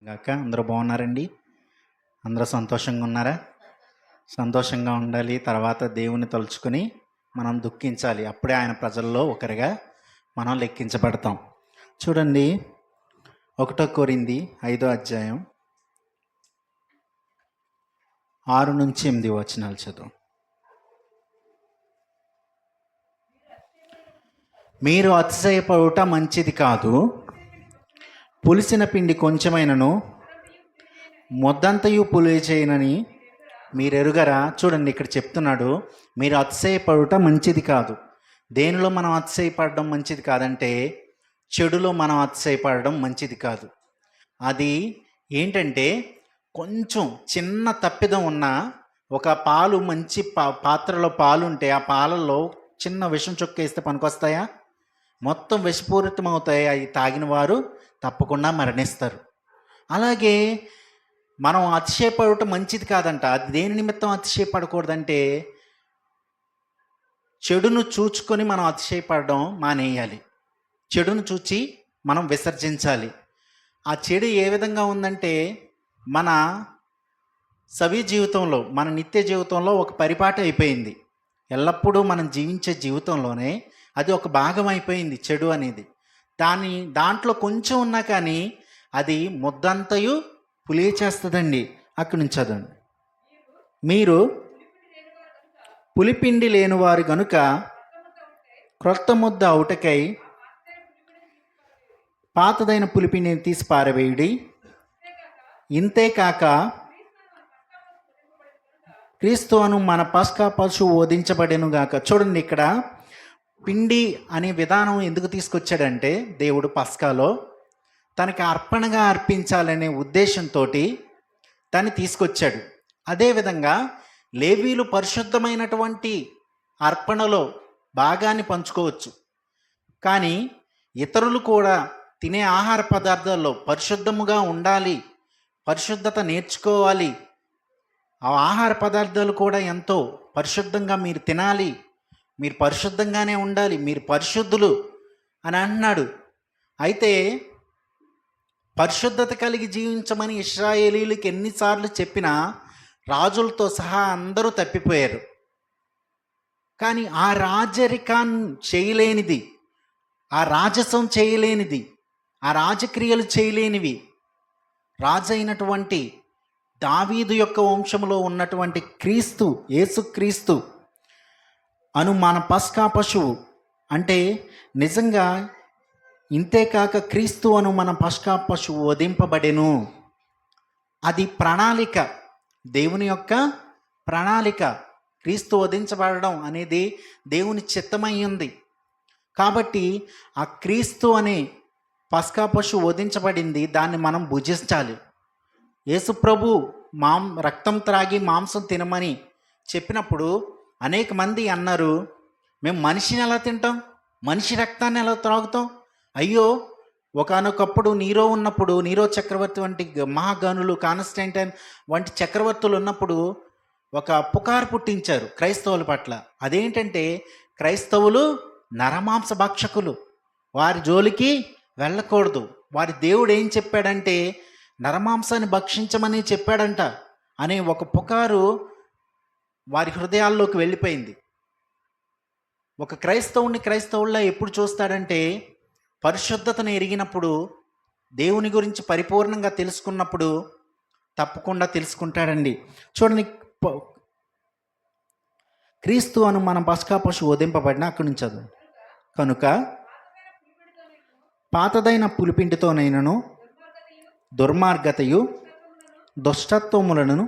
గాక అందరూ బాగున్నారండి. అందరూ సంతోషంగా ఉన్నారా? సంతోషంగా ఉండాలి. తర్వాత దేవుని తలుచుకొని మనం దుఃఖించాలి. అప్పుడే ఆయన ప్రజల్లో ఒకరిగా మనం లెక్కించబడతాం. చూడండి, 1 కొరింథీ 5వ అధ్యాయం 6-8 వచనాలు చదువు. మీరు అతిశయపడుట మంచిది కాదు. పులిసిన పిండి కొంచెమైనను మొద్దంతయు పులిచేయనని మీరు ఎరుగరా? చూడండి, ఇక్కడ చెప్తున్నాడు, మీరు అతిశయపడుట మంచిది కాదు. దేనిలో మనం అతిశయపడడం మంచిది కాదంటే చెడులో మనం అతిశయపడడం మంచిది కాదు. అది ఏంటంటే, కొంచెం చిన్న తప్పిదం ఉన్న ఒక పాలు మంచి పాత్రలో పాలు ఉంటే ఆ పాలల్లో చిన్న విషం చొక్కేస్తే పనికొస్తాయా? మొత్తం విషపూరితం అవుతాయి. అవి తాగిన వారు తప్పకుండా మరణిస్తారు. అలాగే మనం అతిశయపడటం మంచిది కాదంట. అది దేని నిమిత్తం అతిశయపడకూడదంటే చెడును చూచుకొని మనం అతిశయపడడం మానేయాలి. చెడును చూచి మనం విసర్జించాలి. ఆ చెడు ఏ విధంగా ఉందంటే, మన సవి జీవితంలో, మన నిత్య జీవితంలో ఒక పరిపాటి అయిపోయింది. ఎల్లప్పుడూ మనం జీవించే జీవితంలోనే అది ఒక భాగం అయిపోయింది చెడు అనేది. దాంట్లో కొంచెం ఉన్నా కానీ అది ముద్దంతయు పులిచేస్తుందండి. అక్కడి నుంచి చదవండి. మీరు పులిపిండి లేనివారు గనుక క్రొత్త ముద్ద అవుటకై పాతదైన పులిపిండిని తీసి పారవేయుడి. ఇంతేకాక క్రీస్తు అను మన పస్కా పశువు వధించబడెను గాక. చూడండి, ఇక్కడ పిండి అనే విధానం ఎందుకు తీసుకొచ్చాడంటే, దేవుడు పస్కాలో తనకి అర్పణగా అర్పించాలనే ఉద్దేశంతో తను తీసుకొచ్చాడు. అదేవిధంగా లేవీలు పరిశుద్ధమైనటువంటి అర్పణలో భాగాన్ని పంచుకోవచ్చు, కానీ ఇతరులు కూడా తినే ఆహార పదార్థాల్లో పరిశుద్ధముగా ఉండాలి, పరిశుద్ధత నేర్చుకోవాలి. ఆ ఆహార పదార్థాలు కూడా ఎంతో పరిశుద్ధంగా మీరు తినాలి, మీరు పరిశుద్ధంగానే ఉండాలి, మీరు పరిశుద్ధులు అని అంటున్నాడు. అయితే పరిశుద్ధత కలిగి జీవించమని ఇశ్రాయేలీలకు ఎన్నిసార్లు చెప్పినా రాజులతో సహా అందరూ తప్పిపోయారు. కానీ ఆ రాజరికాన్ చేయలేనిది, ఆ రాజసం చేయలేనిది, ఆ రాజక్రియలు చేయలేనివి రాజు అయినటువంటి దావీదు యొక్క వంశంలో ఉన్నటువంటి క్రీస్తు, యేసుక్రీస్తు అను మన పస్కా పశువు అంటే నిజంగా ఇంతేకాక క్రీస్తు అను మన పస్కా పశువు వధింపబడెను. అది ప్రణాళిక, దేవుని యొక్క ప్రణాళిక. క్రీస్తు వధించబడడం అనేది దేవుని చిత్తమై ఉంది. కాబట్టి ఆ క్రీస్తు అనే పస్కా పశువు వధించబడింది, దాన్ని మనం భుజించాలి. యేసుప్రభు రక్తం త్రాగి మాంసం తినమని చెప్పినప్పుడు అనేక మంది అన్నారు, మేము మనిషిని ఎలా తింటాం, మనిషి రక్తాన్ని ఎలా త్రాగుతాం? అయ్యో, ఒకానొకప్పుడు నీరో ఉన్నప్పుడు, నీరో చక్రవర్తి వంటి మహాగణులు, కాన్స్టంటైన్ వంటి చక్రవర్తులు ఉన్నప్పుడు ఒక పుకారు పుట్టించారు క్రైస్తవుల పట్ల. అదేంటంటే, క్రైస్తవులు నరమాంస భక్షకులు, వారి జోలికి వెళ్ళకూడదు. వారి దేవుడు ఏం చెప్పాడంటే నరమాంసాన్ని భక్షించమని చెప్పాడంట అనే ఒక పుకారు వారి హృదయాల్లోకి వెళ్ళిపోయింది. ఒక క్రైస్తవుల్లా ఎప్పుడు చూస్తాడంటే, పరిశుద్ధతను ఎరిగినప్పుడు, దేవుని గురించి పరిపూర్ణంగా తెలుసుకున్నప్పుడు తప్పకుండా తెలుసుకుంటాడండి. చూడండి, క్రీస్తు అను మన పస్కా పశువు వధింపబడిన అక్కడి నుంచి చదువు. కనుక పాతదైన పులిపిండితోనైనను దుర్మార్గతయు దుష్టత్వములను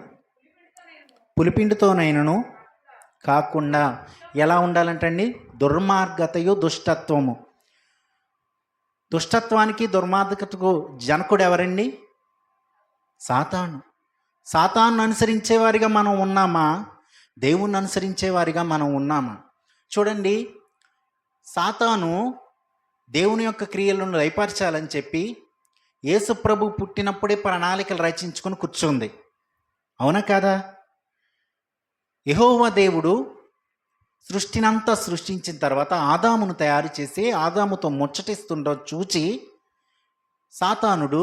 పులిపిండితోనైనను కాకుండా ఎలా ఉండాలంటండి? దుర్మార్గతయు దుష్టత్వము. దుష్టత్వానికి దుర్మార్గతకు జనకుడు ఎవరండి? సాతాను. సాతాను అనుసరించేవారిగా మనం ఉన్నామా? దేవుణ్ణి అనుసరించేవారిగా మనం ఉన్నామా? చూడండి, సాతాను దేవుని యొక్క క్రియలను లయపరచాలని చెప్పి యేసుప్రభు పుట్టినప్పుడే ప్రణాళికలు రచించుకొని కూర్చుంది. అవునా కాదా? యెహోవా దేవుడు సృష్టినంతా సృష్టించిన తర్వాత ఆదామును తయారు చేసి ఆదాముతో ముచ్చటిస్తుండో చూచి సాతానుడు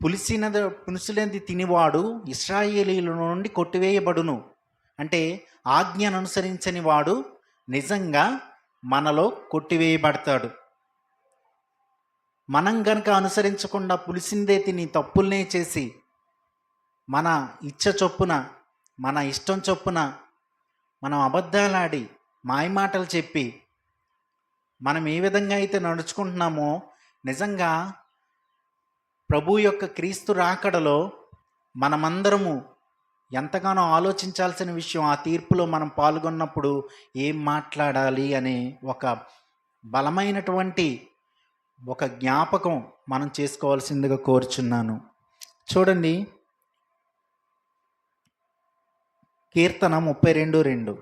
పులుసులేంది తినివాడు ఇశ్రాయేలీల నుండి కొట్టివేయబడును. అంటే ఆజ్ఞను అనుసరించని వాడు నిజంగా మనలో కొట్టివేయబడతాడు. మనం గనక అనుసరించకుండా పులిసిందే తిని తప్పుల్నే చేసి మన ఇచ్చ చొప్పున, మన ఇష్టం చొప్పున మనం అబద్ధాలాడి మాయమాటలు చెప్పి మనం ఏ విధంగా అయితే నడుచుకుంటున్నామో, నిజంగా ప్రభు యొక్క క్రీస్తు రాకడలో మనమందరము ఎంతగానో ఆలోచించాల్సిన విషయం. ఆ తీర్పులో మనం పాల్గొన్నప్పుడు ఏం మాట్లాడాలి అనే ఒక బలమైనటువంటి ఒక జ్ఞాపకం మనం చేసుకోవాల్సిందిగా కోరుచున్నాను. చూడండి, కీర్తన 32:2.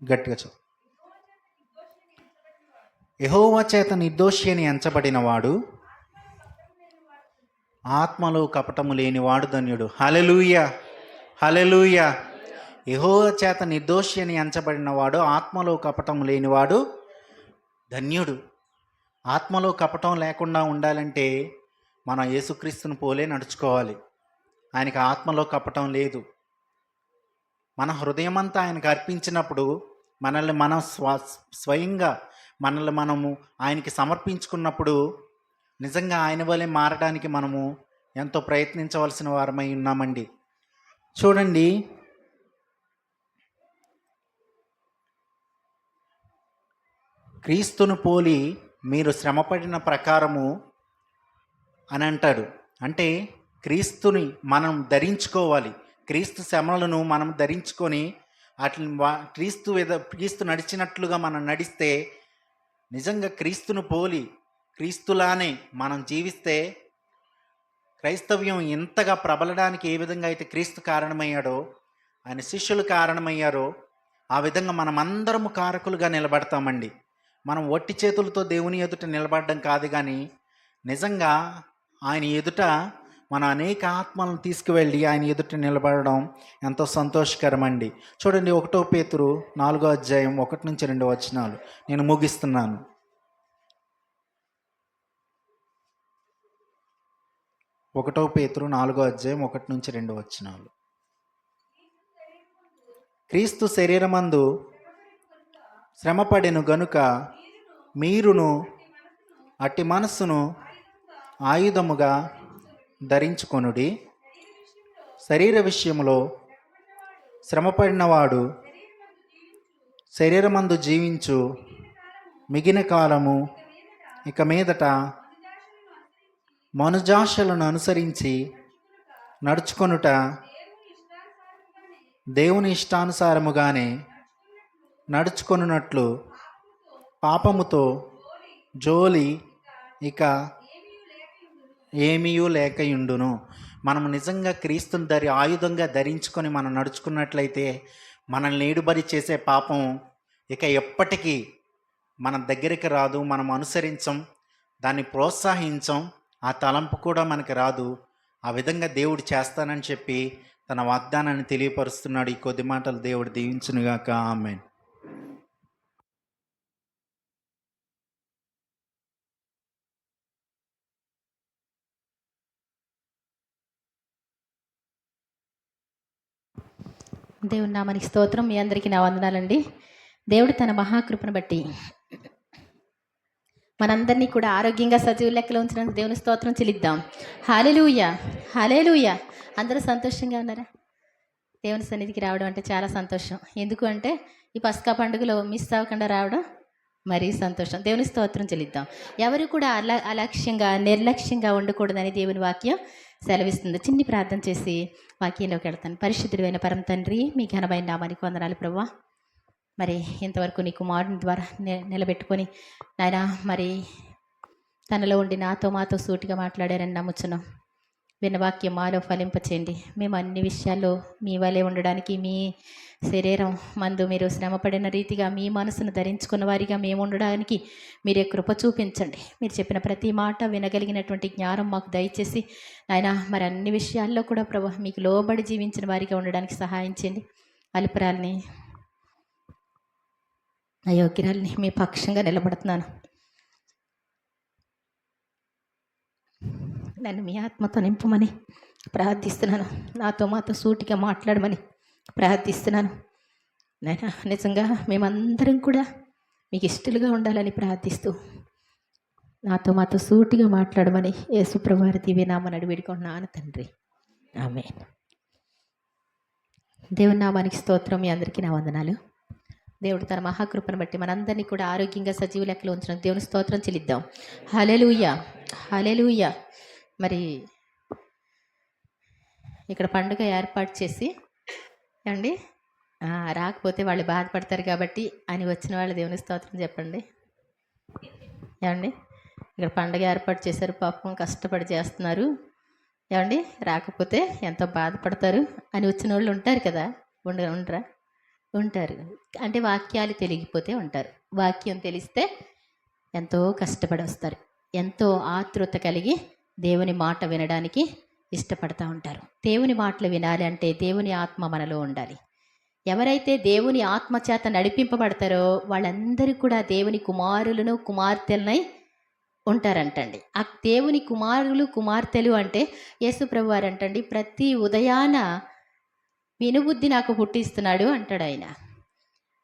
గట్టిగా చదువు. యెహోవా చేత నిర్దోషి అని ఎంచబడినవాడు, ఆత్మలో కపటము లేనివాడు ధన్యుడు. హల్లెలూయా, హల్లెలూయా. యెహోవా చేత నిర్దోషి అని ఎంచబడినవాడు, ఆత్మలో కపటము లేనివాడు ధన్యుడు. ఆత్మలో కపటం లేకుండా ఉండాలంటే మనం యేసుక్రీస్తుని పోలే నడుచుకోవాలి. ఆయనకి ఆత్మలో కపటం లేదు. మన హృదయమంతా ఆయనకు అర్పించినప్పుడు, మనల్ని మనం స్వయంగా మనల్ని మనము ఆయనకి సమర్పించుకున్నప్పుడు నిజంగా ఆయన వలె మారడానికి మనము ఎంతో ప్రయత్నించవలసిన వారమై ఉన్నామండి. చూడండి, క్రీస్తును పోలి మీరు శ్రమపడిన ప్రకారము అని అంటాడు. అంటే క్రీస్తుని మనం ధరించుకోవాలి. క్రీస్తు శ్రమలను మనం ధరించుకొని క్రీస్తు నడిచినట్లుగా మనం నడిస్తే, నిజంగా క్రీస్తును పోలి క్రీస్తులానే మనం జీవిస్తే, క్రైస్తవ్యం ఎంతగా ప్రబలడానికి ఏ విధంగా అయితే క్రీస్తు కారణమయ్యాడో, ఆయన శిష్యులు కారణమయ్యారో, ఆ విధంగా మనమందరము కారకులుగా నిలబడతామండి. మనం ఒట్టి చేతులతో దేవుని ఎదుట నిలబడడం కాదు, కానీ నిజంగా ఆయన ఎదుట మన అనేక ఆత్మలను తీసుకువెళ్ళి ఆయన ఎదుట నిలబడడం ఎంతో సంతోషకరం అండి. చూడండి, 1 పేతురు 4:1-2 నేను ముగిస్తున్నాను. 1 పేతురు 4:1-2. క్రీస్తు శరీరమందు శ్రమపడెను గనుక మీరును అట్టి మనస్సును ఆయుధముగా ధరించుకొనుడి. శరీర విషయంలో శ్రమపడినవాడు శరీరమందు జీవించు మిగిలిన కాలము ఇక మీదట మనుజాశలను అనుసరించి నడుచుకొనుట దేవుని ఇష్టానుసారముగానే నడుచుకొనున్నట్లు పాపముతో జోలి ఇక ఏమీయూ లేకయుండును. మనము నిజంగా క్రీస్తుని ఆయుధంగా ధరించుకొని మనం నడుచుకున్నట్లయితే మనల్ని ఏడుబడి చేసే పాపం ఇక ఎప్పటికీ మన దగ్గరికి రాదు. మనం అనుసరించం, దాన్ని ప్రోత్సహించం, ఆ తలంపు కూడా మనకి రాదు. ఆ విధంగా దేవుడు చేస్తానని చెప్పి తన వాగ్దానాన్ని తెలియపరుస్తున్నాడు. ఈ కొద్ది మాటలు దేవుడు దీవించునుగాక. ఆమేన్. దేవుని నామానికి స్తోత్రం. మీ అందరికీ నా వందనాలండి. దేవుడు తన మహాకృపను బట్టి మనందరినీ కూడా ఆరోగ్యంగా సజీవ లెక్కలో ఉంచినందుకు దేవుని స్తోత్రం చెల్లిద్దాం. హల్లెలూయా, హల్లెలూయా. అందరూ సంతోషంగా ఉన్నారా? దేవుని సన్నిధికి రావడం అంటే చాలా సంతోషం. ఎందుకు అంటే ఈ పస్కా పండుగలో మిస్ అవ్వకుండా రావడం మరీ సంతోషం. దేవుని స్తోత్రం చెల్లిద్దాం. ఎవరు కూడా అలక్ష్యంగా నిర్లక్ష్యంగా ఉండకూడదని దేవుని వాక్యం సెలవిస్తుంది. చిన్ని ప్రార్థన చేసి వాక్యంలోకి వెళ్తాను. పరిశుద్ధుడైన పరమ తండ్రి, మీ ఘనమైన నామానికి వందనాలు ప్రభువా. మరి ఇంతవరకు నీ కుమారుని ద్వారా నిలబెట్టుకొని నాయన మరి తనలో ఉండి నాతో మాతో సూటిగా మాట్లాడారని నమ్ముచున్నాం. విన్న వాక్యం మాలో ఫలింపచేయండి. మేము అన్ని విషయాల్లో మీ వలె ఉండడానికి, మీ శరీరం మందు మీరు శ్రమపడిన రీతిగా మీ మనసును ధరించుకున్న వారిగా మేము ఉండడానికి మీరే కృప చూపించండి. మీరు చెప్పిన ప్రతి మాట వినగలిగినటువంటి జ్ఞానం మాకు దయచేసి నాయన మరి అన్ని విషయాల్లో కూడా ప్రభు మీకు లోబడి జీవించిన వారిగా ఉండడానికి సహాయం చేయండి. అల్పురాల్ని అయోగ్యురాల్ని మీ పక్షంగా నిలబడుతున్నాను. నన్ను మీ ఆత్మతో నింపమని ప్రార్థిస్తున్నాను. నాతో మాతో సూటిగా మాట్లాడమని ప్రార్థిస్తున్నాను. నాయనా, నిజంగా మేమందరం కూడా మీకు ఇష్టలుగా ఉండాలని ప్రార్థిస్తూ నాతో మాతో సూటిగా మాట్లాడమని యేసుప్రభు వారి దివ్యనామమున అడిగి వేడుకుంటున్నాను తండ్రి. ఆమేన్. దేవుని నామానికి స్తోత్రం. మీ అందరికీ నా వందనాలు. దేవుడు తన మహాకృపను బట్టి మనందరినీ కూడా ఆరోగ్యంగా సజీవ లెక్కలో ఉంచిన దేవుని స్తోత్రం చెల్లిద్దాం. హల్లెలూయా, హల్లెలూయా. మరి ఇక్కడ పండుగ ఏర్పాటు చేసి ఏమండి రాకపోతే వాళ్ళు బాధపడతారు కాబట్టి అని వచ్చిన వాళ్ళు దేవుని స్తోత్రం చెప్పండి. ఏమండి ఇక్కడ పండుగ ఏర్పాటు చేశారు, పాపం కష్టపడి చేస్తున్నారు. ఏమండి రాకపోతే ఎంతో బాధపడతారు అని వచ్చిన వాళ్ళు ఉంటారు కదా. ఉండరా? ఉంటారు. అంటే వాక్యాలు తెలియకపోతే ఉంటారు. వాక్యం తెలిస్తే ఎంతో కష్టపడి వస్తారు. ఎంతో ఆతృత కలిగి దేవుని మాట వినడానికి ఇష్టపడతా ఉంటారు. దేవుని మాటలు వినాలి అంటే దేవుని ఆత్మ మనలో ఉండాలి. ఎవరైతే దేవుని ఆత్మ చేత నడిపింపబడతారో వాళ్ళందరూ కూడా దేవుని కుమారులను కుమార్తెలనై ఉంటారంటండి. ఆ దేవుని కుమారులు కుమార్తెలు అంటే యేసుప్రభు వారు అంటండి, ప్రతి ఉదయాన వినుబుద్ధి నాకు పుట్టిస్తున్నాడు అంటాడు ఆయన.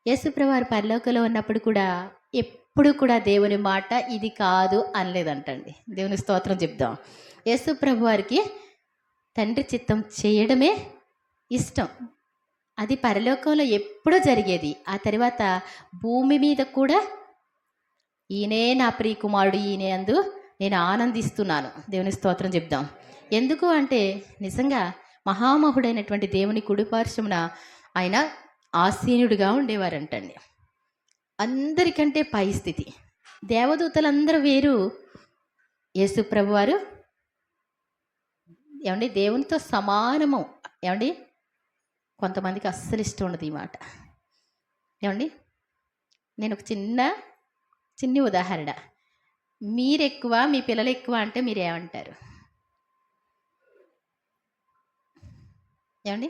యేసుప్రభు వారు పరలోకంలో ఉన్నప్పుడు కూడా ఎప్పుడు కూడా దేవుని మాట ఇది కాదు అనలేదంటండి. దేవుని స్తోత్రం చెప్దాం. యేసుప్రభు వారికి తండ్రి చిత్తం చేయడమే ఇష్టం. అది పరలోకంలో ఎప్పుడూ జరిగేది. ఆ తర్వాత భూమి మీద కూడా ఈయనే నా ప్రియ కుమారుడు, ఈయన యందు నేను ఆనందిస్తున్నాను. దేవుని స్తోత్రం చెప్దాం. ఎందుకు అంటే నిజంగా మహామహుడైనటువంటి దేవుని కుడిపార్శ్వమున ఆయన ఆసీనుడిగా ఉండేవారంటండి. అందరికంటే పై స్థితి. దేవదూతలందరూ వేరు, యేసుప్రభు వారు ఏమండి దేవునితో సమానము. ఏమండి కొంతమందికి అస్సలు ఇష్టం ఉండదు ఈ మాట. ఏమండి నేను ఒక చిన్ని ఉదాహరణ. మీరు ఎక్కువ, మీ పిల్లలు ఎక్కువ అంటే మీరు ఏమంటారు? ఏమండి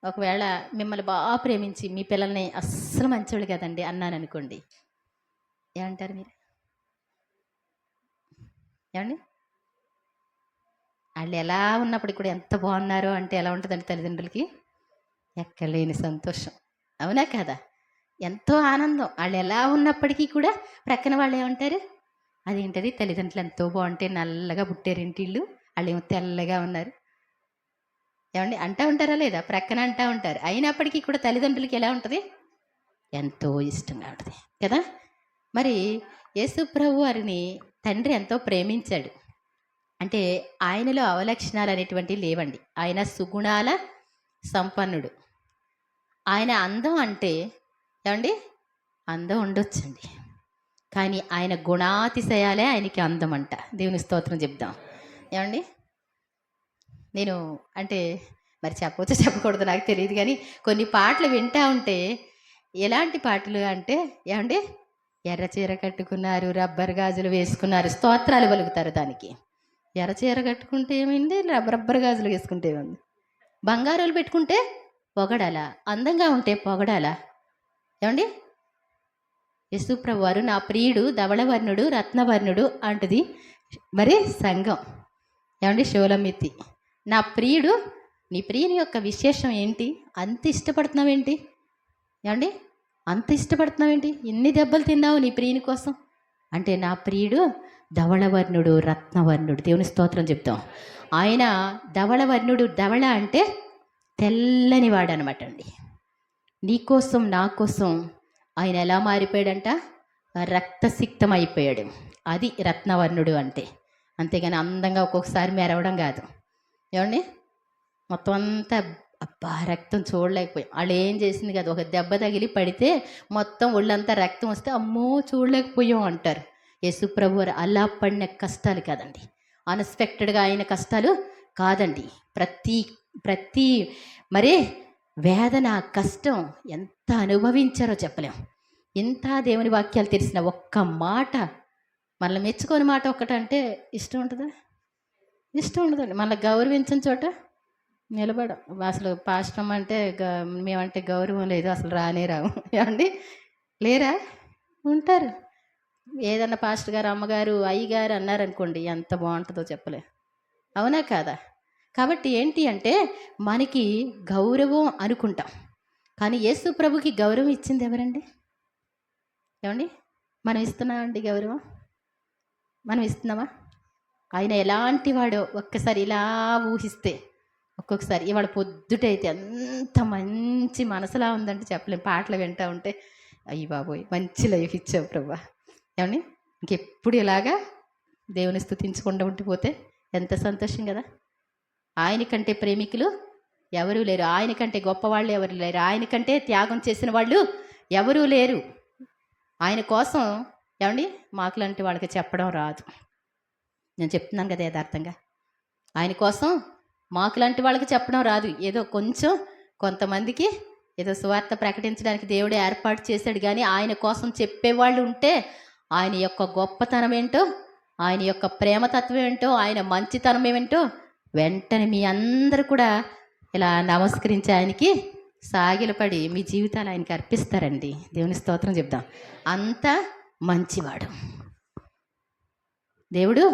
ఒకవేళ మిమ్మల్ని బాగా ప్రేమించి మీ పిల్లల్ని అస్సలు మంచోళ్ళు కదండి అన్నాను అనుకోండి, ఏమంటారు మీరు? ఏమండి వాళ్ళు ఎలా ఉన్నప్పుడు కూడా ఎంత బాగున్నారో అంటే ఎలా ఉంటుందండి తల్లిదండ్రులకి? ఎక్కలేని సంతోషం. అవునా కదా? ఎంతో ఆనందం. వాళ్ళు ఎలా ఉన్నప్పటికీ కూడా ప్రక్కన వాళ్ళు ఏమంటారు? అదేంటది తల్లిదండ్రులు ఎంతో బాగుంటే నల్లగా పుట్టారేంటి వాళ్ళు ఏమో తెల్లగా ఉన్నారు. ఏమండి అంటూ ఉంటారా లేదా? ప్రక్కన అంటూ ఉంటారు. అయినప్పటికీ కూడా తల్లిదండ్రులకి ఎలా ఉంటుంది? ఎంతో ఇష్టంగా ఉంటుంది కదా. మరి యేసుప్రభు వారిని తండ్రి ఎంతో ప్రేమించాడు. అంటే ఆయనలో అవలక్షణాలు అనేటువంటివి లేవండి. ఆయన సుగుణాల సంపన్నుడు. ఆయన అందం అంటే ఏమండి అందం ఉండొచ్చండి, కానీ ఆయన గుణాతిశయాలే ఆయనకి అందం అంట. దేవుని స్తోత్రం చెప్దాం. ఏమండి నేను అంటే మరి చెప్పవచ్చో చెప్పకూడదు నాకు తెలియదు, కానీ కొన్ని పాటలు వింటూ ఉంటే ఎలాంటి పాటలు అంటే ఏమండి ఎర్ర చీర కట్టుకున్నారు, రబ్బర్ గాజులు వేసుకున్నారు, స్తోత్రాలు పలుకుతారు దానికి. ఎర్ర చీర కట్టుకుంటే ఏమైంది, రబ్బర్ గాజులు వేసుకుంటే ఏమైంది, బంగారాలు పెట్టుకుంటే పొగడాలా, అందంగా ఉంటే పొగడాలా? ఏమండి యేసుప్రభు వారు నా ప్రియుడు ధవళవర్ణుడు రత్నవర్ణుడు అంటది మరి సంఘం. ఏమండి షోలమిత్తి నా ప్రియుడు, నీ ప్రియుని యొక్క విశేషం ఏంటి? అంత ఇష్టపడుతున్నావేంటి? ఏమండి అంత ఇష్టపడుతున్నావేంటి? ఎన్ని దెబ్బలు తిన్నావు నీ ప్రియుని కోసం అంటే నా ప్రియుడు ధవళవర్ణుడు రత్నవర్ణుడు. దేవుని స్తోత్రం చెప్తాం. ఆయన ధవళవర్ణుడు, ధవళ అంటే తెల్లని వాడు అనమాట అండి. నీకోసం నా కోసం ఆయన ఎలా మారిపోయాడంట? రక్తసిక్తం అయిపోయాడు. అది రత్నవర్ణుడు అంటే. అంతేగాని అందంగా ఒక్కొక్కసారి మెరవడం కాదు. ఏమండి మొత్తం అంతా అబ్బా రక్తం చూడలేకపోయాం. వాళ్ళు ఏం చేసింది కదా, ఒక దెబ్బ తగిలి పడితే మొత్తం ఒళ్ళంతా రక్తం వస్తే అమ్మో చూడలేకపోయాం అంటారు. యేసుప్రభు వారు అలా పడిన కష్టాలు కాదండి, అన్ఎక్స్పెక్టెడ్గా అయిన కష్టాలు కాదండి. ప్రతి మరే వేదన కష్టం ఎంత అనుభవించారో చెప్పలేం. ఎంత దేవుని వాక్యాలు తెలిసిన ఒక్క మాట మనల్ని మెచ్చుకొని మాట ఒక్కటంటే ఇష్టం ఉంటుందా? ఇష్టం ఉండదండి. మళ్ళీ గౌరవించని చోట నిలబడం. అసలు పాస్టమ్ అంటే మేమంటే గౌరవం లేదు, అసలు రానే రావు. ఏమండి లేరా? ఉంటారు. ఏదన్నా పాస్టర్ గారు, అమ్మగారు, అయ్యగారు అన్నారనుకోండి, ఎంత బాగుంటుందో చెప్పలే. అవునా కాదా? కాబట్టి ఏంటి అంటే మనకి గౌరవం అనుకుంటాం, కానీ యేసు ప్రభుకి గౌరవం ఇచ్చింది ఎవరండి? ఏమండి? మనం ఇస్తున్నామండి గౌరవం? మనం ఇస్తున్నామా? ఆయన ఎలాంటి వాడో ఒక్కసారి ఇలా ఊహిస్తే, ఒక్కొక్కసారి ఇవాళ పొద్దుటైతే ఎంత మంచి మనసులా ఉందంటే చెప్పలేం. పాటలు వింటూ ఉంటే అయ్యి బాబోయ్ మంచి లైఫ్ ఇచ్చావు ప్రభా. ఏమండి? ఇంకెప్పుడు ఇలాగా దేవుని స్తుతించకుండా ఉండిపోతే ఎంత సంతోషం కదా. ఆయన కంటే ప్రేమికులు ఎవరూ లేరు, ఆయన కంటే గొప్పవాళ్ళు ఎవరు లేరు, ఆయన కంటే త్యాగం చేసిన వాళ్ళు ఎవరూ లేరు. ఆయన కోసం ఏమండి మాకులాంటి వాళ్ళకి చెప్పడం రాదు. నేను చెప్తున్నాను కదా యథార్థంగా. ఆయన కోసం మాకులాంటి వాళ్ళకి చెప్పడం రాదు. ఏదో కొంచెం కొంతమందికి ఏదో సువార్త ప్రకటించడానికి దేవుడే ఏర్పాటు చేశాడు, కానీ ఆయన కోసం చెప్పేవాళ్ళు ఉంటే ఆయన యొక్క గొప్పతనం ఏంటో, ఆయన యొక్క ప్రేమతత్వం ఏంటో, ఆయన మంచితనం ఏమిటో వెంటనే మీ అందరూ కూడా ఇలా నమస్కరించి ఆయనకి సాగిలపడి మీ జీవితాలు ఆయనకి అర్పిస్తారండి. దేవుని స్తోత్రం చెప్దాం. అంత మంచివాడు దేవుడు.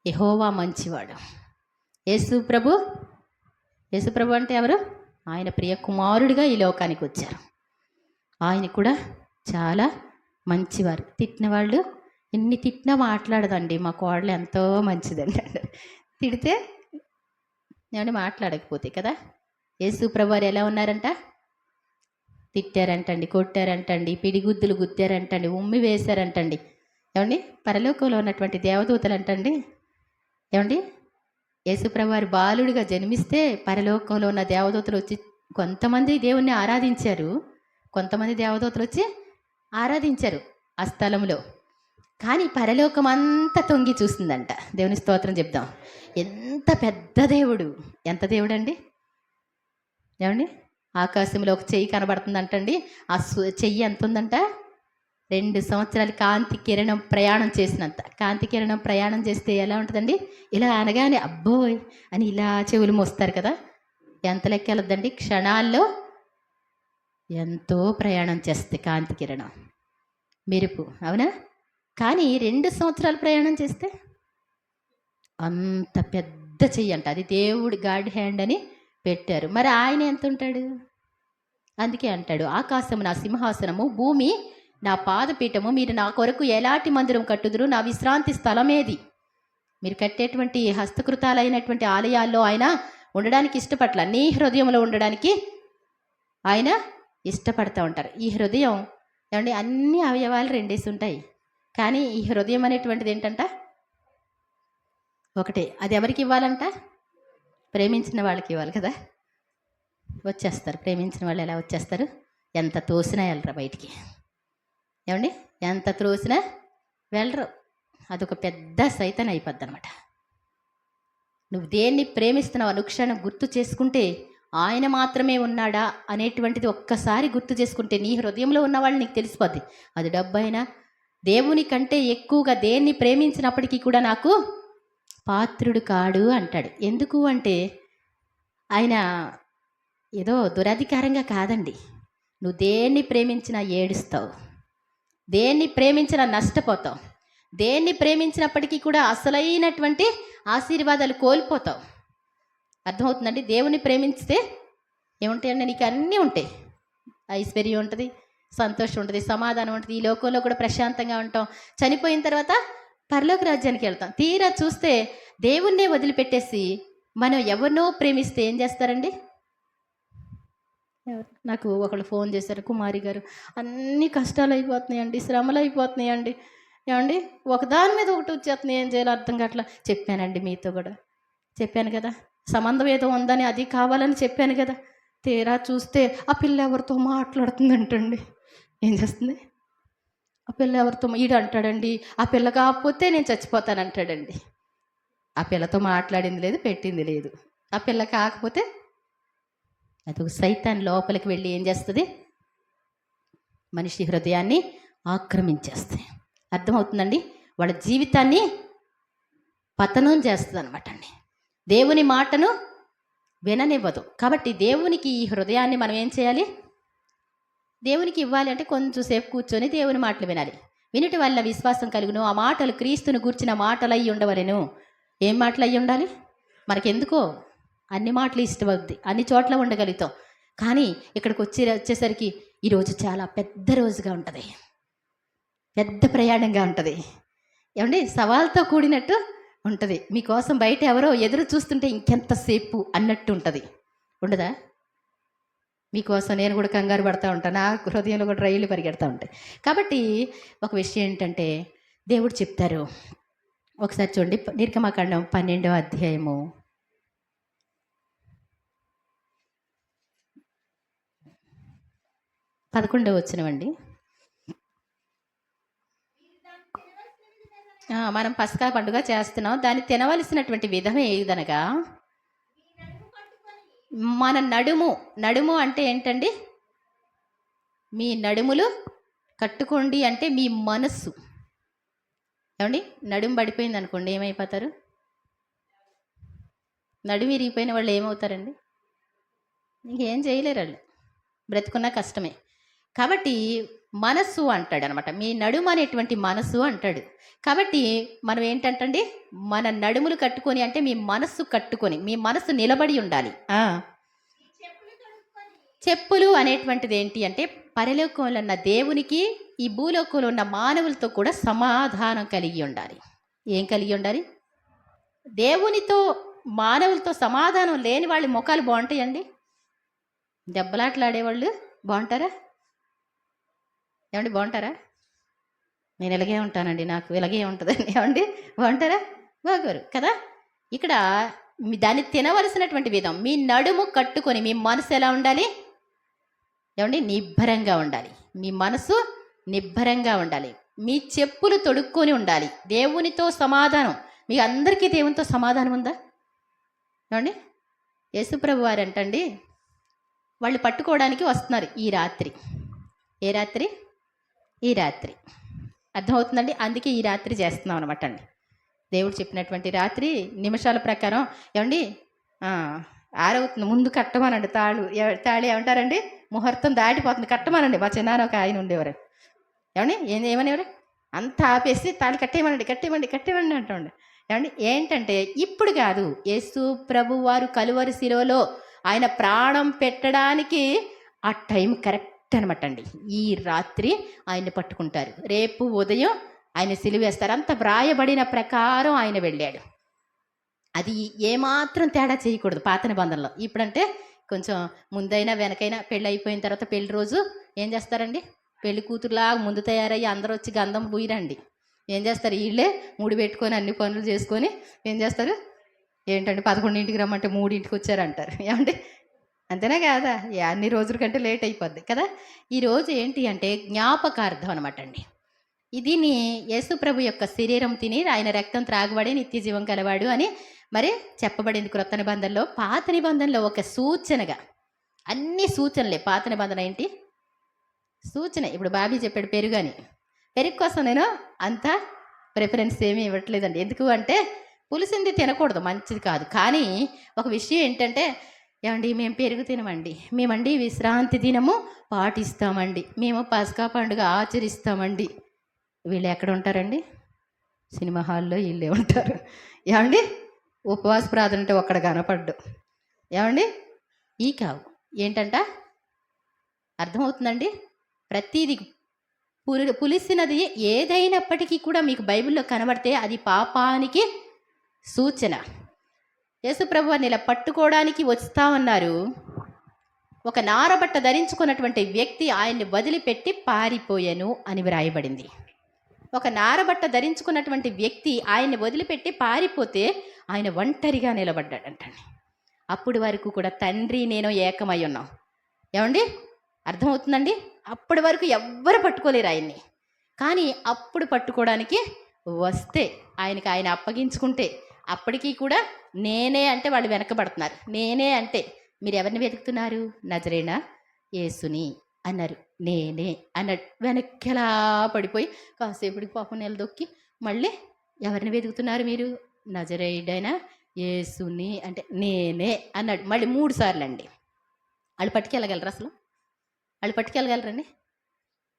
యెహోవా మంచివాడు. యేసు ప్రభు అంటే ఎవరు? ఆయన ప్రియ కుమారుడిగా ఈ లోకానికి వచ్చారు. ఆయన కూడా చాలా మంచివారు. తిట్టిన వాళ్ళు ఎన్ని తిట్టినా మాట్లాడదండి. మా కోడలు ఎంతో మంచిదండి అంటారు. తిడితే ఏమన్నా మాట్లాడకపోతే కదా. యేసు ప్రభు వారు ఎలా ఉన్నారంట? తిట్టారంటండి, కొట్టారంటండి, పిడిగుద్దులు గుద్దారంటండి, ఉమ్మి వేశారంటండి. ఏమండి? పరలోకంలో ఉన్నటువంటి దేవదూతలు అంటండి, ఏమండి యేసుప్రభు వారు బాలుడిగా జన్మిస్తే పరలోకంలో ఉన్న దేవదూతలు వచ్చి కొంతమంది దేవుణ్ణి ఆరాధించారు, కొంతమంది దేవదూతలు వచ్చి ఆరాధించారు ఆ స్థలంలో. కానీ పరలోకం అంతా తొంగి చూస్తుందంట. దేవుని స్తోత్రం చెప్దాం. ఎంత పెద్ద దేవుడు, ఎంత దేవుడు అండి. ఏమండి? ఆకాశంలో ఒక చెయ్యి కనబడుతుందంటండి. ఆ చెయ్యి ఎంత ఉందంట? 2 సంవత్సరాలు కాంతి కిరణం ప్రయాణం చేసినంత. కాంతి కిరణం ప్రయాణం చేస్తే ఎలా ఉంటుందండి? ఇలా అనగానే అబ్బోయ్ అని ఇలా చెవులు మోస్తారు కదా. ఎంత లెక్క వెళ్ళొద్దండి, క్షణాల్లో ఎంతో ప్రయాణం చేస్తే కాంతి కిరణం, మెరుపు. అవునా? కానీ 2 సంవత్సరాలు ప్రయాణం చేస్తే అంత పెద్ద చెయ్యి అంట. అది దేవుడి గాడ్ హ్యాండ్ అని పెట్టారు. మరి ఆయన ఎంత ఉంటాడు? అందుకే అంటాడు, ఆకాశము నా సింహాసనము, భూమి నా పాదపీఠము, మీరు నా కొరకు ఎలాంటి మందిరం కట్టుదురు, నా విశ్రాంతి స్థలమేది? మీరు కట్టేటువంటి హస్తకృతాలైనటువంటి ఆలయాల్లో ఆయన ఉండడానికి ఇష్టపట్ల, నీ హృదయంలో ఉండడానికి ఆయన ఇష్టపడతా ఉంటారు. ఈ హృదయం ఏమండి, అన్ని అవయవాలు 2 ఉంటాయి, కానీ ఈ హృదయం అనేటువంటిది ఏంటంట? ఒకటే. అది ఎవరికి ఇవ్వాలంట? ప్రేమించిన వాళ్ళకి ఇవ్వాలి కదా. వచ్చేస్తారు ప్రేమించిన వాళ్ళు. ఎలా వచ్చేస్తారు? ఎంత తోసినా వెళ్ళరు బయటికి. ఏమండి? ఎంత త్రోసినా వెళ్ళరు. అదొక పెద్ద సైతాన్ అయిపోద్ది అనమాట. నువ్వు దేన్ని ప్రేమిస్తున్నావు అనుక్షణం గుర్తు చేసుకుంటే ఆయన మాత్రమే ఉన్నాడా అనేటువంటిది ఒక్కసారి గుర్తు చేసుకుంటే నీ హృదయంలో ఉన్న వాళ్ళు నీకు తెలిసిపోద్ది. అది డబ్బైనా, దేవుని కంటే ఎక్కువగా దేన్ని ప్రేమించినప్పటికీ కూడా నాకు పాత్రుడు కాడు అంటాడు. ఎందుకు అంటే ఆయన ఏదో దురధికారంగా కాదండి. నువ్వు దేన్ని ప్రేమించినా ఏడుస్తావు, దేన్ని ప్రేమించినా నష్టపోతావు, దేన్ని ప్రేమించినప్పటికీ కూడా అసలైనటువంటి ఆశీర్వాదాలు కోల్పోతావు. అర్థమవుతుందండి? దేవుని ప్రేమించితే ఏముంటాయండి? నీకు అన్నీ ఉంటాయి. ఐశ్వర్యం ఉంటుంది, సంతోషం ఉంటుంది, సమాధానం ఉంటుంది, ఈ లోకంలో కూడా ప్రశాంతంగా ఉంటాం. చనిపోయిన తర్వాత పరలోక రాజ్యానికి వెళ్తాం. తీరా చూస్తే దేవుణ్ణే వదిలిపెట్టేసి మనం ఎవరినో ప్రేమిస్తే ఏం చేస్తారండి? నాకు ఒకళ్ళు ఫోన్ చేశారు, కుమారి గారు అన్ని కష్టాలు అయిపోతున్నాయండి, శ్రమలు అయిపోతున్నాయండి, ఏమండి ఒకదాని మీద ఒకటి వచ్చేస్తున్నాయి, ఏం చేయాలో అర్థం కావట్లా. చెప్పానండి, మీతో కూడా చెప్పాను కదా, సంబంధం ఏదో ఉందని అది కావాలని చెప్పాను కదా. తీరా చూస్తే ఆ పిల్ల ఎవరితో మాట్లాడుతుందంటండి. ఏం చేస్తుంది? ఆ పిల్ల ఎవరితో ఈడు అంటాడండి, ఆ పిల్ల కాకపోతే నేను చచ్చిపోతానంటాడండి. ఆ పిల్లతో మాట్లాడింది లేదు, పెట్టింది లేదు. ఆ పిల్ల కాకపోతే అదొక సైతాన్ లోపలికి వెళ్ళి ఏం చేస్తుంది? మనిషి హృదయాన్ని ఆక్రమించేస్తుంది. అర్థమవుతుందండి? వాళ్ళ జీవితాన్ని పతనం చేస్తుంది అనమాట అండి. దేవుని మాటను విననివ్వదు. కాబట్టి దేవునికి ఈ హృదయాన్ని మనం ఏం చేయాలి? దేవునికి ఇవ్వాలి అంటే కొంచెం సేపు కూర్చొని దేవుని మాటలు వినాలి. వినుటి వల్ల విశ్వాసం కలుగును. ఆ మాటలు క్రీస్తును గూర్చిన మాటలు అయి ఉండవలెను. ఏం మాటలు అయి ఉండాలి? మనకెందుకో అన్ని మాటలు ఇష్టమవుద్ది, అన్ని చోట్ల ఉండగలుగుతాం. కానీ ఇక్కడికి వచ్చేసరికి ఈరోజు చాలా పెద్ద రోజుగా ఉంటుంది, పెద్ద ప్రయాణంగా ఉంటుంది. ఏమండి, సవాల్తో కూడినట్టు ఉంటుంది. మీకోసం బయట ఎవరో ఎదురు చూస్తుంటే ఇంకెంతసేపు అన్నట్టు ఉంటుంది, ఉండదా? మీకోసం నేను కూడా కంగారు పడతా ఉంటాను, నా హృదయంలో కూడా రైళ్ళు పరిగెడతా ఉంటాయి. కాబట్టి ఒక విషయం ఏంటంటే దేవుడు చెప్తారు, ఒకసారి చూడండి, నిర్గమకాండం 12వ అధ్యాయము 11వ వచనమండి. మనం పస్కా పండుగ చేస్తున్నాం. దాన్ని తినవలసినటువంటి విధం ఏదనగా, మన నడుము అంటే ఏంటండి? మీ నడుములు కట్టుకోండి అంటే మీ మనస్సు. ఏమండి, నడుము పడిపోయింది అనుకోండి, ఏమైపోతారు? నడుము విరిగిపోయిన వాళ్ళు ఏమవుతారండి? ఇంకేం చేయలేరు, వాళ్ళు బ్రతుకున్నా కష్టమే. కాబట్టి మనస్సు అంటాడు అనమాట, మీ నడుము అనేటువంటి మనస్సు అంటాడు. కాబట్టి మనం ఏంటంటండి, మన నడుములు కట్టుకొని అంటే మీ మనస్సు కట్టుకొని, మీ మనస్సు నిలబడి ఉండాలి. చెప్పులు అనేటువంటిది ఏంటి అంటే, పరలోకంలో ఉన్న దేవునికి ఈ భూలోకంలో ఉన్న మానవులతో కూడా సమాధానం కలిగి ఉండాలి. ఏం కలిగి ఉండాలి? దేవునితో మానవులతో సమాధానం లేని వాళ్ళ ముఖాలు బాగుంటాయండి? దెబ్బలాటలాడేవాళ్ళు బాగుంటారా? ఏమండి, బాగుంటారా? నేను ఇలాగే ఉంటానండి, నాకు ఇలాగే ఉంటుందండి. ఏమండి, బాగుంటారా? బాగోరు కదా. ఇక్కడ దాన్ని తినవలసినటువంటి విధం, మీ నడుము కట్టుకొని మీ మనసు ఎలా ఉండాలి? ఏమండి, నిబ్బరంగా ఉండాలి. మీ మనసు నిబ్బరంగా ఉండాలి. మీ చెప్పులు తొడుక్కొని ఉండాలి. దేవునితో సమాధానం. మీ అందరికీ దేవునితో సమాధానం ఉందా? ఏమండి, యేసుప్రభు వారు అంటండి, వాళ్ళు పట్టుకోవడానికి వస్తున్నారు ఈ రాత్రి. ఏ రాత్రి? ఈ రాత్రి. అర్థమవుతుందండి? అందుకే ఈ రాత్రి చేస్తున్నాం అనమాట అండి. దేవుడు చెప్పినటువంటి రాత్రి నిమిషాల ప్రకారం. ఏమండి, ఆరవుతుంది, ముందు కట్టమనండి తాళి ఏమంటారండి, ముహూర్తం దాటిపోతుంది, కట్టమనండి. మా చిన్నాన్న ఒక ఆయన ఉండేవారు. ఏమండి, ఏమనేవారు? అంతా ఆపేసి తాళి కట్టేమండి అంటుండే. ఏమండి, ఏంటంటే ఇప్పుడు కాదు, యేసు ప్రభు వారు కలువరి శిలువలో ఆయన ప్రాణం పెట్టడానికి ఆ టైం కరెక్ట్ అనమాట అండి. ఈ రాత్రి ఆయన్ని పట్టుకుంటారు, రేపు ఉదయం ఆయన సిలువేస్తారు. అంత వ్రాయబడిన ప్రకారం ఆయన వెళ్ళాడు. అది ఏమాత్రం తేడా చేయకూడదు పాత నిబంధనలో. ఇప్పుడంటే కొంచెం ముందైనా వెనకైనా పెళ్ళి అయిపోయిన తర్వాత పెళ్లి రోజు ఏం చేస్తారండి, పెళ్లి కూతురులాగా ముందు తయారయ్యి అందరూ వచ్చి గంధం పూయరండి. ఏం చేస్తారు, వీళ్ళే ముడి పెట్టుకొని అన్ని పనులు చేసుకొని ఏం చేస్తారు, ఏంటంటే 11ంటికి రమ్మంటే 3ంటికి వచ్చారంటారు. ఏమంటే అంతేనా కాదా? అన్ని రోజుల కంటే లేట్ అయిపోద్ది కదా. ఈరోజు ఏంటి అంటే జ్ఞాపకార్థం అనమాట అండి. దీన్ని యేసుప్రభు యొక్క శరీరం తిని ఆయన రక్తం త్రాగబడి నిత్య జీవం కలవాడు అని మరి చెప్పబడింది క్రొత్త నిబంధనలో. పాత నిబంధనలో ఒక సూచనగా, అన్ని సూచనలే. పాత నిబంధన ఏంటి? సూచన. ఇప్పుడు బాబీ చెప్పాడు పెరుగు అని. పెరుగు కోసం నేను అంత ప్రిఫరెన్స్ ఏమీ ఇవ్వట్లేదండి. ఎందుకు అంటే పులిసింది తినకూడదు, మంచిది కాదు. కానీ ఒక విషయం ఏంటంటే, ఏమండి, మేము పెరుగు తినమండి, మేమండి విశ్రాంతి దినము పాటిస్తామండి, మేము పస్కా పండుగ ఆచరిస్తామండి. వీళ్ళు ఎక్కడ ఉంటారండి? సినిమా హాల్లో వీళ్ళే ఉంటారు. ఏమండి, ఉపవాస ప్రార్థన అంటే ఒక్కడ కనపడ్డు. ఏమండి, ఈ కావు ఏంటంట, అర్థమవుతుందండి? ప్రతీది పులిసినది ఏదైనప్పటికీ కూడా మీకు బైబిల్లో కనబడితే అది పాపానికి సూచన. యేసుప్రభు వారిని ఇలా పట్టుకోవడానికి వస్తా ఉన్నారు. ఒక నారబట్ట ధరించుకున్నటువంటి వ్యక్తి ఆయన్ని వదిలిపెట్టి పారిపోయాను అని వ్రాయబడింది. ఒక నారబట్ట ధరించుకున్నటువంటి వ్యక్తి ఆయన్ని వదిలిపెట్టి పారిపోతే ఆయన ఒంటరిగా నిలబడ్డాడంటండి. అప్పుడు వరకు కూడా తండ్రి నేను ఏకమై ఉన్నాం. ఏమండి, అర్థమవుతుందండి? అప్పటి వరకు ఎవ్వరు పట్టుకోలేరు ఆయన్ని. కానీ అప్పుడు పట్టుకోవడానికి వస్తే, ఆయనకి ఆయన అప్పగించుకుంటే, అప్పటికీ కూడా నేనే అంటే వాళ్ళు వెనకబడుతున్నారు. నేనే అంటే మీరు ఎవరిని వెతుకుతున్నారు? నజరేనా యేసుని అన్నారు. నేనే అన్నాడు. వెనక్కిలా పడిపోయి కాసేపటికి పాపం నిలదొక్కి మళ్ళీ ఎవరిని వెతుకుతున్నారు మీరు? నజరేయుడైన యేసుని అంటే నేనే అన్నాడు. మళ్ళీ 3 సార్లు అండి. వాళ్ళు పట్టుకెళ్ళగలరు అసలు? వాళ్ళు పట్టుకెళ్ళగలరండి?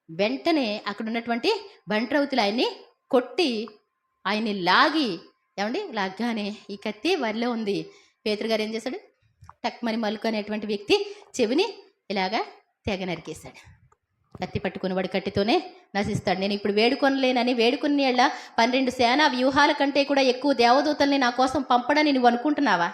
వెంటనే అక్కడ ఉన్నటువంటి బంట్రౌతులు ఆయన్ని కొట్టి ఆయన్ని లాగి, ఏమండి లాగ్గానే ఈ కత్తి వరిలో ఉంది. పేతురు గారు ఏం చేశాడు? టక్మని మలుకు అనేటువంటి వ్యక్తి చెవిని ఇలాగా తెగ నరికేశాడు. కత్తి పట్టుకుని వాడి కత్తితోనే నశిస్తాడు. నేను ఇప్పుడు వేడుకొనలేనని వేడుకుని 12 సేనా వ్యూహాల కంటే కూడా ఎక్కువ దేవదూతల్ని నా కోసం పంపడని నువ్వు అనుకుంటున్నావా?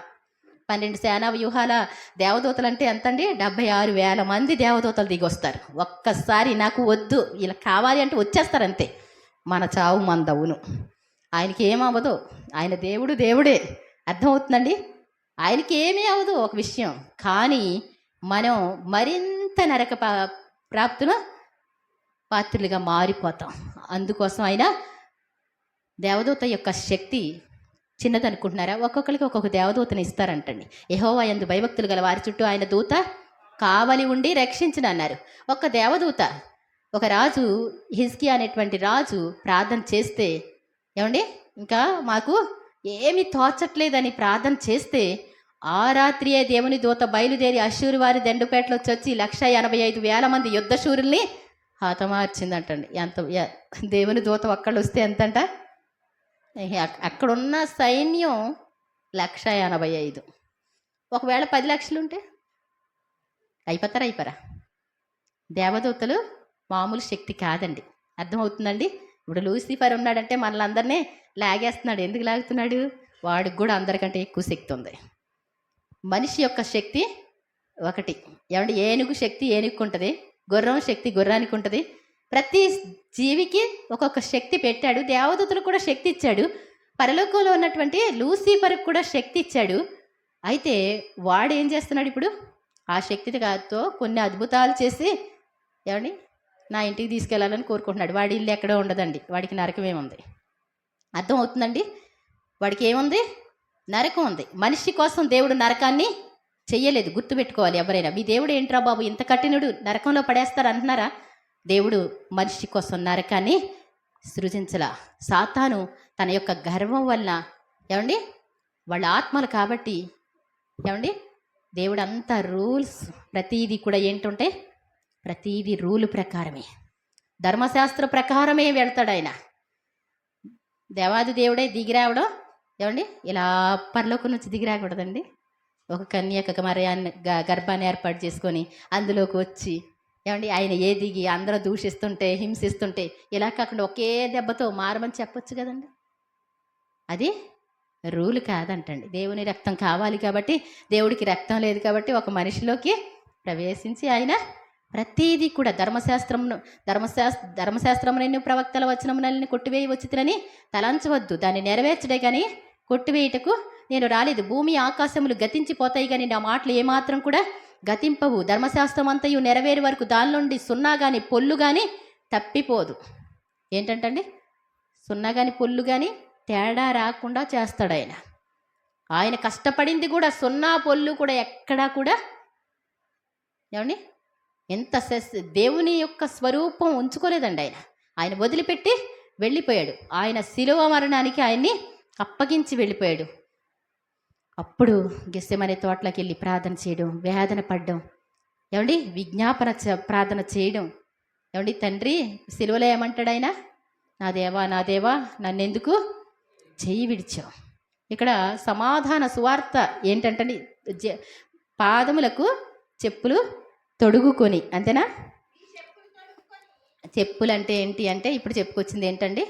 12 సేనా వ్యూహాల దేవదూతలు అంటే ఎంతండి? 76,000 మంది దేవదూతలు దిగి వస్తారు. ఒక్కసారి నాకు వద్దు ఇలా కావాలి అంటే వచ్చేస్తారు అంతే. మన చావు మందవును. ఆయనకి ఏమవ్వదు. ఆయన దేవుడే. అర్థమవుతుందండి? ఆయనకి ఏమీ అవ్వదు ఒక విషయం. కానీ మనం మరింత నరక ప్రాప్తులు పాత్రులుగా మారిపోతాం. అందుకోసం ఆయన దేవదూత యొక్క శక్తి చిన్నదనుకుంటున్నారా? ఒక్కొక్కరికి ఒక్కొక్క దేవదూతని ఇస్తారంటండి. యెహోవా యందు భయభక్తులు గల వారి చుట్టూ ఆయన దూత కావలి ఉండి రక్షించును అన్నారు. ఒక దేవదూత, ఒక రాజు హిజ్కియా అనేటువంటి రాజు ప్రార్థన చేస్తే, ఏమండి ఇంకా మాకు ఏమీ తోచట్లేదని ప్రార్థన చేస్తే ఆ రాత్రియే దేవుని దూత బయలుదేరి అశ్షూరు వారి దండుపేటలో వచ్చి 185,000 మంది యుద్ధ శూరుల్ని హతమార్చిందంటండి. దేవుని దూత ఒక్కళ్ళు వస్తే ఎంతంట? అక్కడున్న సైన్యం 185,000. ఒకవేళ 10 లక్షలు ఉంటే అయిపోరా? దేవదూతలు మామూలు శక్తి కాదండి. అర్థమవుతుందండి? ఇప్పుడు లూసిఫర్ ఉన్నాడంటే మనల్ని లాగేస్తున్నాడు. ఎందుకు లాగుతున్నాడు? వాడికి కూడా అందరికంటే ఎక్కువ శక్తి ఉంది. మనిషి యొక్క శక్తి ఒకటి. ఏమంటే ఏనుగు శక్తి ఏనుగుకు ఉంటుంది, గుర్రం శక్తి గుర్రానికి ఉంటుంది. ప్రతి జీవికి ఒక్కొక్క శక్తి పెట్టాడు. దేవదూతలకు కూడా శక్తి ఇచ్చాడు. పరలోకంలో ఉన్నటువంటి లూసిఫర్కి కూడా శక్తి ఇచ్చాడు. అయితే వాడు ఏం చేస్తున్నాడు ఇప్పుడు? ఆ శక్తితో కొన్ని అద్భుతాలు చేసి ఏమండి నా ఇంటికి తీసుకెళ్లాలని కోరుకుంటున్నాడు. వాడి ఇల్లు ఎక్కడో ఉండదండి, వాడికి నరకమేముంది. అర్థం అవుతుందండి? వాడికి ఏముంది? నరకం ఉంది. మనిషి కోసం దేవుడు నరకాన్ని చెయ్యలేదు. గుర్తుపెట్టుకోవాలి ఎవరైనా. మీ దేవుడు ఏంట్రా బాబు ఇంత కఠినుడు, నరకంలో పడేస్తారు అంటున్నారా? దేవుడు మనిషి కోసం నరకాన్ని సృజించలా. సాతాను తన యొక్క గర్వం వల్ల, ఏమండి వాళ్ళ ఆత్మలు కాబట్టి, ఏమండి దేవుడు అంతా రూల్స్, ప్రతీది కూడా ఏంటంటే ప్రతీది రూలు ప్రకారమే, ధర్మశాస్త్ర ప్రకారమే వెళ్తాడు ఆయన. దేవాది దేవుడే దిగిరావడం, ఏమండి ఇలా పరలోకం నుంచి దిగిరాకూడదండి. ఒక కన్యక మరియాన్ని గర్భాన్ని ఏర్పాటు చేసుకొని అందులోకి వచ్చి, ఏమండి ఆయన ఏ దిగి అందరూ దూషిస్తుంటే హింసిస్తుంటే ఇలా కాకుండా ఒకే దెబ్బతో మారమని చెప్పొచ్చు కదండి. అది రూలు కాదంటండి. దేవుని రక్తం కావాలి కాబట్టి, దేవుడికి రక్తం లేదు కాబట్టి ఒక మనిషిలోకి ప్రవేశించి ఆయన ప్రతీది కూడా ధర్మశాస్త్రమునైన ప్రవక్తల వచనమునల్ని కొట్టివేయి వచ్చితులని తలంచవద్దు. దాన్ని నెరవేర్చడే కానీ కొట్టివేయుటకు నేను రాలేదు. భూమి ఆకాశములు గతించిపోతాయి కానీ నా మాటలు ఏమాత్రం కూడా గతింపవు. ధర్మశాస్త్రం అంతయు నెరవేరు వరకు దాని నుండి సున్నా కానీ పొల్లు కానీ తప్పిపోదు. ఏంటంటండి? సున్నా కానీ పొల్లు కానీ తేడా రాకుండా చేస్తాడు ఆయన. ఆయన కష్టపడింది కూడా సున్నా పొల్లు కూడా ఎక్కడా కూడా, ఏమండి ఎంత దేవుని యొక్క స్వరూపం ఉంచుకోలేదండి ఆయన. ఆయన వదిలిపెట్టి వెళ్ళిపోయాడు. ఆయన శిలువ మరణానికి ఆయన్ని అప్పగించి వెళ్ళిపోయాడు. అప్పుడు గెత్సేమనే తోటలోకి వెళ్ళి ప్రార్థన చేయడం, వేదన పడడం, ఏమండి విజ్ఞాపన ప్రార్థన చేయడం. ఏమండి తండ్రి శిలువలో ఏమంటాడు ఆయన? నా దేవా నన్నెందుకు చెయ్యి విడిచావు. ఇక్కడ సమాధాన సువార్త ఏంటంటే పాదములకు చెప్పులు తొడుగుకొని, అంతేనా? చెప్పులు అంటే ఏంటి అంటే ఇప్పుడు చెప్పుకొచ్చింది ఏంటండి?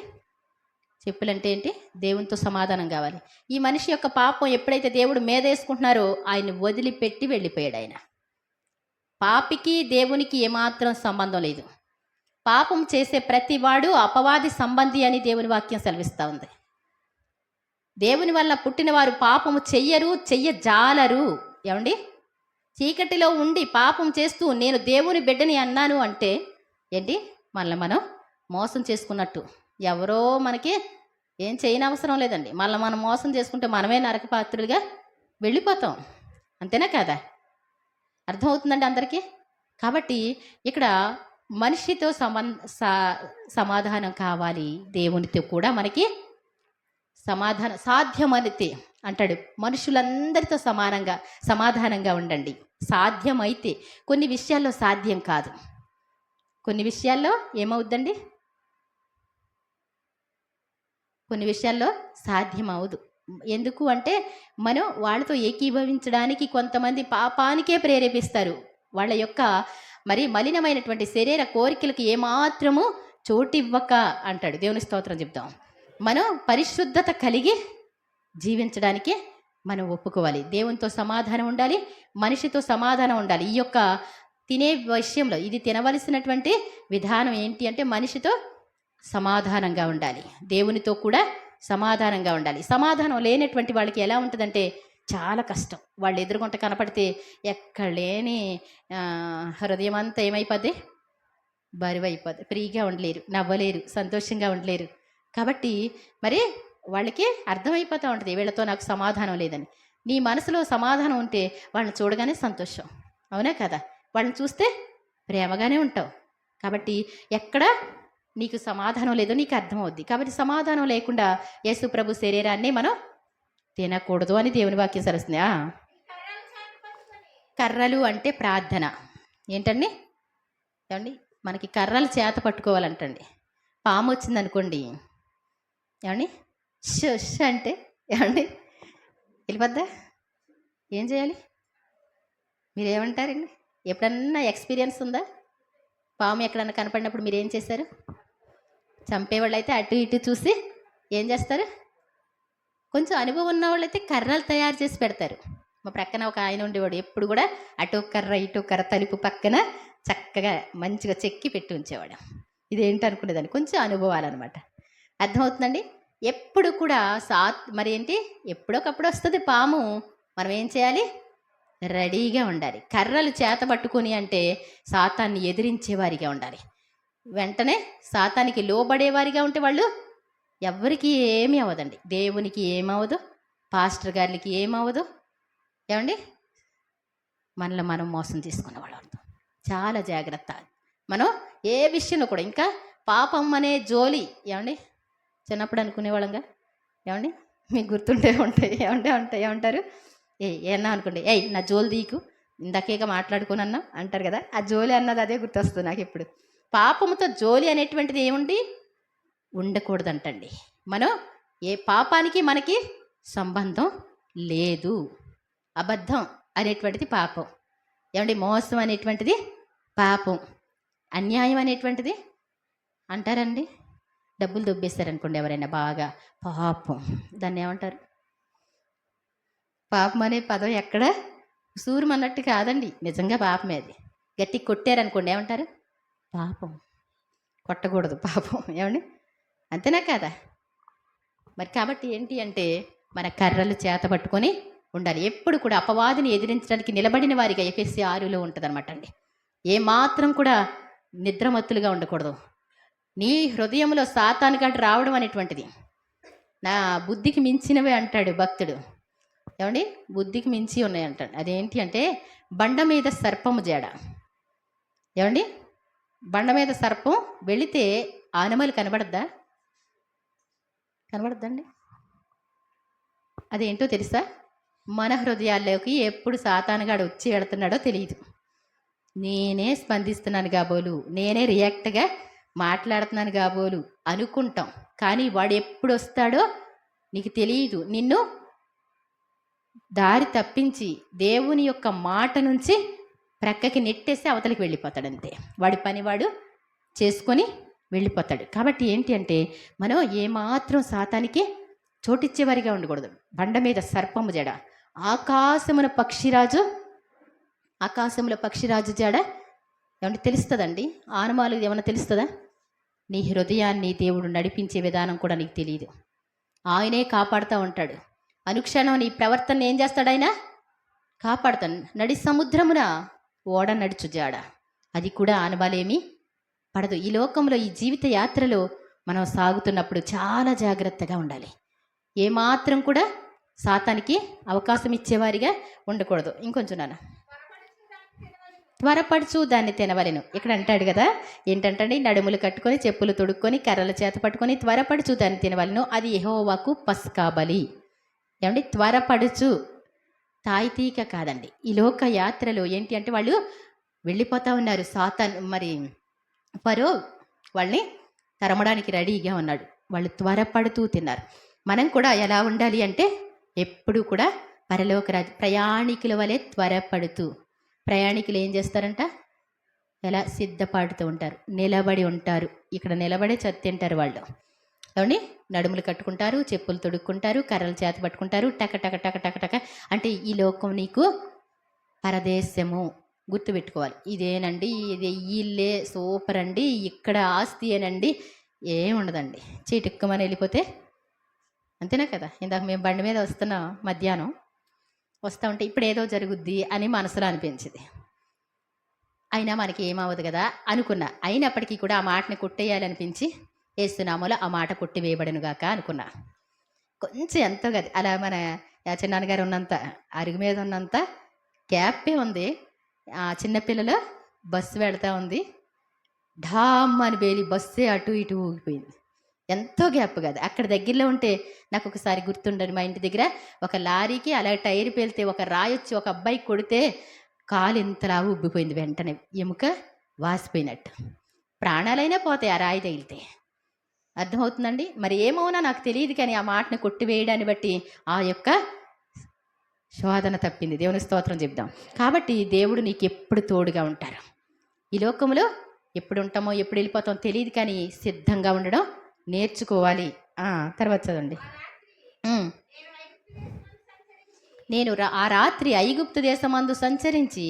చెప్పులు అంటే ఏంటి? దేవునితో సమాధానం కావాలి. ఈ మనిషి యొక్క పాపం ఎప్పుడైతే దేవుడు మీదేసుకుంటున్నారో ఆయన వదిలిపెట్టి వెళ్ళిపోయాడు. ఆయన పాపికి దేవునికి ఏమాత్రం సంబంధం లేదు. పాపం చేసే ప్రతివాడు అపవాది సంబంధి అని దేవుని వాక్యం సెలవిస్తూ ఉంది. దేవుని వల్ల పుట్టిన వారు పాపము చెయ్యజాలరు. ఏమండి చీకటిలో ఉండి పాపం చేస్తూ నేను దేవుని బిడ్డని అన్నాను అంటే ఏంటి? మళ్ళీ మనం మోసం చేసుకున్నట్టు. ఎవరో మనకి ఏం చేయని అవసరం లేదండి. మళ్ళీ మనం మోసం చేసుకుంటే మనమే నరక పాత్రులుగా వెళ్ళిపోతాం. అంతేనా కదా? అర్థమవుతుందండి అందరికీ? కాబట్టి ఇక్కడ మనిషితో సమాధానం కావాలి. దేవునితో కూడా మనకి సమాధానం సాధ్యమైతే అంటాడు. మనుషులందరితో సమాధానంగా ఉండండి. సాధ్యమైతే, కొన్ని విషయాల్లో సాధ్యం కాదు. కొన్ని విషయాల్లో ఏమవుద్దండి? కొన్ని విషయాల్లో సాధ్యం అవ్వదు. ఎందుకు అంటే మనం వాళ్ళతో ఏకీభవించడానికి కొంతమంది పాపానికే ప్రేరేపిస్తారు. వాళ్ళ యొక్క మరి మలినమైనటువంటి శరీర కోరికలకు ఏమాత్రము చోటివ్వక అంటాడు. దేవుని స్తోత్రం చెప్తాం. మనం పరిశుద్ధత కలిగి జీవించడానికే మనం ఒప్పుకోవాలి. దేవునితో సమాధానం ఉండాలి, మనిషితో సమాధానం ఉండాలి. ఈ యొక్క తినే విషయంలో ఇది తినవలసినటువంటి విధానం ఏంటి అంటే మనిషితో సమాధానంగా ఉండాలి, దేవునితో కూడా సమాధానంగా ఉండాలి. సమాధానం లేనటువంటి వాళ్ళకి ఎలా ఉంటుందంటే చాలా కష్టం. వాళ్ళు ఎదురుగుంట కనపడితే ఎక్కడ లేని హృదయం అంతా ఏమైపోద్ది? బరువు అయిపోద్ది. ఫ్రీగా ఉండలేరు, నవ్వలేరు, సంతోషంగా ఉండలేరు. కాబట్టి మరి వాళ్ళకి అర్థమైపోతూ ఉంటుంది వీళ్ళతో నాకు సమాధానం లేదని. నీ మనసులో సమాధానం ఉంటే వాళ్ళని చూడగానే సంతోషం, అవునా కదా? వాళ్ళని చూస్తే ప్రేమగానే ఉంటావు. కాబట్టి ఎక్కడ నీకు సమాధానం లేదో నీకు అర్థమవుద్ది. కాబట్టి సమాధానం లేకుండా యేసు ప్రభు శరీరాన్ని మనం తినకూడదు అని దేవుని వాక్యం సరుస్తుంది. కర్రలు అంటే ప్రార్థన. ఏంటండి? ఏమండి, మనకి కర్రలు చేత పట్టుకోవాలంటండి. పాము వచ్చిందనుకోండి, ఏమండి, ష్ అంటే ఏమండి వెళ్ళిపోద్దా? ఏం చేయాలి? మీరేమంటారండి? ఎప్పుడన్నా ఎక్స్పీరియన్స్ ఉందా? పాము ఎక్కడన్నా కనపడినప్పుడు మీరు ఏం చేశారు? చంపేవాళ్ళు అయితే అటు ఇటు చూసి ఏం చేస్తారు? కొంచెం అనుభవం ఉన్న వాళ్ళు అయితే కర్రలు తయారు చేసి పెడతారు. మా ప్రక్కన ఒక ఆయన ఉండేవాడు, ఎప్పుడు కూడా అటు కర్ర ఇటు కర్ర తలుపు పక్కన చక్కగా మంచిగా చెక్కి పెట్టి ఉంచేవాడు. ఇదేంటి అనుకునేదాన్ని, కొంచెం అనుభవాలన్నమాట. అర్థమవుతుందండి? ఎప్పుడు కూడా మరి ఏంటి, ఎప్పుడొకప్పుడు వస్తుంది పాము. మనం ఏం చేయాలి? రెడీగా ఉండాలి. కర్రలు చేత పట్టుకొని అంటే సాతాన్ని ఎదిరించేవారిగా ఉండాలి. వెంటనే సాతానికి లోబడేవారిగా ఉంటే వాళ్ళు ఎవరికి ఏమీ అవ్వదండి. దేవునికి ఏమవ్వదు, పాస్టర్ గారికి ఏమవ్వదు. ఏమండి, మనలో మనం మోసం చేసుకునే వాళ్ళు. చాలా జాగ్రత్త. మనం ఏ విషయంలో కూడా ఇంకా పాపం అనే జోలి, ఏమండి చిన్నప్పుడు అనుకునేవాళ్ళంగా, ఏమండి మీకు గుర్తుండే ఉంటాయి, ఏమంటారు? ఏమన్నా అనుకోండి, నా జోలు తీకు, ఇందాకేగా మాట్లాడుకోనన్నా అంటారు కదా. ఆ జోలి అన్నది అదే గుర్తొస్తుంది నాకు ఇప్పుడు. పాపముతో జోలి అనేటువంటిది ఏముంది? ఉండకూడదంటండి. మనం ఏ పాపానికి మనకి సంబంధం లేదు. అబద్ధం అనేటువంటిది పాపం, ఏమండి, మోసం అనేటువంటిది పాపం, అన్యాయం అనేటువంటిది అంటారండి. డబ్బులు దొబ్బేస్తారనుకోండి ఎవరైనా బాగా, పాపం. దాన్ని ఏమంటారు? పాపం అనే పదం ఎక్కడ సూరమన్నట్టు కాదండి, నిజంగా పాపమే. అది గట్టి కొట్టారనుకోండి ఏమంటారు? పాపం. కొట్టకూడదు పాపం, ఏమండి, అంతేనా కదా? మరి కాబట్టి ఏంటి అంటే మన కర్రలు చేత పట్టుకొని ఉండాలి. ఎప్పుడు కూడా అపవాదిని ఎదిరించడానికి నిలబడిన వారిగా ఎఫెసీ 6లో ఉంటుంది అనమాట అండి. ఏమాత్రం కూడా నిద్రమత్తులుగా ఉండకూడదు. నీ హృదయంలో సాతానుగాడు రావడం అనేటువంటిది నా బుద్ధికి మించినవే అంటాడు భక్తుడు. ఏమండి, బుద్ధికి మించి ఉన్నాయి అంటాడు. అదేంటి అంటే బండ మీద సర్పము జాడ. ఏమండి, బండ మీద సర్పం వెళితే ఆనమలు కనబడద్దా? కనబడద్దండి. అదేంటో తెలుసా? మన హృదయాల్లోకి ఎప్పుడు సాతానుగాడు వచ్చి వెళుతున్నాడో తెలియదు. నేనే స్పందిస్తున్నాను కాబోలు, నేనే రియాక్ట్గా మాట్లాడుతున్నాను కాబోలు అనుకుంటాం. కానీ వాడు ఎప్పుడు వస్తాడో నీకు తెలియదు. నిన్ను దారి తప్పించి దేవుని యొక్క మాట నుంచి ప్రక్కకి నెట్టేసి అవతలికి వెళ్ళిపోతాడు. అంతే, వాడి పని వాడు చేసుకొని వెళ్ళిపోతాడు. కాబట్టి ఏంటి అంటే మనం ఏమాత్రం సాతానికి చోటిచ్చేవారిగా ఉండకూడదు. బండ మీద సర్పము జడ, ఆకాశముల పక్షిరాజు జాడ ఏమంటే తెలుస్తుందండి? ఆనమాలు ఏమన్నా తెలుస్తుందా? నీ హృదయాన్ని దేవుడు నడిపించే విధానం కూడా నీకు తెలియదు. ఆయనే కాపాడుతూ ఉంటాడు. అనుక్షణం నీ ప్రవర్తన ఏం చేస్తాడు? ఆయన కాపాడుతాడు. నడి సముద్రమున ఓడ నడుచు జాడ, అది కూడా ఆనవాలేమీ పడదు. ఈ లోకంలో ఈ జీవిత యాత్రలో మనం సాగుతున్నప్పుడు చాలా జాగ్రత్తగా ఉండాలి. ఏమాత్రం కూడా సాతానికి అవకాశం ఇచ్చేవారిగా ఉండకూడదు. ఇంకొంచెం నాన్న, త్వరపడుచు దాన్ని తినవలెను. ఇక్కడ అంటాడు కదా, ఏంటంటే నడుములు కట్టుకొని చెప్పులు తొడుక్కొని కర్రల చేత పట్టుకొని త్వరపడుచు దాన్ని తినవలెను, అది యెహోవాకు పస్కా బలి. ఏమండి, త్వరపడుచు, తాయితీక కాదండి. ఈ లోక యాత్రలో ఏంటి అంటే వాళ్ళు వెళ్ళిపోతూ ఉన్నారు. సాతాను మరి ఫరో వాళ్ళని తరమడానికి రెడీగా ఉన్నాడు. వాళ్ళు త్వరపడుతూ తిన్నారు. మనం కూడా ఎలా ఉండాలి అంటే ఎప్పుడు కూడా పరలోక ప్రయాణికుల వలె త్వరపడుతూ. ప్రయాణికులు ఏం చేస్తారంట? ఎలా సిద్ధపడుతూ ఉంటారు, నిలబడి ఉంటారు. ఇక్కడ నిలబడే తింటారు వాళ్ళు. ఏమండి? నడుములు కట్టుకుంటారు, చెప్పులు తొడుక్కుంటారు, కర్రలు చేత పట్టుకుంటారు. టక టక టక టక టక అంటే ఈ లోకం నీకు పరదేశము. గుర్తుపెట్టుకోవాలి. ఇదేనండి, ఇది ఇల్లే సూపర్ అండి, ఇక్కడ ఆస్తి ఏనండి, ఏముండదండి. చీటిక్కమని వెళ్ళిపోతే అంతేనా కదా? ఇందాక మేము బండి మీద వస్తున్నాం, మధ్యాహ్నం వస్తూ ఉంటే ఇప్పుడు ఏదో జరుగుద్ది అని మనసులో అనిపించింది. అయినా మనకి ఏమవ్వదు కదా అనుకున్నా. అయినప్పటికీ కూడా ఆ మాటని కొట్టేయాలనిపించి ఏసునామూలో ఆ మాట కొట్టివేయబడనుగాక అనుకున్నా. కొంచెం ఎంతో కదా అలా మన చిన్నాన్నగారు ఉన్నంత అరుగు మీద ఉన్నంత గ్యాపే ఉంది. ఆ చిన్నపిల్లలు బస్సు వెళతా ఉంది, ఢామ్ అని బేలి బస్సే అటు ఇటు ఊగిపోయింది. ఎంతో గ్యాప్ కదా. అక్కడ దగ్గరలో ఉంటే నాకు ఒకసారి గుర్తుండదు, మా ఇంటి దగ్గర ఒక లారీకి అలా టైర్ పేలితే ఒక రాయొచ్చి ఒక అబ్బాయి కొడితే కాలు ఇంతలా ఉబ్బిపోయింది. వెంటనే ఎముక వాసిపోయినట్టు. ప్రాణాలైనా పోతాయి ఆ రాయి తగిలితే. అర్థమవుతుందండి? మరి ఏమవునా నాకు తెలియదు, కానీ ఆ మాటను కొట్టివేయడాన్ని బట్టి ఆ యొక్క శోధన తప్పింది. దేవుని స్తోత్రం చెప్దాం. కాబట్టి దేవుడు నీకు ఎప్పుడు తోడుగా ఉంటారు. ఈ లోకంలో ఎప్పుడు ఉంటామో ఎప్పుడు వెళ్ళిపోతామో తెలియదు, కానీ సిద్ధంగా ఉండడం నేర్చుకోవాలి. తర్వాత చదవండి. నేను ఆ రాత్రి ఐగుప్తు దేశమందు సంచరించి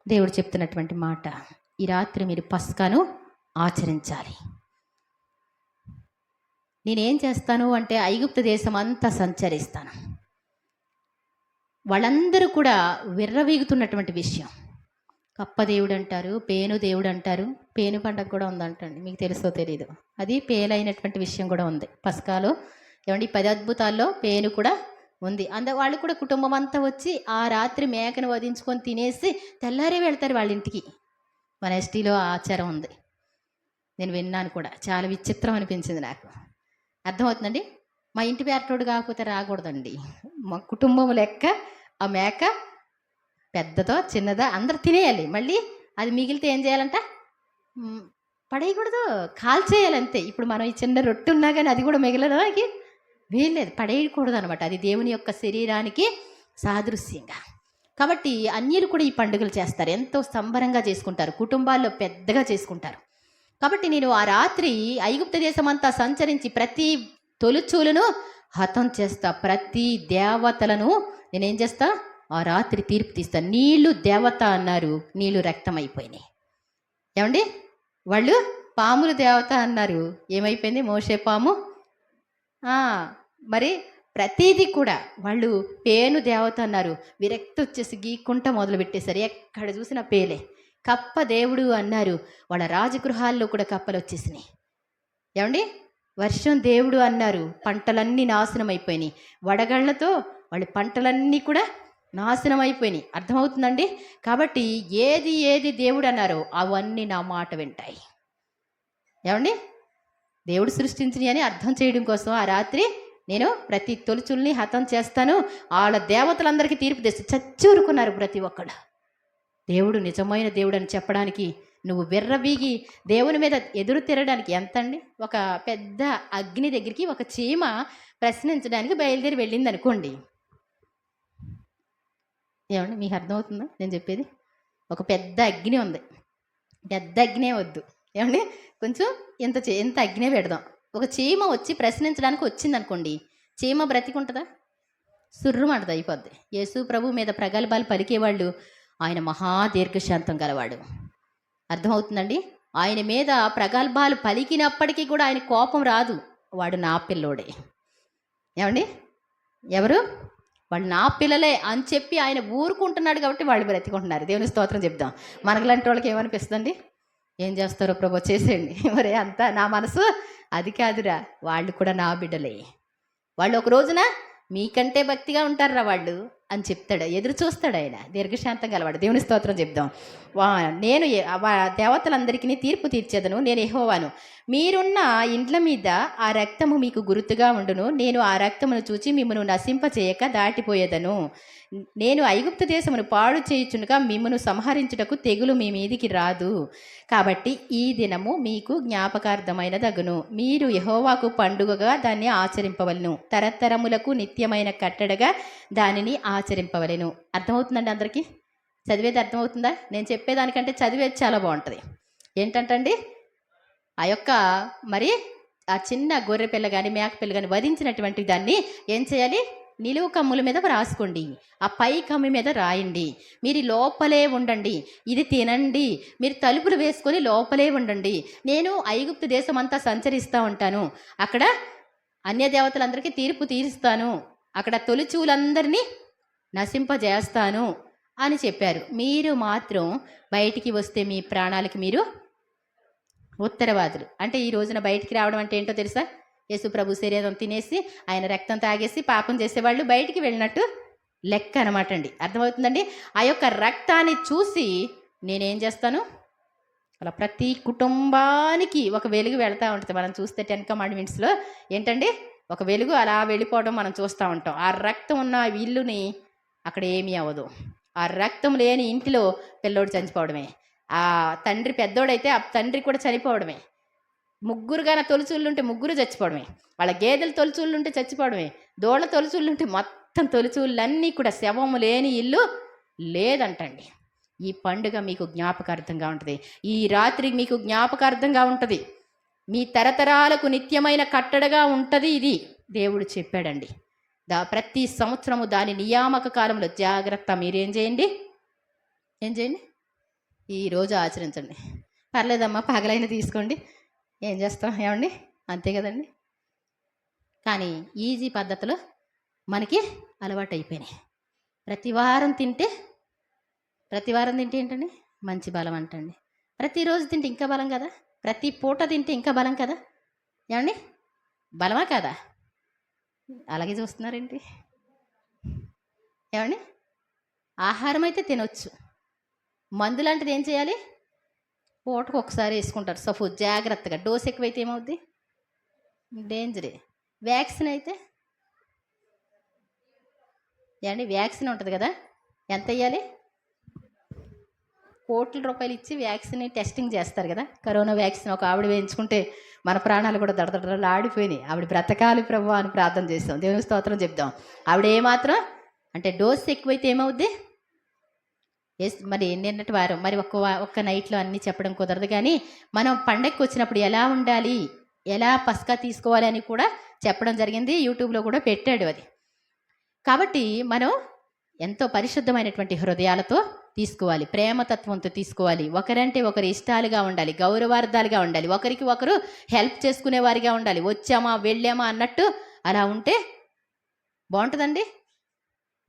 దేవుడు చెప్తున్నటువంటి మాట, ఈ రాత్రి మీరు పస్కాను ఆచరించాలి. నేనేం చేస్తాను అంటే ఐగుప్తు దేశం అంతా సంచరిస్తాను. వాళ్ళందరూ కూడా విర్రవీగుతున్నటువంటి విషయం. కప్ప దేవుడు అంటారు, పేను దేవుడు అంటారు. పేను పండగ కూడా ఉందంటండి, మీకు తెలుసో తెలీదు. అది పేలైనటువంటి విషయం కూడా ఉంది పస్కాలో. ఏమండి? 10 అద్భుతాల్లో పేను కూడా ఉంది. వాళ్ళు కూడా కుటుంబం అంతా వచ్చి ఆ రాత్రి మేకను వధించుకొని తినేసి తెల్లారే వెళ్తారు వాళ్ళ ఇంటికి. మన ఎస్టీలో ఆచారం ఉంది, నేను విన్నాను కూడా. చాలా విచిత్రం అనిపించింది నాకు. అర్థమవుతుందండి? మా ఇంటి పేరటోడు కాకపోతే రాకూడదండి. మా కుటుంబం లెక్క ఆ మేక పెద్దదో చిన్నదో అందరు తినేయాలి. మళ్ళీ అది మిగిలితే ఏం చేయాలంట? పడేయకూడదు, కాల్చేయాలంతే. ఇప్పుడు మనం ఈ చిన్న రొట్టె ఉన్నా కానీ అది కూడా మిగలడానికి వీల్లేదు, పడేయకూడదు అనమాట. అది దేవుని యొక్క శరీరానికి సాదృశ్యంగా. కాబట్టి అన్యులు కూడా ఈ పండుగలు చేస్తారు, ఎంతో సంబరంగా చేసుకుంటారు, కుటుంబాల్లో పెద్దగా చేసుకుంటారు. కాబట్టి నేను ఆ రాత్రి ఐగుప్తు దేశమంతా సంచరించి ప్రతి తొలిచూలను హతం చేస్తా, ప్రతి దేవతలను నేనేం చేస్తా? ఆ రాత్రి తీర్పు తీస్తా. నీళ్లు దేవత అన్నారు, నీళ్లు రక్తం అయిపోయినాయి. ఏమండి? వాళ్ళు పాములు దేవత అన్నారు, ఏమైపోయింది? మోషే పాము. మరి ప్రతిదీ కూడా వాళ్ళు పేను దేవత అన్నారు, విరక్తి వచ్చేసి గీక్కుంటా మొదలు పెట్టేశారు. ఎక్కడ చూసిన పేలే. కప్ప దేవుడు అన్నారు, వాళ్ళ రాజగృహాల్లో కూడా కప్పలు వచ్చేసినాయి. ఏమండి? వర్షం దేవుడు అన్నారు, పంటలన్నీ నాశనం అయిపోయినాయి. వడగళ్లతో వాళ్ళ పంటలన్నీ కూడా నాశనం అయిపోయినాయి. అర్థమవుతుందండి? కాబట్టి ఏది ఏది దేవుడు అన్నారో అవన్నీ నా మాట వింటాయి. ఏమండి? దేవుడు సృష్టించినవి అని అర్థం చేయడం కోసం ఆ రాత్రి నేను ప్రతి తొలుచుల్ని హతం చేస్తాను. వాళ్ళ దేవతలందరికీ తీర్పు తెస్తే చచ్చూరుకున్నారు ప్రతి ఒక్కడు. దేవుడు నిజమైన దేవుడు అని చెప్పడానికి, నువ్వు విర్రవీగి దేవుని మీద ఎదురు తిరగడానికి ఎంత అండి? ఒక పెద్ద అగ్ని దగ్గరికి ఒక చీమ ప్రశ్నించడానికి బయలుదేరి వెళ్ళింది అనుకోండి. ఏమండి? మీకు అర్థమవుతుందా నేను చెప్పేది? ఒక పెద్ద అగ్ని ఉంది, పెద్ద అగ్నే వద్దు. ఏమండి? కొంచెం ఇంత అగ్నే పెడదాం. ఒక చీమ వచ్చి ప్రశ్నించడానికి వచ్చింది అనుకోండి, చీమ బ్రతికుంటుందా? సుర్రుమంటది, అయిపోద్ది. యేసు ప్రభు మీద ప్రగల్భాలు పలికేవాళ్ళు, ఆయన మహాదీర్ఘశాంతం గలవాడు. అర్థమవుతుందండి? ఆయన మీద ప్రగల్భాలు పలికినప్పటికీ కూడా ఆయన కోపం రాదు. వాడు నా పిల్లోడే. ఏమండి? ఎవరు? వాళ్ళు నా పిల్లలే అని చెప్పి ఆయన ఊరుకుంటున్నాడు కాబట్టి వాళ్ళు బ్రతికుంటున్నారు. దేవుని స్తోత్రం చెప్దాం. మనకులాంటి వాళ్ళకి ఏమనిపిస్తుంది? ఏం చేస్తారో ప్రభు చేసేయండి. మరి అంతా నా మనసు అది కాదురా, వాళ్ళు కూడా నా బిడ్డలే. వాళ్ళు ఒక రోజున మీకంటే భక్తిగా ఉంటారురా వాళ్ళు అని చెప్తాడు. ఎదురు చూస్తాడు ఆయన, దీర్ఘశాంతం గలవాడు. దేవుని స్తోత్రం చెప్దాం. నేను దేవతలందరికీ తీర్పు తీర్చేదను, నేను యెహోవాను. మీరున్న ఇండ్ల మీద ఆ రక్తము మీకు గుర్తుగా ఉండును. నేను ఆ రక్తమును చూచి మిమ్మను నశింపచేయక దాటిపోయేదను. నేను ఐగుప్తు దేశమును పాడు చేయుచుండగా మిమ్మను సంహరించుటకు తెగులు మీ మీదికి రాదు. కాబట్టి ఈ దినము మీకు జ్ఞాపకార్థమైనదగును. మీరు యెహోవాకు పండుగగా దాన్ని ఆచరింపవలను. తరతరములకు నిత్యమైన కట్టడగా దానిని ఆచరింపవలెను. అర్థమవుతుందండి అందరికీ? చదివేది అర్థమవుతుందా? నేను చెప్పేదానికంటే చదివేది చాలా బాగుంటుంది. ఏంటంటండి, ఆ యొక్క మరి ఆ చిన్న గొర్రె పిల్ల కానీ మేక పిల్ల కానీ వధించినటువంటి దాన్ని ఏం చేయాలి? నిలువు కమ్ముల మీద రాసుకోండి, ఆ పై కమ్మి మీద రాయండి. మీరు లోపలే ఉండండి, ఇది తినండి, మీరు తలుపులు వేసుకొని లోపలే ఉండండి. నేను ఐగుప్తు దేశం అంతా సంచరిస్తూ ఉంటాను, అక్కడ అన్య దేవతలందరికీ తీర్పు తీరుస్తాను, అక్కడ తొలిచూలందరినీ నశింపజేస్తాను అని చెప్పారు. మీరు మాత్రం బయటికి వస్తే మీ ప్రాణాలకి మీరు ఉత్తరవాదులు. అంటే ఈ రోజున బయటికి రావడం అంటే ఏంటో తెలుసా? యేసు ప్రభు శరీరం తినేసి ఆయన రక్తం తాగేసి పాపం చేసేవాళ్ళు బయటికి వెళ్ళినట్టు లెక్క అనమాట అండి. అర్థమవుతుందండి? ఆ యొక్క రక్తాన్ని చూసి నేనేం చేస్తాను, అలా ప్రతి కుటుంబానికి ఒక వెలుగు వెళ్తూ ఉంటుంది. మనం చూస్తే 10 కమాండ్మెంట్స్లో ఏంటండి, ఒక వెలుగు అలా వెళ్ళిపోవడం మనం చూస్తూ ఉంటాం. ఆ రక్తం ఉన్న ఇల్లుని అక్కడ ఏమీ అవ్వదు. ఆ రక్తం లేని ఇంటిలో పిల్లోడు చనిపోవడమే, ఆ తండ్రి పెద్దోడైతే ఆ తండ్రి కూడా చనిపోవడమే, ముగ్గురుగా నా తొలిచూళ్ళుంటే ముగ్గురు చచ్చిపోవడమే, వాళ్ళ గేదెలు తొలిచూళ్ళుంటే చచ్చిపోవడమే, దోళ్ళ తొలిచూళ్ళుంటే మొత్తం తొలిచూళ్ళన్నీ కూడా శవము లేని ఇల్లు లేదంటండి. ఈ పండుగ మీకు జ్ఞాపకార్థంగా ఉంటుంది. ఈ రాత్రి మీకు జ్ఞాపకార్థంగా ఉంటుంది. మీ తరతరాలకు నిత్యమైన కట్టడగా ఉంటుంది. ఇది దేవుడు చెప్పాడండి. ప్రతి సంవత్సరము దాని నియామక కాలంలో జాగ్రత్త మీరేం చేయండి, ఈరోజు ఆచరించండి. పర్లేదమ్మా, పగలైనా తీసుకోండి, ఏం చేస్తాం, ఏమండి, అంతే కదండి. కానీ ఈజీ పద్ధతులు మనకి అలవాటు అయిపోయినాయి. ప్రతి వారం తింటే ఏంటండి, మంచి బలం అంటండి. ప్రతిరోజు తింటే ఇంకా బలం కదా, ప్రతి పూట తింటే ఇంకా బలం కదా, ఏమండి, బలమా కాదా? అలాగే చూస్తున్నారేంటి, ఏమండి? ఆహారం అయితే తినొచ్చు, మందు లాంటిది ఏం చేయాలి, పూటకు ఒకసారి వేసుకుంటారు. సపోజ్ జాగ్రత్తగా డోస్ ఎక్కువైతే ఏమవుద్ది, డేంజరే. వ్యాక్సిన్ అయితే ఏమండి, వ్యాక్సిన్ ఉంటుంది కదా, ఎంత వేయాలి, కోట్ల రూపాయలు ఇచ్చి వ్యాక్సిన్ టెస్టింగ్ చేస్తారు కదా. కరోనా వ్యాక్సిన్ ఒక ఆవిడ వేయించుకుంటే మన ప్రాణాలు కూడా దడదడలు ఆడిపోయినాయి. ఆవిడ బ్రతకాలి ప్రభు అని ప్రార్థన చేస్తాం, దేవుని స్తోత్రం చెప్దాం. ఆవిడ ఏమాత్రం అంటే డోస్ ఎక్కువైతే ఏమవుద్ది, మరి నిన్నటి వారం మరి ఒక్క నైట్లో అన్నీ చెప్పడం కుదరదు. కానీ మనం పండగకి వచ్చినప్పుడు ఎలా ఉండాలి, ఎలా పస్కా తీసుకోవాలి అని కూడా చెప్పడం జరిగింది. యూట్యూబ్లో కూడా పెట్టాడు అది. కాబట్టి మనం ఎంతో పరిశుద్ధమైనటువంటి హృదయాలతో తీసుకోవాలి, ప్రేమతత్వంతో తీసుకోవాలి, ఒకరంటే ఒకరు ఇష్టాలుగా ఉండాలి, గౌరవార్థాలుగా ఉండాలి, ఒకరికి ఒకరు హెల్ప్ చేసుకునేవారిగా ఉండాలి. వచ్చామా వెళ్ళామా అన్నట్టు అలా ఉంటే బాగుంటుందండి,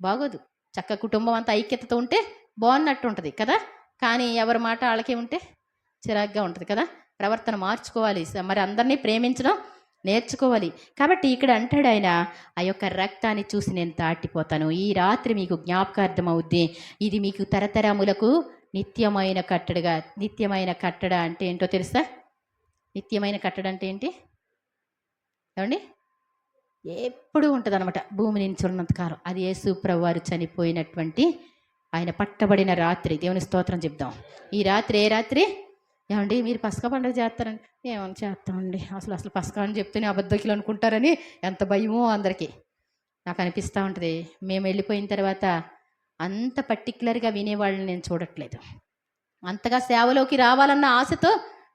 బాగోదు. చక్క కుటుంబం అంతా ఐక్యతతో ఉంటే బాగున్నట్టు ఉంటుంది కదా. కానీ ఎవరి మాట వాళ్ళకే ఉంటే చిరాగ్గా ఉంటుంది కదా. ప్రవర్తన మార్చుకోవాలి, మరి అందరినీ ప్రేమించడం నేర్చుకోవాలి. కాబట్టి ఇక్కడ అంటాడు ఆయన, ఆ యొక్క రక్తాన్ని చూసి నేను దాటిపోతాను. ఈ రాత్రి మీకు జ్ఞాపకార్థం అవుద్ది. ఇది మీకు తరతరములకు నిత్యమైన కట్టడగా. నిత్యమైన కట్టడ అంటే ఏంటో తెలుసా? నిత్యమైన కట్టడ అంటే ఏంటి ఏమండి? ఎప్పుడు ఉంటుంది అనమాట, భూమి నుంచి ఉన్నంతకాలం. అది యేసు ప్రభువారు చనిపోయినటువంటి ఆయన పట్టబడిన రాత్రి. దేవుని స్తోత్రం చెప్దాం. ఈ రాత్రి ఏ రాత్రి ఏమండి? మీరు పస్కా పండుగ చేస్తారండి, ఏమని చేస్తామండి, అసలు పస్కా అని చెప్తేనే అబద్ధకులు అనుకుంటారని ఎంత భయమో అందరికీ. నాకు అనిపిస్తూ ఉంటుంది, మేము వెళ్ళిపోయిన తర్వాత అంత పర్టికులర్గా వినేవాళ్ళని నేను చూడట్లేదు, అంతగా సేవలోకి రావాలన్న ఆశతో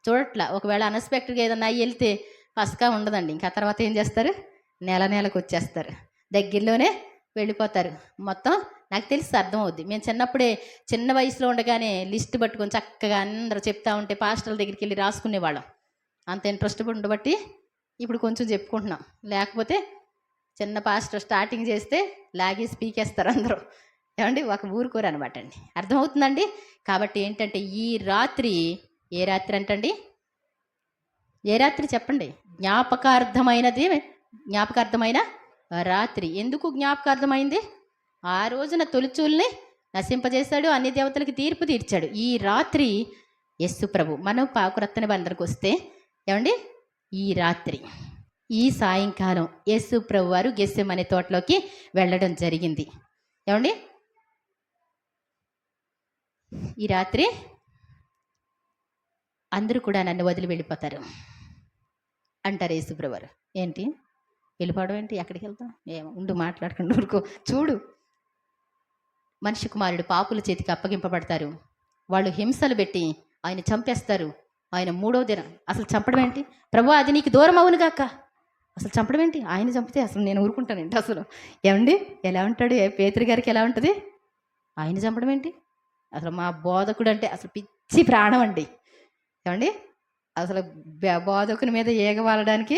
చూడట్లా. ఒకవేళ అన్ఎక్స్పెక్టెడ్గా ఏదన్నా వెళ్తే పస్కా ఉండదండి. ఇంకా తర్వాత ఏం చేస్తారు, నెలకు వచ్చేస్తారు, దగ్గరలోనే వెళ్ళిపోతారు. మొత్తం నాకు తెలిసి అర్థం అవుద్ది. మేము చిన్న వయసులో ఉండగానే లిస్ట్ పట్టుకొని చక్కగా అందరూ చెప్తా ఉంటే పాస్టర్ల దగ్గరికి వెళ్ళి రాసుకునేవాళ్ళం. అంత ఇంట్రెస్ట్ ఉండబట్టి ఇప్పుడు కొంచెం చెప్పుకుంటున్నాం. లేకపోతే చిన్న పాస్టర్ స్టార్టింగ్ చేస్తే లాగేసి పీకేస్తారు అందరూ, ఏమండి, ఒక ఊరుకోరు అనమాట అండి. అర్థమవుతుందండి? కాబట్టి ఏంటంటే ఈ రాత్రి ఏ రాత్రి అంటండి, ఏ రాత్రి చెప్పండి? జ్ఞాపకార్థమైన రాత్రి. ఎందుకు జ్ఞాపకార్థమైంది? ఆ రోజున తొలిచూల్ని నశింపజేశాడు, అన్ని దేవతలకి తీర్పు తీర్చాడు. ఈ రాత్రి యేసు ప్రభు మనం పాకురత్తని బందరికి వస్తే ఏమండి, ఈ రాత్రి ఈ సాయంకాలం యేసు ప్రభు వారు గెస్సెమనే తోటలోకి వెళ్ళడం జరిగింది. ఏమండి, ఈ రాత్రి అందరూ కూడా నన్ను వదిలి వెళ్ళిపోతారు అంటారు యేసు ప్రభు వారు. ఏంటి వెళ్ళిపోవడం ఏంటి, ఎక్కడికి వెళ్తాం, ఏమో ఉండు మాట్లాడుకుంటూ ఊరుకో. చూడు, మనిషి కుమారుడు పాపుల చేతికి అప్పగింపబడతారు, వాళ్ళు హింసలు పెట్టి ఆయన చంపేస్తారు. ఆయన మూడవ దినం అసలు చంపడం ఏంటి, ప్రభు అది నీకు దూరం అవును గాక, అసలు చంపడం ఏంటి, ఆయన చంపితే అసలు నేను ఊరుకుంటానండి. అసలు ఏమండి ఎలా ఉంటాడు పేతురు గారికి, ఎలా ఉంటుంది ఆయన చంపడం ఏంటి, అసలు మా బోధకుడు అంటే అసలు పిచ్చి ప్రాణం అండి. ఏమండి అసలు బోధకుని మీద ఏగవాలడానికి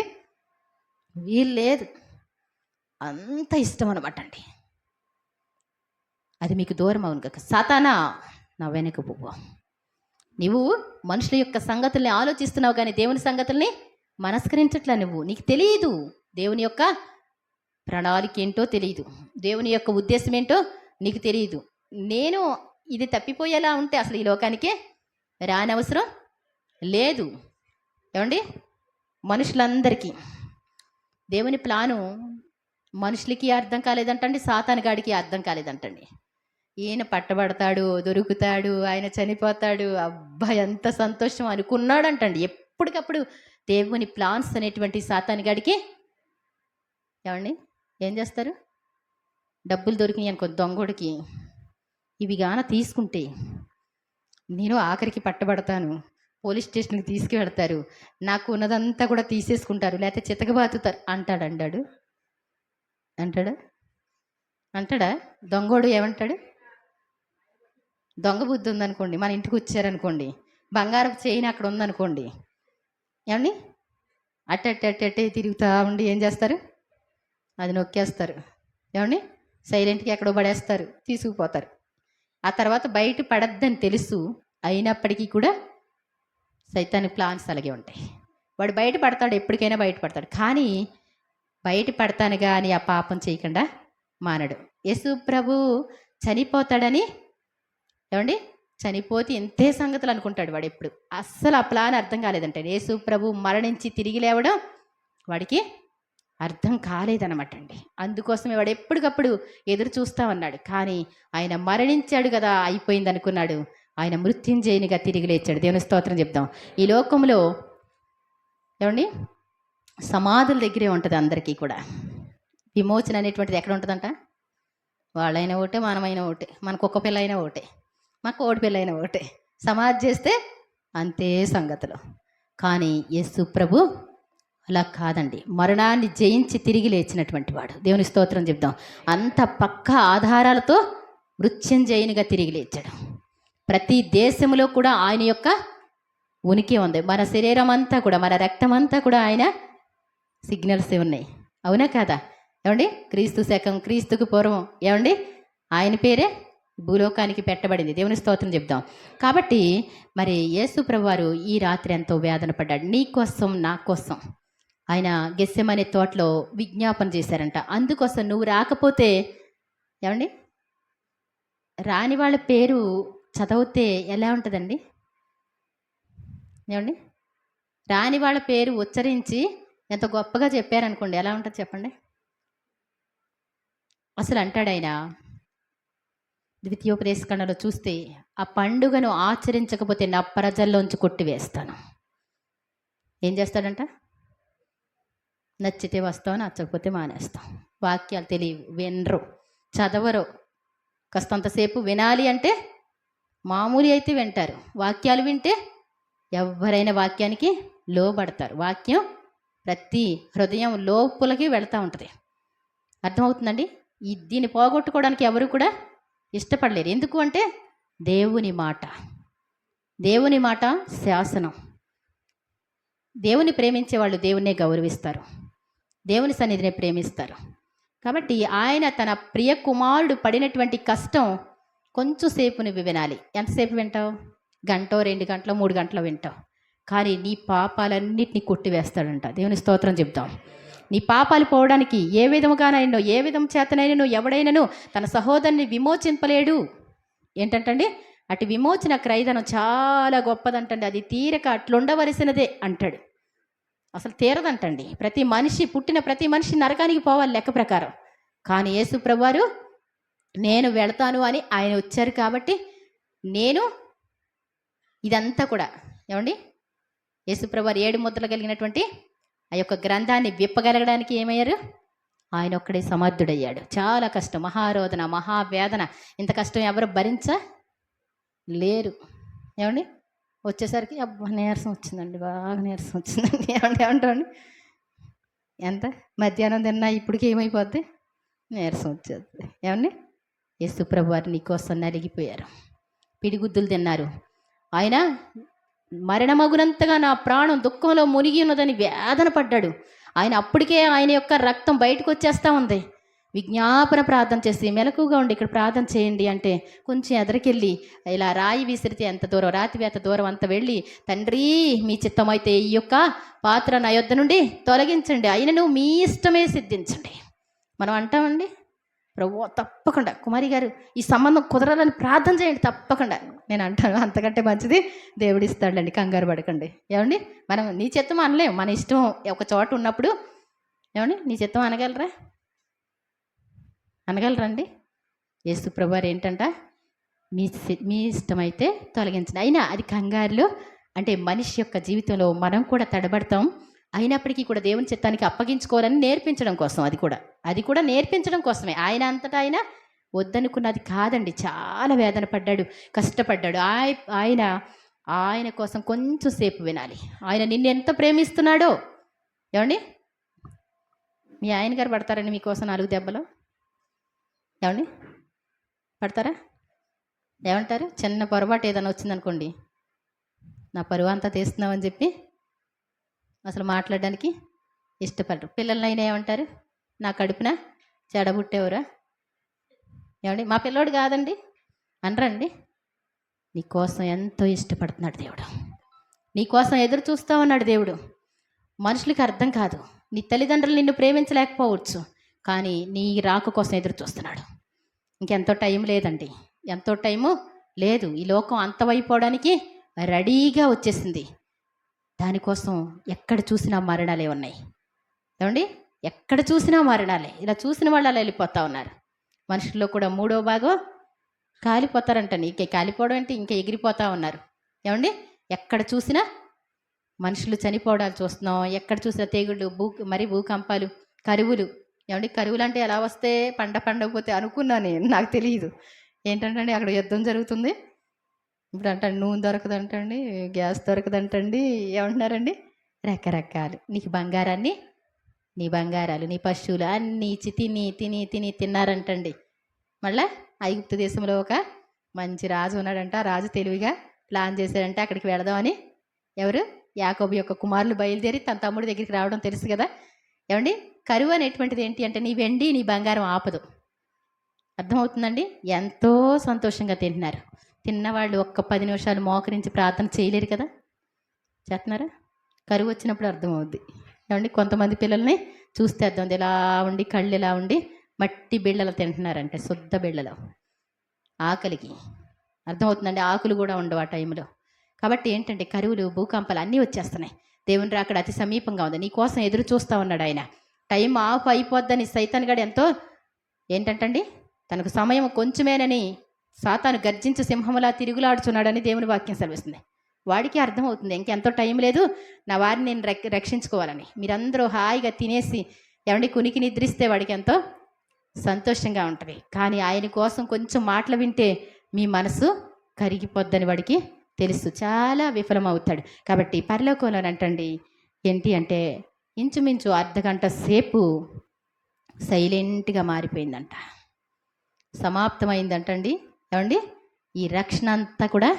వీలు లేదు, అంత ఇష్టం అనమాట అండి. అది మీకు దూరం అవును కాక, సాతానా నా వెనక పువ్వు. నువ్వు మనుషుల యొక్క సంగతుల్ని ఆలోచిస్తున్నావు కానీ దేవుని సంగతుల్ని మనస్కరించట్లా. నీకు తెలియదు దేవుని యొక్క ప్రణాళిక ఏంటో తెలియదు, దేవుని యొక్క ఉద్దేశం ఏంటో నీకు తెలియదు. నేను ఇది తప్పిపోయేలా ఉంటే అసలు ఈ లోకానికే రానవసరం లేదు. ఏమండి, మనుషులందరికీ దేవుని ప్లాను మనుషులకి అర్థం కాలేదంటండి, సాతాను గాడికి అర్థం కాలేదంటండి. ఈయన పట్టబడతాడు, దొరుకుతాడు, ఆయన చనిపోతాడు, అబ్బా ఎంత సంతోషం అనుకున్నాడంటండి. ఎప్పటికప్పుడు దేవుని ప్లాన్స్ అనేటువంటి సాతాను గాడికి ఏమండి ఏం చేస్తారు, డబ్బులు దొరికినాయి అనుకో దొంగోడికి, ఇవి గాన తీసుకుంటే నేను ఆఖరికి పట్టబడతాను, పోలీస్ స్టేషన్కి తీసుకువెడతారు, నాకు ఉన్నదంతా కూడా తీసేసుకుంటారు, లేకపోతే చితకబాతుతారు అంటాడా దొంగోడు. ఏమంటాడు, దొంగ బుద్ధి ఉందనుకోండి, మన ఇంటికి వచ్చారనుకోండి, బంగారపు చైన్ అక్కడ ఉందనుకోండి, ఏమండి అట్టే తిరుగుతూ ఉండి ఏం చేస్తారు, అది నొక్కేస్తారు. ఏమండి సైలెంట్గా ఎక్కడో పడేస్తారు, తీసుకుపోతారు. ఆ తర్వాత బయట పడద్దని తెలుసు, అయినప్పటికీ కూడా సైతాని ప్లాన్స్ అలాగే ఉంటాయి. వాడు బయట పడతాడు, ఎప్పటికైనా బయట పడతాడు, కానీ బయట పడతాను కానీ ఆ పాపం చేయకుండా మానడు. యేసు ప్రభు చనిపోతాడని, ఏమండి చనిపోతే ఎంతే సంగతులు అనుకుంటాడు వాడు. ఎప్పుడు అస్సలు ఆ ప్లాన్ అర్థం కాలేదంటే, యేసు ప్రభు మరణించి తిరిగి లేవడం వాడికి అర్థం కాలేదనమాట అండి. అందుకోసమే వాడు ఎప్పటికప్పుడు ఎదురు చూస్తా ఉన్నాడు. కానీ ఆయన మరణించాడు కదా, అయిపోయింది అనుకున్నాడు. ఆయన మృత్యుంజయునిగా తిరిగి లేచాడు. దేవుని స్తోత్రం చెప్దాం. ఈ లోకంలో ఏమండి సమాధుల దగ్గరే ఉంటుంది అందరికీ కూడా. విమోచన అనేటువంటిది ఎక్కడ ఉంటుందంట, వాళ్ళైనా ఒకటే, మనమైనా ఒకటే, మన కుక్క పిల్ల అయినా ఒకటే, మా కోడి పిల్ల అయినా ఒకటే, సమాధి చేస్తే అంతే సంగతులు. కానీ యేసు ప్రభు అలా కాదండి, మరణాన్ని జయించి తిరిగి లేచినటువంటి వాడు. దేవుని స్తోత్రం చెప్దాం. అంత పక్కా ఆధారాలతో మృత్యుంజయునిగా తిరిగి లేచాడు. ప్రతి దేశంలో కూడా ఆయన యొక్క ఉనికి ఉంది. మన శరీరం అంతా కూడా, మన రక్తం అంతా కూడా ఆయన సిగ్నల్సే ఉన్నాయి. అవునా కాదా ఏమండి, క్రీస్తు శకం, క్రీస్తుకు పూర్వం ఏమండి ఆయన పేరే భూలోకానికి పెట్టబడింది. దేవుని స్తోత్రం చెప్దాం. కాబట్టి మరి యేసు ప్రభువారు ఈ రాత్రి ఎంతో వేదన పడ్డాడు, నీ కోసం నా కోసం. ఆయన గెస్సెమనే తోటలో విజ్ఞాపన చేశారంట. అందుకోసం నువ్వు రాకపోతే, ఏమండి రాని వాళ్ళ పేరు చదివితే ఎలా ఉంటుందండి, ఏమండి రాని వాళ్ళ పేరు ఉచ్చరించి ఎంత గొప్పగా చెప్పారనుకోండి, ఎలా ఉంటుంది చెప్పండి. అసలు అంటాడు ఆయన ద్వితీయోపదేశకాండలో చూస్తే, ఆ పండుగను ఆచరించకపోతే నా ప్రజల్లోంచి కొట్టివేస్తాను. ఏం చేస్తాడంట, నచ్చితే వస్తావు, నచ్చకపోతే మానేస్తాం. వాక్యాలు తెలియవు, వినరు, చదవరు. కాస్తంతసేపు వినాలి అంటే మామూలు అయితే వింటారు, వాక్యాలు వింటే ఎవరైనా వాక్యానికి లోబడతారు. వాక్యం ప్రతి హృదయం లోపలికి వెళ్తూ ఉంటుంది. అర్థమవుతుందండి. దీన్ని పోగొట్టుకోవడానికి ఎవరు కూడా ఇష్టపడలేరు. ఎందుకు అంటే దేవుని మాట శాసనం. దేవుని ప్రేమించే వాళ్ళు దేవుణ్ణే గౌరవిస్తారు, దేవుని సన్నిధిని ప్రేమిస్తారు. కాబట్టి ఆయన తన ప్రియ కుమారుడు పడినటువంటి కష్టం కొంచెం సేపు నువ్వు వినాలి. ఎంతసేపు వింటావు, గంటో 2 గంటలో 3 గంటలో వింటావు, కానీ నీ పాపాలన్నిటినీ కొట్టివేస్తాడంట. దేవుని స్తోత్రం చెప్తాం. నీ పాపాలు పోవడానికి ఏ విధముగానైనా ఏ విధం చేతనైనా ఎవడైనాను తన సహోదరుని విమోచింపలేడు. ఏంటంటండి, అటు విమోచన క్రయధనం చాలా గొప్పదంటండి. అది తీరక అట్లుండవలసినదే అంటాడు. అసలు తీరదంటండి. పుట్టిన ప్రతి మనిషి నరకానికి పోవాలి లెక్క ప్రకారం. కానీ యేసు ప్రభువారు నేను వెళతాను అని ఆయన వచ్చారు కాబట్టి నేను ఇదంతా కూడా ఏమండి యేసు ప్రభువారు 7 ముద్రలు కలిగినటువంటి ఆ యొక్క గ్రంథాన్ని విప్పగలగడానికి ఏమయ్యారు? ఆయన ఒక్కడే సమర్థుడయ్యాడు. చాలా కష్టం, మహారోదన, మహావేదన. ఇంత కష్టం ఎవరు భరించలేరు. ఏమండి వచ్చేసరికి అబ్బా నీరసం వచ్చిందండి, బాగా నీరసం వచ్చిందండి. ఏమంటాండి ఎంత మధ్యాహ్నం తిన్నా ఇప్పటికి ఏమైపోద్ది? నీరసం వచ్చేది. ఏమండి యేసు ప్రభువారు నీ కోసం నలిగిపోయారు, పిడిగుద్దులు తిన్నారు. ఆయన మరణమగునంతగా నా ప్రాణం దుఃఖంలో మునిగి ఉన్నదని వేదన పడ్డాడు. ఆయన అప్పటికే ఆయన యొక్క రక్తం బయటకు వచ్చేస్తూ ఉంది. విజ్ఞాపన ప్రార్థన చేసి మెలకుగా ఉండి ఇక్కడ ప్రార్థన చేయండి అంటే కొంచెం ఎదరికెళ్ళి ఇలా రాయి విసిరితే ఎంత దూరం, రాతివేత దూరం అంత వెళ్ళి, తండ్రి మీ చిత్తమైతే ఈ యొక్క పాత్ర నా యొద్ద నుండి తొలగించండి, అయినను మీ ఇష్టమే సిద్ధించండి. మనం అంటామండి, ప్రభు తప్పకుండా కుమారి గారు ఈ సంబంధం కుదరాలని ప్రార్థన చేయండి తప్పకుండా. నేను అంటాను అంతకంటే మంచిది దేవుడు ఇస్తాడండి, కంగారు పడకండి. ఏమండి మనం నీ చిత్తం అనలేము, మన ఇష్టం ఒక చోట ఉన్నప్పుడు. ఏమండి నీ చిత్తం అనగలరండి? యేసు ప్రభువారు ఏంటంట, మీ ఇష్టమైతే తొలగించండి. అయినా అది కంగారులో అంటే మనిషి యొక్క జీవితంలో మనం కూడా తడబడతాం. అయినప్పటికీ కూడా దేవుని చిత్తానికి అప్పగించుకోవాలని నేర్పించడం కోసం, అది కూడా నేర్పించడం కోసమే. ఆయన అంతటా ఆయన వద్దనుకున్నది కాదండి. చాలా వేదన పడ్డాడు, కష్టపడ్డాడు. ఆయన కోసం కొంచెం సేపు వినాలి. ఆయన నిన్ను ఎంత ప్రేమిస్తున్నాడో. ఏమండి మీ ఆయన గారు పడతారండి మీకోసం 4 దెబ్బలు? ఏమండి పడతారా? ఏమంటారు? చిన్న పొరపాటు ఏదైనా వచ్చిందనుకోండి, నా పరువు అంతా తీస్తున్నామని చెప్పి అసలు మాట్లాడడానికి ఇష్టపడరు. పిల్లలనైనా ఏమంటారు? నా కడుపున చెడబుట్టేవరా? ఏమండి మా పిల్లోడు కాదండి అనరండి. నీకోసం ఎంతో ఇష్టపడుతున్నాడు దేవుడు, నీకోసం ఎదురు చూస్తూ ఉన్నాడు దేవుడు. మనుషులకి అర్థం కాదు. నీ తల్లిదండ్రులు నిన్ను ప్రేమించలేకపోవచ్చు, కానీ నీ రాక కోసం ఎదురు చూస్తున్నాడు. ఇంకెంతో టైం లేదండి, ఎంతో టైము లేదు. ఈ లోకం అంతమైపోవడానికి రెడీగా వచ్చేసింది. దానికోసం ఎక్కడ చూసినా మరణాలే ఉన్నాయి. ఏమండి ఎక్కడ చూసినా మరణాలే. ఇలా చూసిన వాళ్ళు అలా వెళ్ళిపోతూ ఉన్నారు. మనుషుల్లో కూడా 3వ భాగం కాలిపోతారంటండి. ఇంకే కాలిపోవడం అంటే ఇంకా ఎగిరిపోతూ ఉన్నారు. ఏమండి ఎక్కడ చూసినా మనుషులు చనిపోవడాలు చూస్తున్నాం. ఎక్కడ చూసినా తెగుళ్ళు, భూకంపాలు, కరువులు. ఏమండి కరువులు అంటే ఎలా వస్తే పండకపోతే అనుకున్నాను నేను, నాకు తెలియదు. ఏంటంటే అక్కడ యుద్ధం జరుగుతుంది. ఇప్పుడు అంటండి నూనె దొరకదంటండి, గ్యాస్ దొరకదంటండి. ఏమంటున్నారండి? రకరకాలు. నీ బంగారాలు, నీ పశువులు అన్నీ ఇచ్చి తిని తిన్నారంటండి. మళ్ళా ఐగుప్తు దేశంలో ఒక మంచి రాజు ఉన్నాడంట. రాజు తెలివిగా ప్లాన్ చేశాడంటే అక్కడికి వెళదామని. ఎవరు? యాకోబు యొక్క కుమారులు బయలుదేరి తన తమ్ముడి దగ్గరికి రావడం తెలుసు కదా. ఏమండి కరువు అనేటువంటిది ఏంటి అంటే నీ వెండి నీ బంగారం ఆపదు. అర్థమవుతుందండి? ఎంతో సంతోషంగా తింటున్నారు. తిన్నవాళ్ళు ఒక్క 10 నిమిషాలు మోకరించి ప్రార్థన చేయలేరు కదా. చేస్తున్నారా? కరువు వచ్చినప్పుడు అర్థమవుద్ది. ఏమండి కొంతమంది పిల్లల్ని చూస్తే అర్థం ఉంది, ఇలా ఉండి కళ్ళు ఇలా ఉండి మట్టి బిళ్ళలు తింటున్నారంటే, శుద్ధ బిళ్ళలు. ఆకలికి అర్థమవుతుందండి. ఆకులు కూడా ఉండవు ఆ టైంలో. కాబట్టి ఏంటంటే కరువులు, భూకంపాలు అన్నీ వచ్చేస్తున్నాయి. దేవుని రాకడ అతి సమీపంగా ఉంది. నీ కోసం ఎదురు చూస్తూ ఉన్నాడు ఆయన. టైం ఆఫ్ అయిపోద్దని సైతాన్ గడు ఎంతో ఏంటంటండి తనకు సమయం కొంచెమేనని సాతాను గర్జించి సింహములా తిరుగులాడుచున్నాడని దేవుని వాక్యం సెలవిస్తుంది. వాడికి అర్థమవుతుంది ఇంకెంతో టైం లేదు, నా వారిని నేను రక్షించుకోవాలని. మీరందరూ హాయిగా తినేసి ఏమండి కునికి నిద్రిస్తే వాడికి ఎంతో సంతోషంగా ఉంటుంది. కానీ ఆయన కోసం కొంచెం మాటలు వింటే మీ మనసు కరిగిపోద్దని వాడికి తెలుసు, చాలా విఫలమవుతాడు. కాబట్టి పరలోకంలోనంటండి ఏంటి అంటే ఇంచుమించు అర్ధగంట సేపు సైలెంట్గా మారిపోయిందంట, సమాప్తమైందంటండి. ఏమండి ఈ రక్షణ అంతా కూడా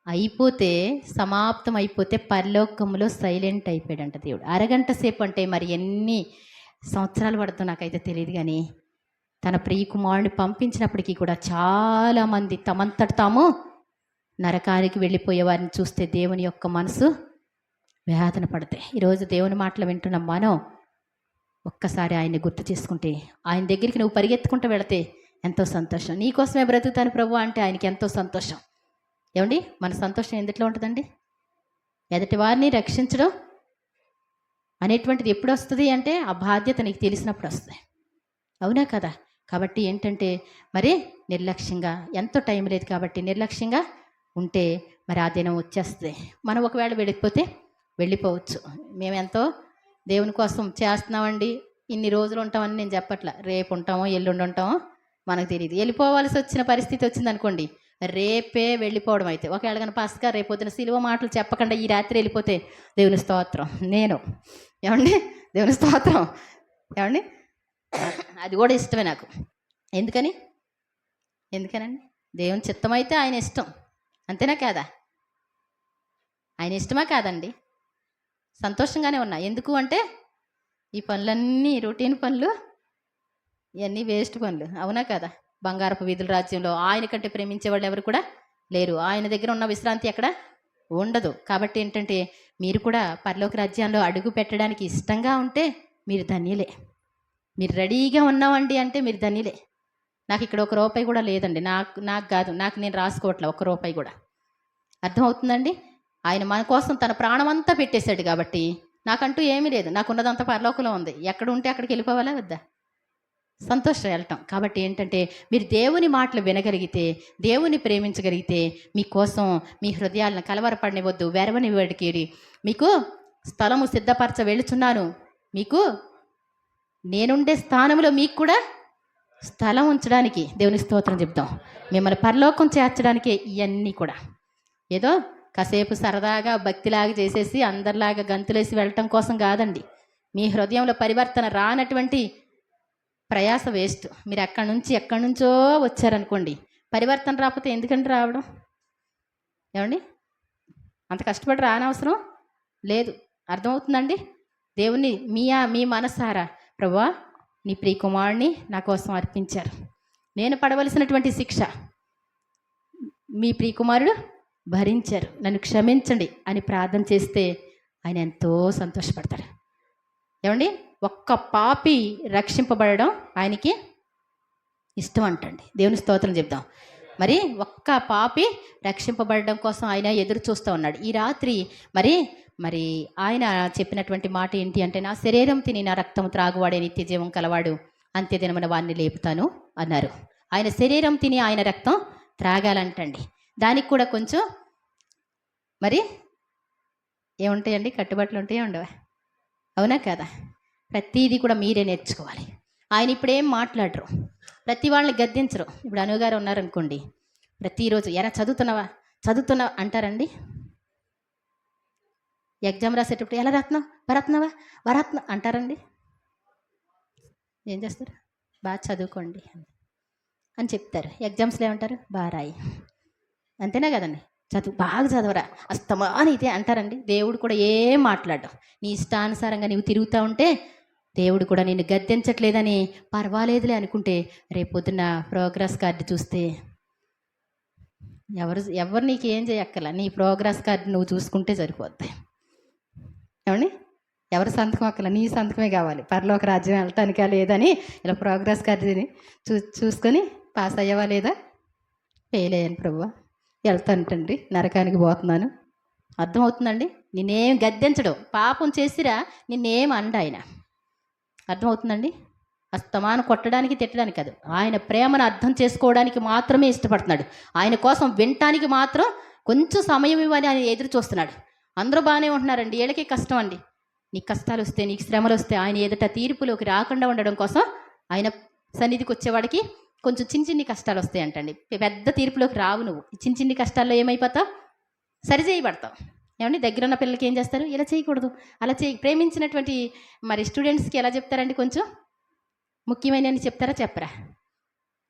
అయిపోతే, సమాప్తం అయిపోతే పరలోకంలో సైలెంట్ అయిపోయాడంట దేవుడు. అరగంట సేపు అంటే మరి ఎన్ని సంవత్సరాలు పడుతుందో నాకైతే తెలియదు. కానీ తన ప్రియ కుమారుని పంపించినప్పటికీ కూడా చాలామంది తమంతట తాము నరకానికి వెళ్ళిపోయే వారిని చూస్తే దేవుని యొక్క మనసు వేదన పడతాయి. ఈరోజు దేవుని మాటలు వింటున్న మనం ఒక్కసారి ఆయన్ని గుర్తు చేసుకుంటే, ఆయన దగ్గరికి నువ్వు పరిగెత్తుకుంటూ వెళితే ఎంతో సంతోషం. నీకోసమే బ్రతుకుతాను ప్రభు అంటే ఆయనకి ఎంతో సంతోషం. ఏమండి, మన సంతోషం ఎందుట్లో ఉంటుందండి? ఎదుటి వారిని రక్షించడం అనేటువంటిది ఎప్పుడు వస్తుంది అంటే, ఆ బాధ్యత నీకు తెలిసినప్పుడు వస్తుంది. అవునా కదా? కాబట్టి ఏంటంటే మరి నిర్లక్ష్యంగా, ఎంతో టైం లేదు కాబట్టి నిర్లక్ష్యంగా ఉంటే మరి ఆ దినం వచ్చేస్తుంది. మనం ఒకవేళ వెళ్ళిపోవచ్చు. మేమెంతో దేవుని కోసం చేస్తున్నామండి, ఇన్ని రోజులు ఉంటామని నేను చెప్పట్లా. రేపు ఉంటామో ఎల్లుండి ఉంటామో మనకు తెలియదు. వెళ్ళిపోవాల్సి వచ్చిన పరిస్థితి వచ్చిందనుకోండి, రేపే వెళ్ళిపోవడం. అయితే ఒకవేళ కానీ పాస్గా రేపొద్దున సిలువ మాటలు చెప్పకుండా ఈ రాత్రి వెళ్ళిపోతే దేవుని స్తోత్రం. ఏమండి, దేవుని స్తోత్రం. ఏమండి, అది కూడా ఇష్టమే నాకు. ఎందుకనండి? దేవుని చిత్తమైతే ఆయన ఇష్టం, అంతేనా కాదా? ఆయన ఇష్టమా కాదండి? సంతోషంగానే ఉన్నా. ఎందుకు అంటే ఈ పనులన్నీ రొటీన్ పనులు, ఇవన్నీ వేస్ట్ పనులు. అవునా కదా? బంగారపు వీధుల రాజ్యంలో ఆయన కంటే ప్రేమించే వాళ్ళు ఎవరు కూడా లేరు. ఆయన దగ్గర ఉన్న విశ్రాంతి ఎక్కడ ఉండదు. కాబట్టి ఏంటంటే మీరు కూడా పరలోక రాజ్యంలో అడుగు పెట్టడానికి ఇష్టంగా ఉంటే మీరు ధన్యులే. మీరు రెడీగా ఉన్నామండి అంటే మీరు ధన్యులే. నాకు ఇక్కడ ₹1 కూడా లేదండి. నాకు కాదు, నేను రాసుకోవట్లే ₹1 కూడా. అర్థమవుతుందండి? ఆయన మన కోసం తన ప్రాణం అంతా పెట్టేశాడు కాబట్టి నాకంటూ ఏమీ లేదు. నాకున్నదంతా పరలోకంలో ఉంది. ఎక్కడ ఉంటే అక్కడికి వెళ్ళిపోవాలా వద్దా? సంతోషం వెళ్ళటం. కాబట్టి ఏంటంటే మీరు దేవుని మాటలు వినగలిగితే, దేవుని ప్రేమించగలిగితే, మీకోసం మీ హృదయాలను కలవరపడనివద్దు, వెరవనివ్వడికి మీకు స్థలము సిద్ధపరచ వెళుచున్నాను. మీకు నేనుండే స్థానంలో మీకు కూడా స్థలం ఉంచడానికి దేవుని స్తోత్రం చెప్తాం. మిమ్మల్ని పరలోకం చేర్చడానికే ఇవన్నీ కూడా. ఏదో కాసేపు సరదాగా భక్తిలాగా చేసేసి అందరిలాగా గంతులేసి వెళ్ళటం కోసం కాదండి. మీ హృదయంలో పరివర్తన రానటువంటి ప్రయాస వేస్ట్. మీరు ఎక్కడి నుంచో వచ్చారనుకోండి, పరివర్తన రాకపోతే ఎందుకంటే రావడం? ఏమండి, అంత కష్టపడి రానవసరం లేదు. అర్థమవుతుందండి? దేవుణ్ణి మీ మనసారా, ప్రభువా నీ ప్రియకుమారుని నా కోసం అర్పించారు, నేను పడవలసినటువంటి శిక్ష మీ ప్రియకుమారుడు భరించారు, నన్ను క్షమించండి అని ప్రార్థన చేస్తే ఆయన ఎంతో సంతోషపడతాడు. ఏమండి, ఒక్క పాపి రక్షింపబడడం ఆయనకి ఇష్టం అంటండి. దేవుని స్తోత్రం చెప్దాం. మరి ఒక్క పాపి రక్షింపబడడం కోసం ఆయన ఎదురు చూస్తూ ఉన్నాడు. ఈ రాత్రి మరి ఆయన చెప్పినటువంటి మాట ఏంటి అంటే, నా శరీరం తిని నా రక్తం త్రాగువాడే నిత్య జీవం కలవాడు, అంత్యదినమున వాడిని లేపుతాను అన్నారు. ఆయన శరీరం తిని ఆయన రక్తం త్రాగాలంటండి. దానికి కూడా కొంచెం మరి ఏముంటాయండి? కట్టుబాట్లు ఉంటాయా ఉండవా? అవునా కదా? ప్రతిదీ కూడా మీరే నేర్చుకోవాలి. ఆయన ఇప్పుడేం మాట్లాడరు, ప్రతి వాళ్ళని గద్దించరు. ఇప్పుడు అనుగారు ఉన్నారనుకోండి, ప్రతిరోజు ఎరా చదువుతున్నావా అంటారండి. ఎగ్జామ్ రాసేటప్పుడు ఎలా వరత్నవా అంటారండి. ఏం చేస్తారు? బాగా చదువుకోండి అని చెప్తారు. ఎగ్జామ్స్లో ఏమంటారు? బాగా రాయి, అంతేనా కదండి? బాగా చదవరా అస్తమాని ఇదే అంటారండి. దేవుడు కూడా ఏం మాట్లాడడం, నీ ఇష్టానుసారంగా నీవు తిరుగుతూ ఉంటే దేవుడు కూడా నిన్ను గద్దించట్లేదని పర్వాలేదులే అనుకుంటే, రేపొద్దున ప్రోగ్రెస్ కార్డు చూస్తే ఎవరు నీకు ఏం చేయక్కర్లా, నీ ప్రోగ్రెస్ కార్డు నువ్వు చూసుకుంటే సరిపోద్ది. ఏమండి, ఎవరి సంతకం అక్కల, నీ సంతకమే కావాలి. పరలోక రాజ్యం వెళ్తానికా లేదని ఇలా ప్రోగ్రెస్ కార్డుని చూసుకొని పాస్ అయ్యావా లేదా, ఫెయిల్ అయ్యాను ప్రభువా, వెళ్తానంటండి, నరకానికి పోతున్నాను. అర్థమవుతుందండి? నిన్నేం గద్దించడం, పాపం చేసిరా నిన్నేం అండ ఆయన. అర్థమవుతుందండి? అస్తమానం కొట్టడానికి తిట్టడానికి కాదు, ఆయన ప్రేమను అర్థం చేసుకోవడానికి మాత్రమే ఇష్టపడుతున్నాడు. ఆయన కోసం వినటానికి మాత్రం కొంచెం సమయం ఇవ్వని ఆయన ఎదురు చూస్తున్నాడు. అందరూ బాగానే ఉంటున్నారండి, వీళ్ళకి కష్టం అండి. నీకు కష్టాలు వస్తే, నీకు శ్రమలు వస్తే ఆయన ఎదుట తీర్పులోకి రాకుండా ఉండడం కోసం ఆయన సన్నిధికి వచ్చేవాడికి కొంచెం చిన్ని కష్టాలు వస్తాయి అంటండి. పెద్ద తీర్పులోకి రావు. నువ్వు చిన్ని కష్టాల్లో ఏమైపోతావు? సరిచేయబడతావు. ఏమండి, దగ్గర ఉన్న పిల్లలకి ఏం చేస్తారు? ఇలా చేయకూడదు, అలా ప్రేమించినటువంటి మరి స్టూడెంట్స్కి ఎలా చెప్తారండి? కొంచెం ముఖ్యమైనవి చెప్తారా చెప్పరా?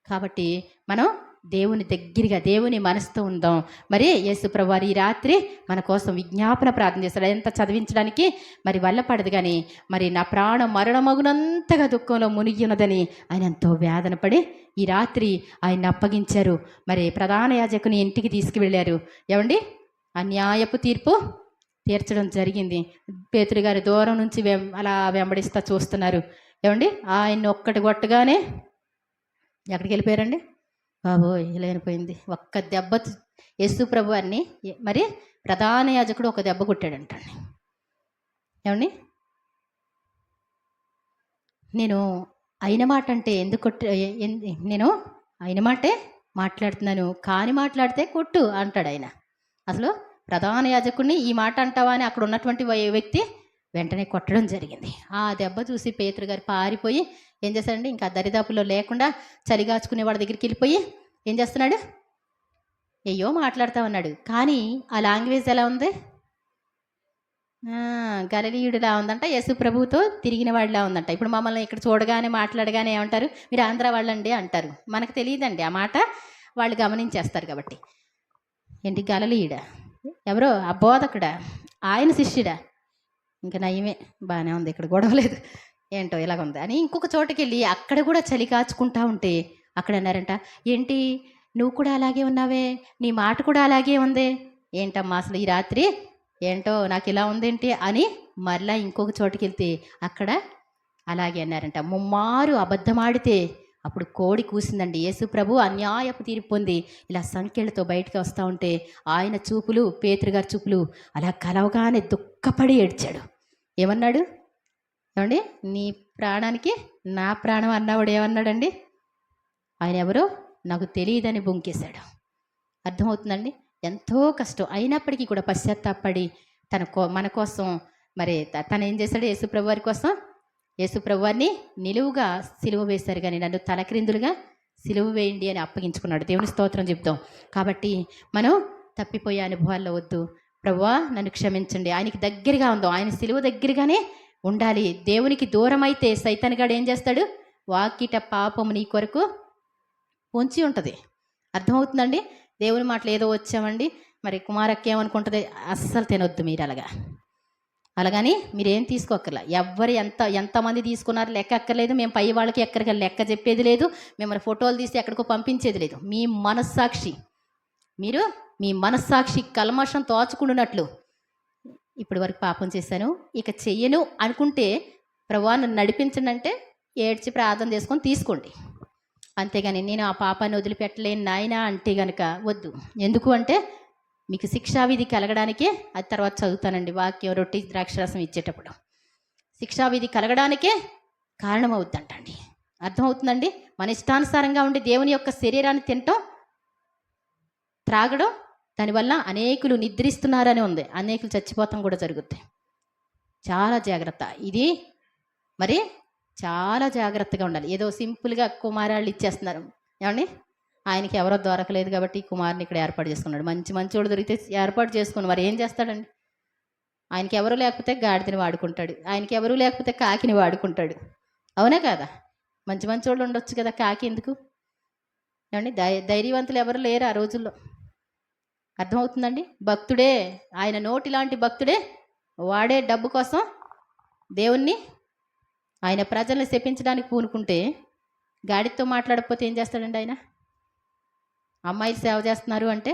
కాబట్టి మనం దేవుని దగ్గరగా, దేవుని మనసుతో ఉందాం. మరి యేసు ప్రభువారు ఈ రాత్రి మన కోసం విజ్ఞాపన ప్రార్థన చేస్తాడు. ఎంత చదివించడానికి మరి వల్లపడదు, కానీ మరి నా ప్రాణం మరణమగునంతగా దుఃఖంలో మునిగి ఉన్నదని ఆయన ఎంతో వేదన పడి ఈ రాత్రి ఆయన్ని అప్పగించారు. మరి ప్రధాన యాజకుని ఇంటికి తీసుకువెళ్ళారు. ఏమండి, అన్యాయపు తీర్పు తీర్చడం జరిగింది. పేతురు గారు దూరం నుంచి అలా వెంబడిస్తా చూస్తున్నారు. ఏమండి ఆయన్ని ఒక్కటి కొట్టగానే ఎక్కడికి వెళ్ళిపోయారండి? బాబోయ్ లేనిపోయింది. ఒక్క దెబ్బ యేసు ప్రభు వారిని మరి ప్రధాన యాజకుడు ఒక దెబ్బ కొట్టాడంటండి. ఏమండి నేను అయిన మాట అంటే ఎందుకు నేను అయిన మాటే మాట్లాడుతున్నాను, కాని మాట్లాడితే కొట్టు అంటాడు ఆయన. అసలు ప్రధాన యాజకుడిని ఈ మాట అంటావా అని అక్కడ ఉన్నటువంటి వ్యక్తి వెంటనే కొట్టడం జరిగింది. ఆ దెబ్బ చూసి పేతురు గారు పారిపోయి ఏం చేశాడండి, ఇంకా దరిదాపుల్లో లేకుండా చలిగాచుకునే వాడి దగ్గరికి వెళ్ళిపోయి ఏం చేస్తున్నాడు, అయ్యో మాట్లాడుతూ ఉన్నాడు. కానీ ఆ లాంగ్వేజ్ ఎలా ఉంది? గలిలీయుడిలా ఉందంట, యేసు ప్రభువుతో తిరిగిన వాడిలా ఉందంట. ఇప్పుడు మమ్మల్ని ఇక్కడ చూడగానే మాట్లాడగానే ఏమంటారు, మీరు ఆంధ్ర వాళ్ళండి అంటారు. మనకు తెలియదండి ఆ మాట, వాళ్ళు గమనించేస్తారు. కాబట్టి ఏంటి గలిలీయుడా, ఎవరో ఆ బోధకుడా, ఆయన శిష్యుడా, ఇంకా నయమే బాగానే ఉంది, ఇక్కడ గొడవలేదు, ఏంటో ఇలాగ ఉంది అని ఇంకొక చోటుకి వెళ్ళి అక్కడ కూడా చలి కాచుకుంటా ఉంటే అక్కడ అన్నారంట, ఏంటి నువ్వు కూడా అలాగే ఉన్నావే, నీ మాట కూడా అలాగే ఉంది, ఏంటమ్మా అసలు ఈ రాత్రి ఏంటో నాకు ఇలా ఉందేంటి అని మరలా ఇంకొక చోటుకి వెళ్తే అక్కడ అలాగే అన్నారంట. ముమ్మారు అబద్ధమాడితే అప్పుడు కోడి కూసిందండి. యేసు ప్రభు అన్యాయపు తీర్పు పొంది ఇలా సంఖ్యలతో బయటకు వస్తూ ఉంటే ఆయన చూపులు, పేతురు గారి చూపులు అలా కలవగానే దుఃఖపడి ఏడ్చాడు. ఏమన్నాడు ఏమండి, నీ ప్రాణానికి నా ప్రాణం అన్నవాడు ఏమన్నాడండి, ఆయన ఎవరో నాకు తెలియదని బొంకేశాడు. అర్థమవుతుందండి, ఎంతో కష్టం అయినప్పటికీ కూడా పశ్చాత్తాపడి మన కోసం మరి తను ఏం చేశాడు, యేసుప్రభు వారి కోసం యేసుప్రభు వారిని నిలువుగా సిలువ వేశారు, కానీ నన్ను తలక్రిందులుగా సిలువ వేయండి అని అప్పగించుకున్నాడు. దేవుని స్తోత్రం చెప్తాం. కాబట్టి మనం తప్పిపోయే అనుభవాల్లో వద్దు. ప్రభువా నన్ను క్షమించండి, ఆయనకి దగ్గరగా ఉందాం, ఆయన సిలువ దగ్గరగానే ఉండాలి. దేవునికి దూరం అయితే సైతాన్ గాడు ఏం చేస్తాడు, వాకిట పాపము నీ కొరకు పొంచి ఉంటుంది. అర్థమవుతుందండి, దేవుని మాటలు ఏదో వచ్చామండి మరి కుమారక్క ఏమనుకుంటుంది, అస్సలు తినొద్దు మీరు అలాగని మీరేం తీసుకోక్కర్లా. ఎవరు ఎంతమంది తీసుకున్నారు లెక్క అక్కర్లేదు. మేము పై వాళ్ళకి ఎక్కడికి లెక్క చెప్పేది లేదు, మిమ్మల్ని ఫోటోలు తీసి ఎక్కడికో పంపించేది లేదు. మీ మనస్సాక్షి, మీరు మీ మనస్సాక్షి కల్మషం తోచుకుంటున్నట్లు ఇప్పటి వరకు పాపం చేశాను ఇక చెయ్యను అనుకుంటే ప్రభువా నన్ను నడిపించండి అంటే ఏడ్చి ప్రార్థన చేసుకొని తీసుకోండి. అంతేగాని నేను ఆ పాపాన్ని వదిలిపెట్టలేను నాయనా అంటే కనుక వద్దు. ఎందుకు అంటే మీకు శిక్షావిధి కలగడానికే, అది తర్వాత చదువుతానండి వాక్యం, రొట్టి ద్రాక్షరసం ఇచ్చేటప్పుడు శిక్షావిధి కలగడానికే కారణమవుద్దంటండి. అర్థమవుతుందండి, మన ఇష్టానుసారంగా ఉండి దేవుని యొక్క శరీరాన్ని తినటం, త్రాగడం, దానివల్ల అనేకులు నిద్రిస్తున్నారని ఉంది, అనేకులు చచ్చిపోతాం కూడా జరుగుద్ది. చాలా జాగ్రత్త ఇది, మరి చాలా జాగ్రత్తగా ఉండాలి. ఏదో సింపుల్గా కుమారాళ్ళు ఇచ్చేస్తున్నారు ఏమండి, ఆయనకి ఎవరో దొరకలేదు కాబట్టి కుమారుని ఇక్కడ ఏర్పాటు చేసుకున్నాడు. మంచి వాడు దొరికితే ఏర్పాటు చేసుకుని మరి ఏం చేస్తాడండి, ఆయనకి ఎవరు లేకపోతే గాడిదని వాడుకుంటాడు, ఆయనకి ఎవరు లేకపోతే కాకిని వాడుకుంటాడు. అవునా కదా, మంచి వాళ్ళు ఉండొచ్చు కదా, కాకి ఎందుకు ఏమండి, ధైర్యవంతులు ఎవరు లేరు ఆ రోజుల్లో. అర్థమవుతుందండి, భక్తుడే, ఆయన నోటి లాంటి భక్తుడే వాడే డబ్బు కోసం దేవుణ్ణి, ఆయన ప్రజల్ని శపించడానికి పూనుకుంటే గాడితో మాట్లాడకపోతే ఏం చేస్తాడండి ఆయన, అమ్మాయిలు సేవ చేస్తున్నారు అంటే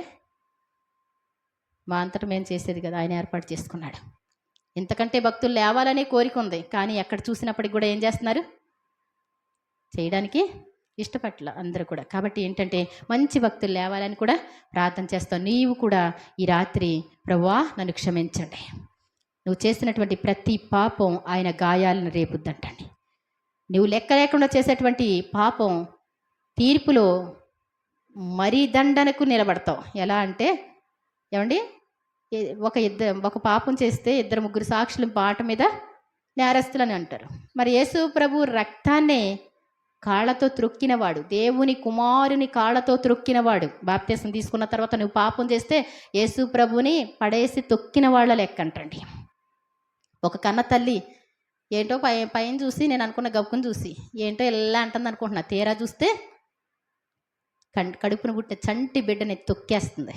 మా అంతటా మేము చేసేది కదా, ఆయన ఏర్పాటు చేసుకున్నాడు. ఇంతకంటే భక్తులు లేవాలనే కోరిక ఉంది, కానీ ఎక్కడ చూసినప్పటికి కూడా ఏం చేస్తున్నారు, చేయడానికి ఇష్టపట్ల అందరూ కూడా. కాబట్టి ఏంటంటే మంచి భక్తులు లేవాలని కూడా ప్రార్థన చేస్తావు. నీవు కూడా ఈ రాత్రి ప్రభువా నన్ను క్షమించండి, నువ్వు చేసినటువంటి ప్రతి పాపం ఆయన గాయాలను రేపుద్దంటండి. నువ్వు లెక్క లేకుండా చేసేటువంటి పాపం తీర్పులో మరీ దండనకు నిలబడతావు. ఎలా అంటే ఏమండి, ఒక పాపం చేస్తే 2-3 సాక్షులు మాట మీద నేరస్తులని అంటారు. మరి యేసు ప్రభు రక్తాన్నే కాళ్ళతో త్రొక్కినవాడు, దేవుని కుమారుని కాళ్ళతో త్రొక్కినవాడు. బాప్తిసం తీసుకున్న తర్వాత నువ్వు పాపం చేస్తే యేసు ప్రభుని పడేసి తొక్కిన వాళ్ళ లెక్క అంటండి. ఒక కన్న తల్లి ఏంటో పైన చూసి, నేను అనుకున్న గబ్బుని చూసి ఏంటో ఎలా అంటుంది అనుకుంటున్నా, తీరా చూస్తే కడుపును పుట్టిన చంటి బిడ్డని తొక్కేస్తుంది.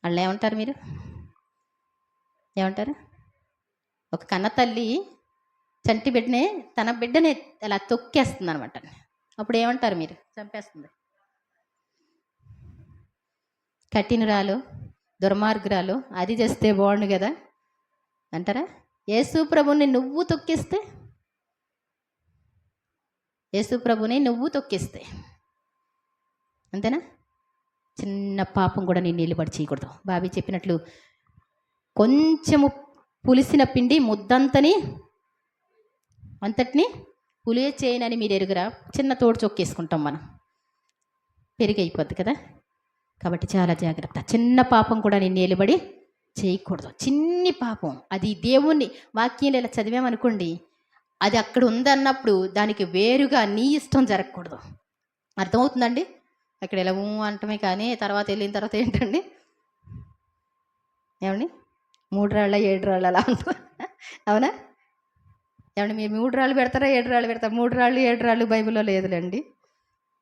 వాళ్ళు ఏమంటారు, మీరు ఏమంటారు? ఒక కన్న తల్లి చంటి బిడ్డనే, తన బిడ్డని అలా తొక్కేస్తుంది అనమాట. అప్పుడు ఏమంటారు మీరు? చంపేస్తుంది. కఠినురాలు, దుర్మార్గురాలు అది చేస్తే బాగుండు కదా అంటారా? యేసు ప్రభుని నువ్వు తొక్కిస్తే, యేసు ప్రభుని నువ్వు తొక్కిస్తే అంతేనా? చిన్న పాపం కూడా నేను నిలబడి చేయకూడదు. బాబీ చెప్పినట్లు కొంచెము పులిసిన పిండి అంతటిని పులియ చేయనని మీరు ఎరుగురా. చిన్న తోడు చొక్కేసుకుంటాం మనం, పెరిగి అయిపోద్ది కదా. కాబట్టి చాలా జాగ్రత్త. చిన్న పాపం కూడా నేను నిలబడి చేయకూడదు. చిన్ని పాపం అది దేవుణ్ణి వాక్యంలో ఇలా చదివామనుకోండి, అది అక్కడ ఉందన్నప్పుడు దానికి వేరుగా నీ ఇష్టం జరగకూడదు. అర్థమవుతుందండి? అక్కడ ఎలా అంటమే కానీ తర్వాత వెళ్ళిన తర్వాత ఏంటండి, ఏమండి 3 రాళ్ళ 7 రాళ్ళు అలా ఉంటుంది. అవునా? ఏమండి మీరు 3 రాళ్ళు పెడతారా 7 రాళ్ళు పెడతారా? 3 రాళ్ళు 7 రాళ్ళు బైబిల్లో లేదులేండి.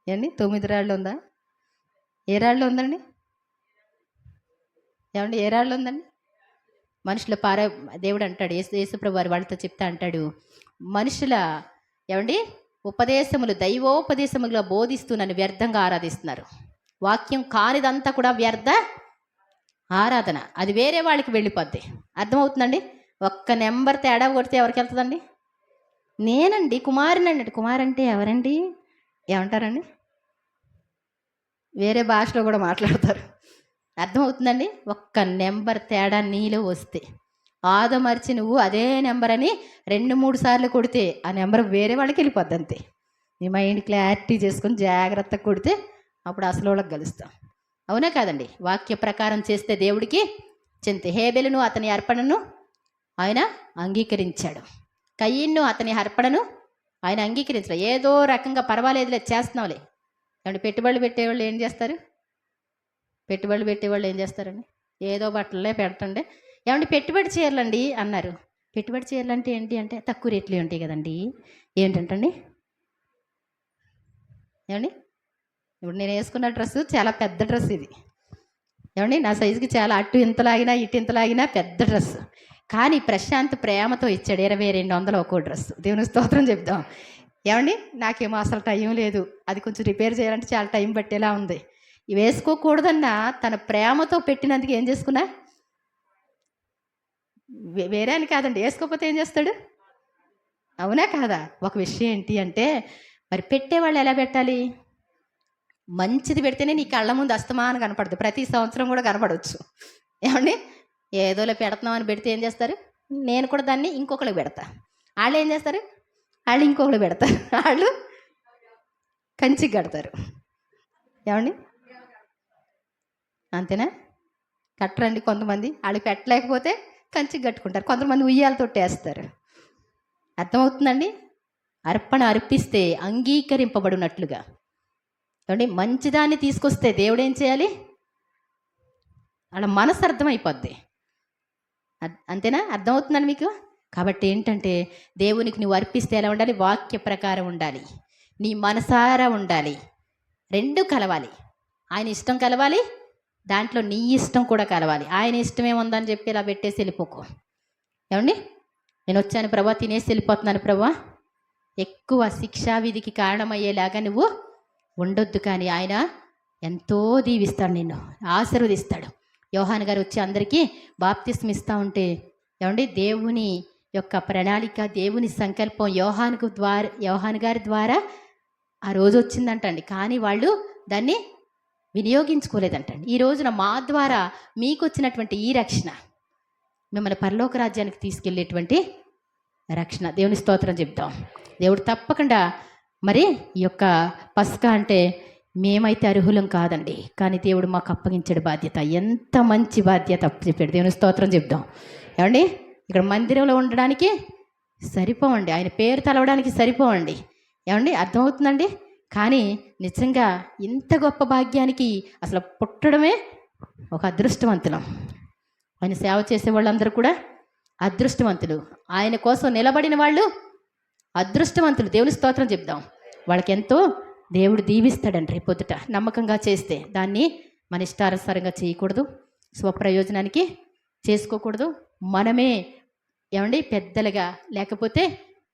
ఏమండి 9 రాళ్ళు ఉందా? ఏ రాళ్ళు ఉందండి? ఏమండి ఏ రాళ్ళు ఉందండి? మనుషుల దేవుడు అంటాడు, యేసుప్రభు వారి వాళ్ళతో చెప్తా అంటాడు, మనుషుల ఏమండి ఉపదేశములు దైవోపదేశములుగా బోధిస్తూ నన్ను వ్యర్థంగా ఆరాధిస్తున్నారు. వాక్యం కానిదంతా కూడా వ్యర్థ ఆరాధన. అది వేరే వాళ్ళకి వెళ్ళిపోద్ది. అర్థమవుతుందండి? ఒక్క నెంబర్ తేడా కొడితే ఎవరికి వెళ్తుందండి? నేనండి కుమారునండి. కుమార్ అంటే ఎవరండి ఏమంటారండి? వేరే భాషలో కూడా మాట్లాడతారు. అర్థమవుతుందండి? ఒక్క నెంబర్ తేడా నీలో వస్తే, ఆదమర్చి నువ్వు అదే నెంబర్ అని 2-3 సార్లు కొడితే ఆ నెంబర్ వేరే వాళ్ళకి వెళ్ళిపోద్ది. అంతే. నీ మైండ్ క్లారిటీ చేసుకొని జాగ్రత్తగా కొడితే అప్పుడు అసలు వాళ్ళకి కలుస్తాం. అవునా కాదండి? వాక్య ప్రకారం చేస్తే దేవుడికి చింత. హేబెలును అతని అర్పణను ఆయన అంగీకరించాడు, కయీన్ను అతని అర్పణను ఆయన అంగీకరించాడు. ఏదో రకంగా పర్వాలేదులే చేస్తున్నాంలే. ఏమంటే పెట్టుబడులు పెట్టేవాళ్ళు ఏం చేస్తారు? పెట్టుబడులు పెట్టేవాళ్ళు ఏం చేస్తారండి? ఏదో బట్టలే పెట్టండి. ఏమంటే పెట్టుబడి చీరలండి అన్నారు. పెట్టుబడి చీరలు అంటే ఏంటి అంటే తక్కువ రేట్లు ఉంటాయి కదండి. ఏంటంటండి? ఏమండి ఇప్పుడు నేను వేసుకున్న డ్రెస్సు చాలా పెద్ద డ్రెస్ ఇది. ఏమండి నా సైజుకి చాలా అటు ఇంతలాగినా ఇటు ఇంతలాగినా పెద్ద డ్రెస్సు. కానీ ప్రశాంత్ ప్రేమతో ఇచ్చాడు 2200 ఒక్కో డ్రెస్సు. దేవుని స్తోత్రం చెప్దాం. ఏమండి నాకేమో అసలు టైం లేదు, అది కొంచెం రిపేర్ చేయాలంటే చాలా టైం పట్టేలా ఉంది. ఇవి వేసుకోకూడదన్నా తన ప్రేమతో పెట్టినందుకు ఏం చేసుకున్నా, వేరే అని కాదండి, వేసుకోకపోతే ఏం చేస్తాడు? అవునా కాదా? ఒక విషయం ఏంటి అంటే మరి పెట్టేవాళ్ళు ఎలా పెట్టాలి? మంచిది పెడితేనే నీ కళ్ళ ముందు అస్తమానం కనపడదు. ప్రతి సంవత్సరం కూడా కనపడవచ్చు. ఏమండి ఏదోలో పెడుతున్నామని పెడితే ఏం చేస్తారు? నేను కూడా దాన్ని ఇంకొకరికి పెడతా. వాళ్ళు ఏం చేస్తారు? వాళ్ళు ఇంకొకరు పెడతారు. వాళ్ళు కంచికి కడతారు. ఏమండి అంతేనా? కట్టరండి కొంతమంది. వాళ్ళు పెట్టలేకపోతే కంచికి కట్టుకుంటారు. కొంతమంది ఉయ్యాలతో వేస్తారు. అర్థమవుతుందండి? అర్పణ అర్పిస్తే అంగీకరింపబడినట్లుగా. ఏమండి మంచిదాన్ని తీసుకొస్తే దేవుడు ఏం చేయాలి? వాళ్ళ మనసు అర్థమైపోద్ది. అంతేనా? అర్థమవుతుందండి మీకు? కాబట్టి ఏంటంటే దేవునికి నువ్వు అర్పిస్తే ఎలా ఉండాలి? వాక్య ప్రకారం ఉండాలి, నీ మనసారా ఉండాలి. 2 కలవాలి. ఆయన ఇష్టం కలవాలి, దాంట్లో నీ ఇష్టం కూడా కలవాలి. ఆయన ఇష్టమేముందని చెప్పి ఇలా పెట్టేసి వెళ్ళిపోకు. ఏమండి నేను వచ్చాను ప్రభా, తినేసి వెళ్ళిపోతున్నాను ప్రభా, ఎక్కువ శిక్షావిధికి కారణమయ్యేలాగా నువ్వు ఉండొద్దు. కానీ ఆయన ఎంతో దీవిస్తాడు, నిన్ను ఆశీర్వదిస్తాడు. యోహాను గారు వచ్చి అందరికీ బాప్తిస్మ ఇస్తూ ఉంటే ఏమండి దేవుని యొక్క ప్రణాళిక, దేవుని సంకల్పం యోహాను గారి ద్వారా ఆ రోజు వచ్చిందంటండి. కానీ వాళ్ళు దాన్ని వినియోగించుకోలేదంటండి. ఈ రోజున మా ద్వారా మీకు వచ్చినటువంటి ఈ రక్షణ మిమ్మల్ని పరలోక రాజ్యానికి తీసుకెళ్ళేటువంటి రక్షణ. దేవుని స్తోత్రం చెప్తాం. దేవుడు తప్పకుండా మరి ఈ యొక్క పస్కా అంటే మేమైతే అర్హులం కాదండి, కానీ దేవుడు మాకు అప్పగించాడు బాధ్యత. ఎంత మంచి బాధ్యత చెప్పాడు. దేవుని స్తోత్రం చెప్దాం. ఏమండి ఇక్కడ మందిరంలో ఉండడానికి సరిపోవండి, ఆయన పేరు తలవడానికి సరిపోవండి. ఏమండి అర్థమవుతుందండి? కానీ నిజంగా ఇంత గొప్ప భాగ్యానికి అసలు పుట్టడమే ఒక అదృష్టవంతులం. ఆయన సేవ చేసే వాళ్ళందరూ కూడా అదృష్టవంతులు. ఆయన కోసం నిలబడిన వాళ్ళు అదృష్టవంతులు. దేవుని స్తోత్రం చెప్దాం. వాళ్ళకి ఎంతో దేవుడు దీవిస్తాడండి. రేపొద్దుట నమ్మకంగా చేస్తే దాన్ని మన ఇష్టానుసారంగా చేయకూడదు, స్వప్రయోజనానికి చేసుకోకూడదు. మనమే ఏమండి పెద్దలుగా, లేకపోతే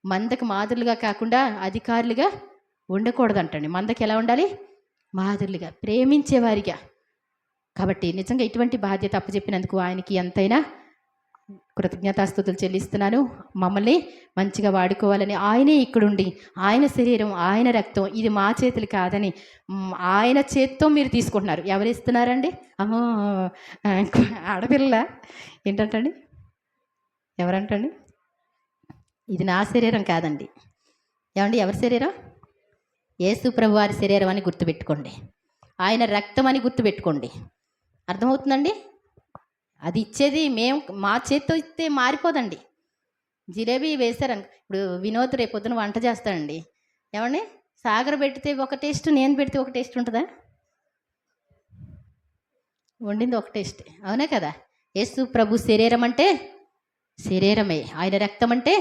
మందకు మాదిరిలుగా కాకుండా అధికారులుగా ఉండకూడదంటండి. మందకి ఎలా ఉండాలి? మాదిరిలుగా, ప్రేమించేవారిగా, కాబట్టి నిజంగా ఇటువంటి బాధ్యత అప్పచెప్పినందుకు ఆయనకి ఎంతైనా కృతజ్ఞతాస్తుతులు చెల్లిస్తున్నాను. మమ్మల్ని మంచిగా వాడుకోవాలని ఆయనే ఇక్కడుండి ఆయన శరీరం ఆయన రక్తం ఇది మా చేతులు కాదని ఆయన చేత్తో మీరు తీసుకుంటున్నారు. ఎవరు ఇస్తున్నారండి? అమ్మో, ఆడపిల్ల ఏంటంటండి, ఎవరంటండి? ఇది నా శరీరం కాదండి. ఏమండి, ఎవరి శరీరం? యేసు ప్రభు వారి శరీరం అని గుర్తుపెట్టుకోండి. ఆయన రక్తం అని గుర్తుపెట్టుకోండి. అర్థమవుతుందండి? అది ఇచ్చేది మేము మా చేత్తో ఇస్తే మారిపోదండి. జిలేబీ వేశారని ఇప్పుడు వినోద్ రేపు పొద్దున వంట చేస్తాడండి. ఏమండి, సాగర్ పెడితే ఒక టేస్ట్, నేను పెడితే ఒక టేస్ట్ ఉంటుందా? వండింది ఒక టేస్ట్, అవునా కదా? యేసు ప్రభు శరీరం అంటే శరీరమే, ఆయన రక్తం అంటే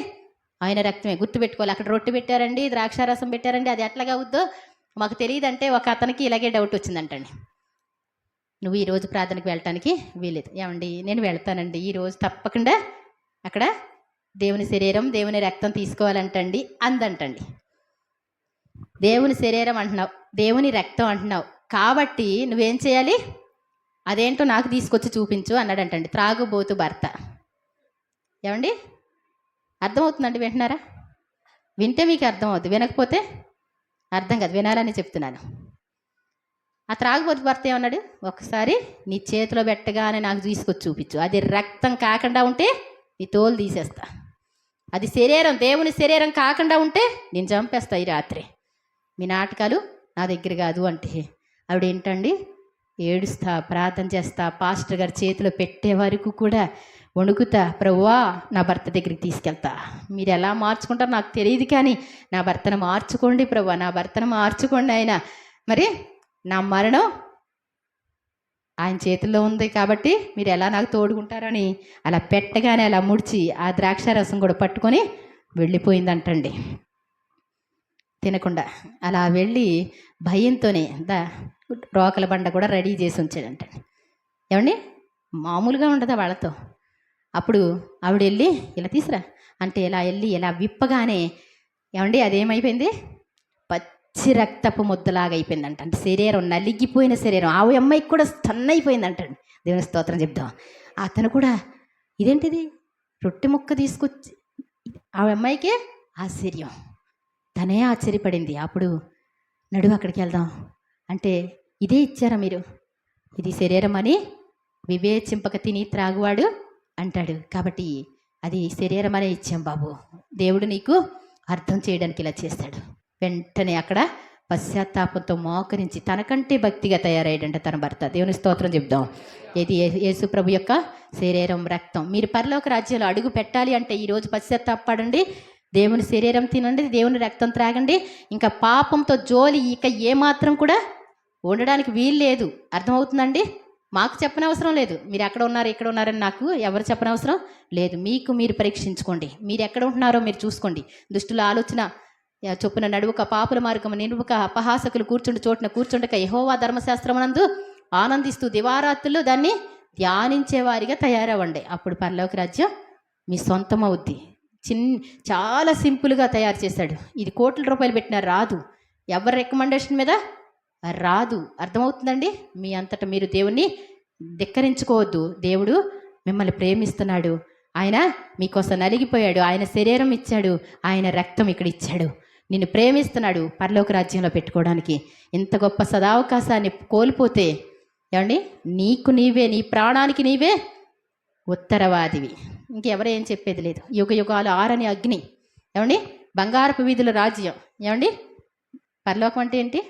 ఆయన రక్తమే. గుర్తుపెట్టుకోవాలి. అక్కడ రొట్టె పెట్టారండి, ద్రాక్షారసం పెట్టారండి, అది ఎట్లాగా అవుద్దో మాకు తెలియదంటే ఒక అతనికి ఇలాగే డౌట్ వచ్చిందంటండి. నువ్వు ఈరోజు ప్రార్థనకి వెళ్ళటానికి వీలేదు. ఏమండి, నేను వెళ్తానండి ఈరోజు తప్పకుండా అక్కడ దేవుని శరీరం దేవుని రక్తం తీసుకోవాలంటండి అందంటండి. దేవుని శరీరం అంటున్నావు, దేవుని రక్తం అంటున్నావు, కాబట్టి నువ్వేం చేయాలి? అదేంటో నాకు తీసుకొచ్చి చూపించు అన్నాడంటండి త్రాగుబోతు భర్త. ఏమండి, అర్థమవుతుందండి? వింటున్నారా? వింటే మీకు అర్థం అవుతుంది, వినకపోతే అర్థం కాదు. వినాలని చెప్తున్నాను. ఆ త్రాగుబోతు భర్త ఏమన్నాడు? ఒకసారి నీ చేతిలో పెట్టగానే నాకు తీసుకొచ్చి చూపించు. అది రక్తం కాకుండా ఉంటే నీ తోలు తీసేస్తా. అది శరీరం, దేవుని శరీరం కాకుండా ఉంటే నేను చంపేస్తా ఈ రాత్రి. మీ నాటకాలు నా దగ్గర కాదు అంటే ఆవిడ ఏంటండి, ఏడుస్తా ప్రార్థన చేస్తా పాస్టర్ గారి చేతిలో పెట్టే వరకు కూడా వణుకుతా, ప్రభువా నా భర్త దగ్గరికి తీసుకెళ్తా. మీరు ఎలా మార్చుకుంటారో నాకు తెలియదు, కానీ నా భర్తను మార్చుకోండి ప్రభువా, నా భర్తను మార్చుకోండి. ఆయన మరి నా మరణం ఆయన చేతుల్లో ఉంది కాబట్టి మీరు ఎలా నాకు తోడుకుంటారని అలా పెట్టగానే అలా ముడిచి ఆ ద్రాక్షారసం కూడా పట్టుకొని వెళ్ళిపోయిందంటండి. తినకుండా అలా వెళ్ళి భయంతోనే రోకల బండ కూడా రెడీ చేసి ఉంచాడంటండి. ఏమండి, మామూలుగా ఉండదా వాళ్ళతో. అప్పుడు ఆవిడ వెళ్ళి ఇలా తీసురా అంటే ఇలా వెళ్ళి ఇలా విప్పగానే ఏమండి అదేమైపోయింది? పచ్చి రక్తపు ముద్దలాగా అయిపోయిందంట. అంటే శరీరం నలిగిపోయిన శరీరం. ఆ అమ్మాయికి కూడా స్టన్ అయిపోయిందంటండి. దేవుని స్తోత్రం చెప్దాం. అతను కూడా ఇదేంటిది రొట్టె ముక్క తీసుకొచ్చి ఆ అమ్మాయికే ఆశ్చర్యం, తనే ఆశ్చర్యపడింది. అప్పుడు నడువు అక్కడికి వెళ్దాం అంటే ఇదే ఇచ్చారా మీరు? ఇది శరీరం అని వివేచింపక తిని త్రాగువాడు అంటాడు. కాబట్టి అది శరీరం అనే ఇచ్చాం బాబు, దేవుడు నీకు అర్థం చేయడానికి ఇలా చేస్తాడు. వెంటనే అక్కడ పశ్చాత్తాపంతో మోకరించి తనకంటే భక్తిగా తయారయ్యాడంట తన భర్త. దేవుని స్తోత్రం చెప్దాం. ఇది యేసు ప్రభు యొక్క శరీరం రక్తం. మీరు పరలోక రాజ్యంలో అడుగు పెట్టాలి అంటే ఈరోజు పశ్చాత్తాపడండి, దేవుని శరీరం తినండి, దేవుని రక్తం త్రాగండి. ఇంకా పాపంతో జోలి ఇక ఏమాత్రం కూడా ఉండడానికి వీలు లేదు. అర్థమవుతుందండి? మాకు చెప్పనవసరం లేదు. మీరు ఎక్కడ ఉన్నారు ఇక్కడ ఉన్నారని నాకు ఎవరు చెప్పనవసరం లేదు. మీకు మీరు పరీక్షించుకోండి. మీరు ఎక్కడ ఉంటున్నారో మీరు చూసుకోండి. దుష్టుల ఆలోచన చొప్పున నడువుక పాపుల మార్గము నిలువక అపహాసకులు కూర్చుండి చోటున కూర్చుండక యెహోవా ధర్మశాస్త్రమునందు ఆనందిస్తూ దివారాత్రులు దాన్ని ధ్యానించే వారిగా తయారవ్వండి. అప్పుడు పరలోక రాజ్యం మీ సొంతం అవుద్ది. చాలా సింపుల్గా తయారు చేశాడు. ఇది కోట్ల రూపాయలు పెట్టినా రాదు, ఎవరి రికమెండేషన్ మీద రాదు. అర్థమవుతుందండి? మీ అంతటా మీరు దేవుణ్ణి ధిక్కరించుకోవద్దు. దేవుడు మిమ్మల్ని ప్రేమిస్తున్నాడు. ఆయన మీకోసం నలిగిపోయాడు, ఆయన శరీరం ఇచ్చాడు, ఆయన రక్తం ఇక్కడ ఇచ్చాడు. నిన్ను ప్రేమిస్తున్నాడు పరలోక రాజ్యంలో పెట్టుకోవడానికి. ఇంత గొప్ప సదావకాశాన్ని కోల్పోతే ఏమండి, నీకు నీవే, నీ ప్రాణానికి నీవే ఉత్తరవాదివి. ఇంకెవరో ఏం చెప్పేది లేదు. యుగ యుగాలు ఆరని అగ్ని. ఏమండి, బంగారపు వీధుల రాజ్యం. ఏమండి, పరలోకం అంటే ఏంటి?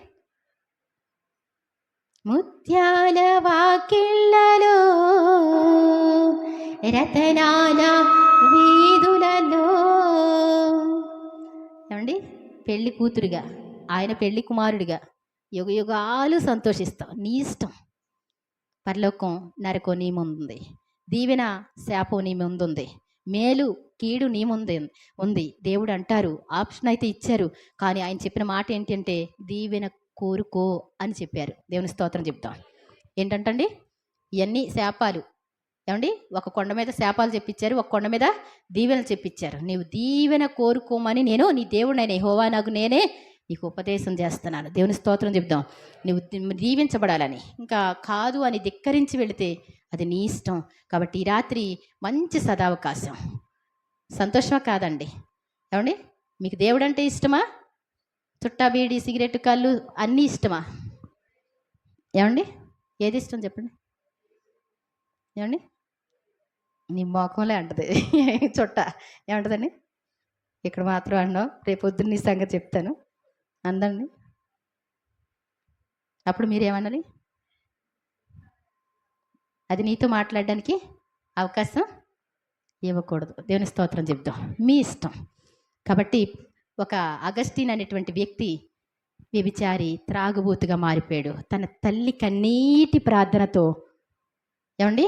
ముత్యాల వాకిళ్ళలో రతనాల వీధులలో. ఏమండి, పెళ్లి కూతురుగా ఆయన పెళ్లి కుమారుడిగా యుగ యుగాలు సంతోషిస్తావు. నీ ఇష్టం. పరలోకం నరకం నీ ముందుంది, దీవెన శాపం నీ ముందుంది, మేలు కీడు నీ ముందు ఉంది. దేవుడు అంటారు, ఆప్షన్ అయితే ఇచ్చారు, కానీ ఆయన చెప్పిన మాట ఏంటంటే దీవెన కోరుకో అని చెప్పారు. దేవుని స్తోత్రం చెప్తాం. ఏంటంటండి ఇవన్నీ శాపాలు. ఏమండి, ఒక కొండ మీద శాపాలు చెప్పించారు, ఒక కొండ మీద దీవెనలు చెప్పించారు. నీవు దీవెన కోరుకోమని నేను నీ దేవుడు అయిన యెహోవా నాకు నేనే నీకు ఉపదేశం చేస్తున్నాను. దేవుని స్తోత్రం చెప్దాం. నువ్వు దీవించబడాలని. ఇంకా కాదు అని ధిక్కరించి వెళితే అది నీ ఇష్టం. కాబట్టి ఈ రాత్రి మంచి సదావకాశం. సంతోషమా కాదండి? ఏమండి, మీకు దేవుడు అంటే ఇష్టమా? చుట్టా, బీడి, సిగరెట్, కళ్ళు అన్నీ ఇష్టమా? ఏమండి, ఏది ఇష్టం చెప్పండి? ఏమండి, నీ మోకంలే అంటది చుట్ట. ఏమంటదండి? ఇక్కడ మాత్రం అన్నావు, రేపు పొద్దున్న నీ సంగతి చెప్తాను అందండి. అప్పుడు మీరేమనాలి? అది నీతో మాట్లాడడానికి అవకాశం ఇవ్వకూడదు. దేవుని స్తోత్రం చెప్దాం. మీ ఇష్టం. కాబట్టి ఒక అగస్టిన్ అనేటువంటి వ్యక్తి వ్యభిచారి, త్రాగుబోతుగా మారిపోయాడు. తన తల్లి కన్నీటి ప్రార్థనతో, ఏమండి,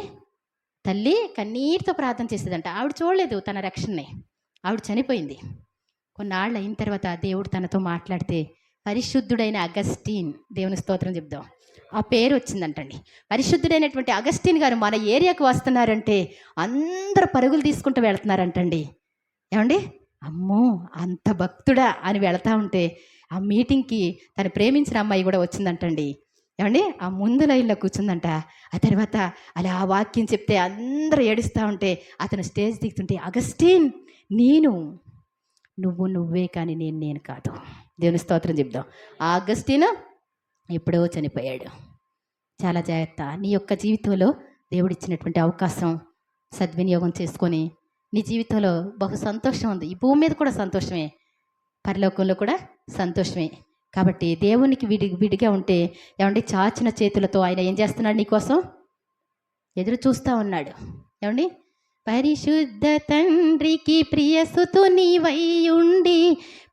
తల్లి కన్నీటితో ప్రార్థన చేసేదంట. ఆవిడ చూడలేదు తన రక్షణని. ఆవిడ చనిపోయింది. కొన్నాళ్ళు అయిన తర్వాత దేవుడు తనతో మాట్లాడితే పరిశుద్ధుడైన అగస్టిన్, దేవుని స్తోత్రం చెప్దాం, ఆ పేరు వచ్చిందంటండి. పరిశుద్ధుడైనటువంటి అగస్టిన్ గారు మన ఏరియాకు వస్తున్నారంటే అందరూ పరుగులు తీసుకుంటూ వెళుతున్నారంటండి. ఏమండి, అమ్మో అంత భక్తుడా అని వెళతా ఉంటే ఆ మీటింగ్కి తను ప్రేమించిన అమ్మాయి కూడా వచ్చిందంటండి. ఏమండి, ఆ ముందు లైన్లో కూర్చుందంట. ఆ తర్వాత అలా ఆ వాక్యం చెప్తే అందరూ ఏడుస్తూ ఉంటే అతను స్టేజ్ దిగుతుంటే, అగస్టిన్ నేను, నువ్వే కానీ నేను కాదు. దేవుని స్తోత్రం చెప్దాం. ఆ అగస్టిన్ ఎప్పుడో చనిపోయాడు. చాలా జాగ్రత్త. నీ యొక్క జీవితంలో దేవుడిచ్చినటువంటి అవకాశం సద్వినియోగం చేసుకొని నీ జీవితంలో బహు సంతోషం ఉంది. ఈ భూమి మీద కూడా సంతోషమే, పరలోకంలో కూడా సంతోషమే. కాబట్టి దేవునికి విడిగా ఉంటే, ఏమండి, చాచిన చేతులతో ఆయన ఏం చేస్తున్నాడు? నీకోసం ఎదురు చూస్తూ ఉన్నాడు. ఏమండి, పరిశుద్ధ తండ్రికి ప్రియసుతు నీవై ఉండి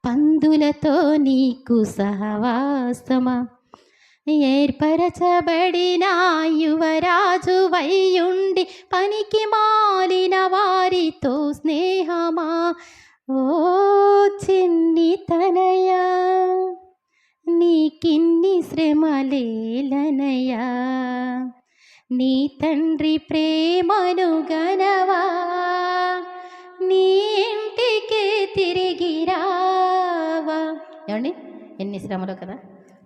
పందులతో నీకు సహవాసమా, ఏర్పరచబడిన యువరాజు వయ్యుండి పనికి మాలిన వారితో స్నేహమా, ఓ చిన్ని తనయా నీకిన్ని శ్రమలేలనయా, నీ తండ్రి ప్రేమను గనవా, నీ ఇంటికే తిరిగి రావా. ఏమండి, ఎన్ని శ్రమలు కదా.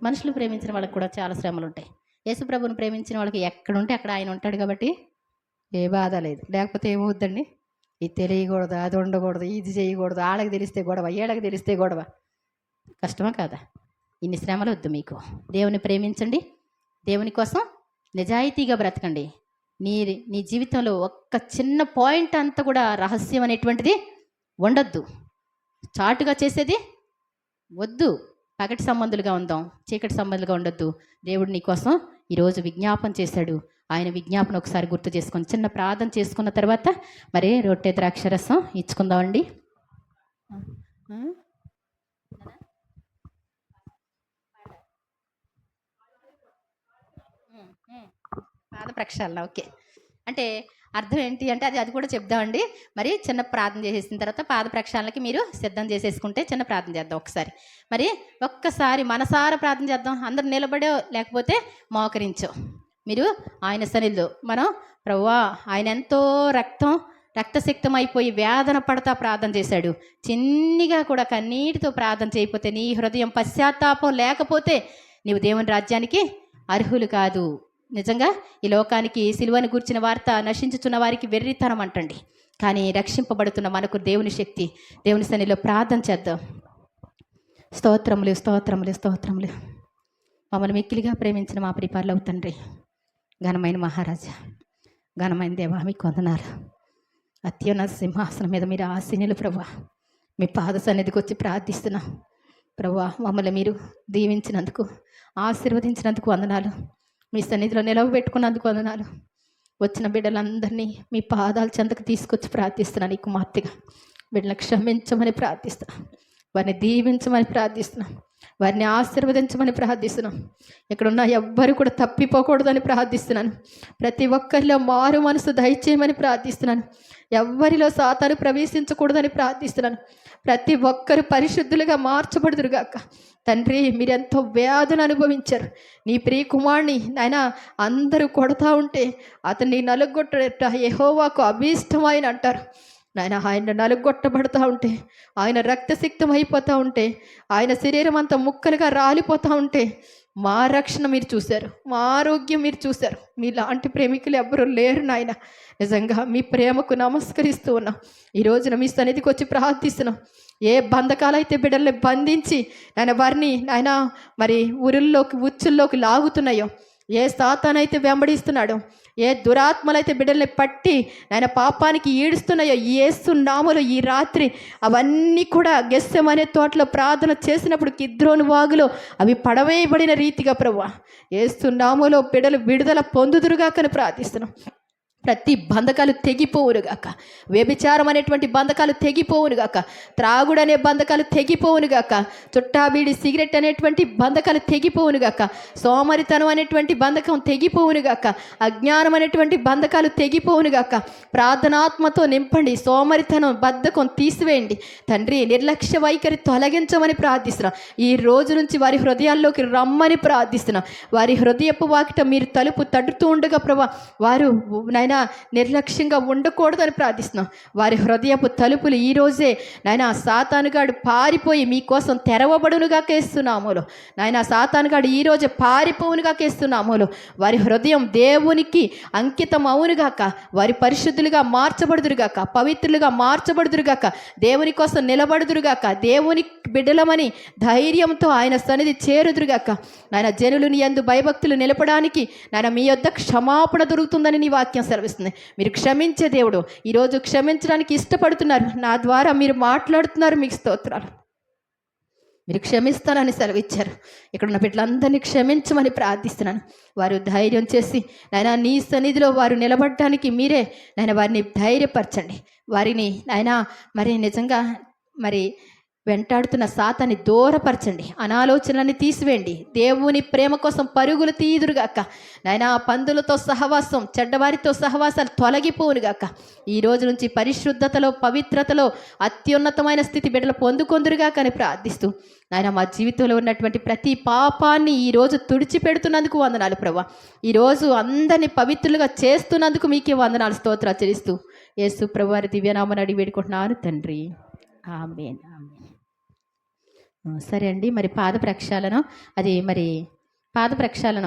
మనుషులు ప్రేమించిన వాళ్ళకి కూడా చాలా శ్రమలు ఉంటాయి. యేసుప్రభుని ప్రేమించిన వాళ్ళకి ఎక్కడుంటే అక్కడ ఆయన ఉంటాడు కాబట్టి ఏ బాధ లేదు. లేకపోతే ఏమవుద్దండి? ఇది తెలియకూడదు, అది ఉండకూడదు, ఇది చేయకూడదు, ఆళ్ళకి తెలిస్తే గొడవ, ఏళ్ళకి తెలిస్తే గొడవ. కష్టమా కాదా? ఇన్ని శ్రమలు వద్దు మీకు. దేవుని ప్రేమించండి, దేవుని కోసం నిజాయితీగా బ్రతకండి. నీ జీవితంలో ఒక్క చిన్న పాయింట్ అంతా కూడా రహస్యం అనేటువంటిది ఉండొద్దు. చాటుగా చేసేది వద్దు. పగటి సంబంధులుగా ఉందాం, చీకటి సంబంధులుగా ఉండొద్దు. దేవుడు నీ కోసం ఈరోజు విజ్ఞాపన చేశాడు. ఆయన విజ్ఞాపన ఒకసారి గుర్తు చేసుకొని చిన్న ప్రార్థన చేసుకున్న తర్వాత మరి రొట్టె ద్రాక్షరసం ఇచ్చుకుందామండి. పాద ప్రక్షాళన. ఓకే, అంటే అర్థం ఏంటి అంటే అది కూడా చెప్దామండి. మరి చిన్న ప్రార్థన చేసేసిన తర్వాత పాద ప్రక్షాళనకి మీరు సిద్ధం చేసేసుకుంటే చిన్న ప్రార్థన చేద్దాం. ఒకసారి మరి ఒక్కసారి మనసారా ప్రార్థన చేద్దాం. అందరూ నిలబడో లేకపోతే మోకరించో మీరు ఆయన సన్నిధిలో మనం, ప్రభువా, ఆయన ఎంతో రక్తసిక్తం అయిపోయి వేదన పడతా ప్రార్థన చేశాడు. చిన్నిగా కూడా కన్నీటితో ప్రార్థన చేయకపోతే, నీ హృదయం పశ్చాత్తాపం లేకపోతే నీవు దేవుని రాజ్యానికి అర్హులు కాదు. నిజంగా ఈ లోకానికి సిలువను గూర్చిన వార్త నశించుతున్న వారికి వెర్రితనం అంటండి. కానీ రక్షింపబడుతున్న మనకు దేవుని శక్తి. దేవుని సన్నిధిలో ప్రార్థన చేద్దాం. స్తోత్రములు, స్తోత్రములు, స్తోత్రములు. మమ్మల్ని మిక్కిలిగా ప్రేమించిన మా ప్రిపర్లవు తండ్రి, ఘనమైన మహారాజా, ఘనమైన దేవా, మీకు వందనాలు. అత్యున్నత సింహాసనం మీద మీరు ఆసీనులు ప్రభువా. మీ పాద సన్నిధికి వచ్చి ప్రార్థిస్తున్నాం ప్రభువా. మమ్మల్ని మీరు దీవించినందుకు, ఆశీర్వదించినందుకు వందనాలు. మీ సన్నిధిలో నిలవబెట్టుకున్నందుకు వందనాలు. వచ్చిన బిడ్డలందరినీ మీ పాదాల చెంతకు తీసుకొచ్చి ప్రార్థిస్తున్నాను. ఈ కుమార్తెగా బిడ్డలను క్షమించమని ప్రార్థిస్తున్నాను. వారిని దీవించమని ప్రార్థిస్తున్నాం. వారిని ఆశీర్వదించమని ప్రార్థిస్తున్నాం. ఇక్కడున్న ఎవ్వరు కూడా తప్పిపోకూడదని ప్రార్థిస్తున్నాను. ప్రతి ఒక్కరిలో మారు మనసు దయచేయమని ప్రార్థిస్తున్నాను. ఎవ్వరిలో సాతాను ప్రవేశించకూడదని ప్రార్థిస్తున్నాను. ప్రతి ఒక్కరు పరిశుద్ధులుగా మార్చబడుదురుగాక. తండ్రి, మీరెంతో వ్యాధులు అనుభవించారు. నీ ప్రియ కుమారుని ఆయన అందరూ కొడతా ఉంటే అతన్ని నలుగొట్టట యెహోవాకు అభీష్టమైన అంటారు. నాయన ఆయన నలుగొట్టబడుతూ ఉంటే, ఆయన రక్తసిక్తం అయిపోతూ ఉంటే, ఆయన శరీరం అంతా ముక్కలుగా రాలిపోతూ ఉంటే మా రక్షణ మీరు చూశారు, మా ఆరోగ్యం మీరు చూశారు. మీలాంటి ప్రేమికులు ఎవ్వరూ లేరు నాయన. నిజంగా మీ ప్రేమకు నమస్కరిస్తూ ఉన్నాం. ఈ రోజున మీ సన్నిధికి వచ్చి ప్రార్థిస్తున్నాం. ఏ బంధకాలైతే బిడ్డల్ని బంధించి వారిని మరి ఉరుల్లోకి ఉచ్చుల్లోకి లాగుతున్నాయో, ఏ సాతానైతే వెంబడిస్తున్నాడో, ఏ దురాత్మలైతే బిడ్డల్ని పట్టి పాపానికి ఈడుస్తున్నాయో, యేసు నామములో ఈ రాత్రి అవన్నీ కూడా గెస్సెమనే తోటలో ప్రార్థన చేసినప్పుడు కిద్రోను వాగులో అవి పడవేయబడిన రీతిగా ప్రభువా యేసు నామములో బిడ్డలు విడుదల పొందుదురుగాకని ప్రార్థిస్తున్నాం. ప్రతి బంధకాలు తెగిపోవునుగాక, వ్యభిచారం అనేటువంటి బంధకాలు తెగిపోవునుగాక, త్రాగుడు అనే బంధకాలు తెగిపోవునుగాక, చుట్టాబీడి సిగరెట్ అనేటువంటి బంధకాలు తెగిపోవునుగాక, సోమరితనం అనేటువంటి బంధకం తెగిపోవునుగాక, అజ్ఞానం అనేటువంటి బంధకాలు తెగిపోవునుగాక. ప్రార్థనాత్మతో నింపండి, సోమరితనం బద్ధకం తీసివేయండి తండ్రి. నిర్లక్ష్య వైఖరి తొలగించమని ప్రార్థిస్తున్నాం. ఈ రోజు నుంచి వారి హృదయాల్లోకి రమ్మని ప్రార్థిస్తున్నాం. వారి హృదయపు వాకిట మీరు తలుపు తడుతూ ఉండగా ప్రభా వారు నిర్లక్ష్యంగా ఉండకూడదని ప్రార్థిస్తున్నాం. వారి హృదయపు తలుపులు ఈరోజే సాతానుగాడు పారిపోయి మీకోసం తెరవబడునుగా కేస్తున్నాములో. సాతానుగాడు ఈరోజే పారిపోవునుగా కేస్తున్నాములో. వారి హృదయం దేవునికి అంకితం అవునుగాక, వారి పరిశుద్ధులుగా మార్చబడుదురుగాక, పవిత్రులుగా మార్చబడుదురుగాక, దేవుని కోసం నిలబడుదురుగాక, దేవుని బిడ్డలమని ధైర్యంతో ఆయన సన్నిధి చేరుదురుగాక. జనులని యందు భయభక్తులు నిలపడానికి మీ యొద్ద క్షమాపణ దొరుకుతుందని నీ వాక్యం సెలవిస్తుంది. మీరు క్షమించే దేవుడు. ఈరోజు క్షమించడానికి ఇష్టపడుతున్నారు. నా ద్వారా మీరు మాట్లాడుతున్నారు. మీకు స్తోత్రాలు. మీరు క్షమిస్తానని సెలవిచ్చారు. ఇక్కడున్న బిడ్డలందరినీ క్షమించమని ప్రార్థిస్తున్నాను. వారు ధైర్యం చేసి నీ సన్నిధిలో వారు నిలబడటానికి మీరే వారిని ధైర్యపరచండి. వారిని మరి నిజంగా మరి వెంటాడుతున్న సాతాన్ని దూరపరచండి, అనాలోచనని తీసివేయండి. దేవుని ప్రేమ కోసం పరుగులు తీయుదురుగాక. పందులతో సహవాసం, చెడ్డవారితో సహవాసాలు తొలగిపోవునుగాక. ఈ రోజు నుంచి పరిశుద్ధతలో, పవిత్రతలో అత్యున్నతమైన స్థితి బిడ్డలు పొందుకొందురుగాక అని ప్రార్థిస్తూ మా జీవితంలో ఉన్నటువంటి ప్రతి పాపాన్ని ఈరోజు తుడిచిపెడుతున్నందుకు వందనాలు ప్రభా. ఈరోజు అందరినీ పవిత్రులుగా చేస్తున్నందుకు మీకే వందనాలు, స్తోత్రాలు చెల్లిస్తూ యేసు ప్రభువారి దివ్యనామమున అడిగి వేడుకుంటున్నాను తండ్రి. ఆమేన్. ఆమేన్. సరే అండి, మరి పాద ప్రక్షాళన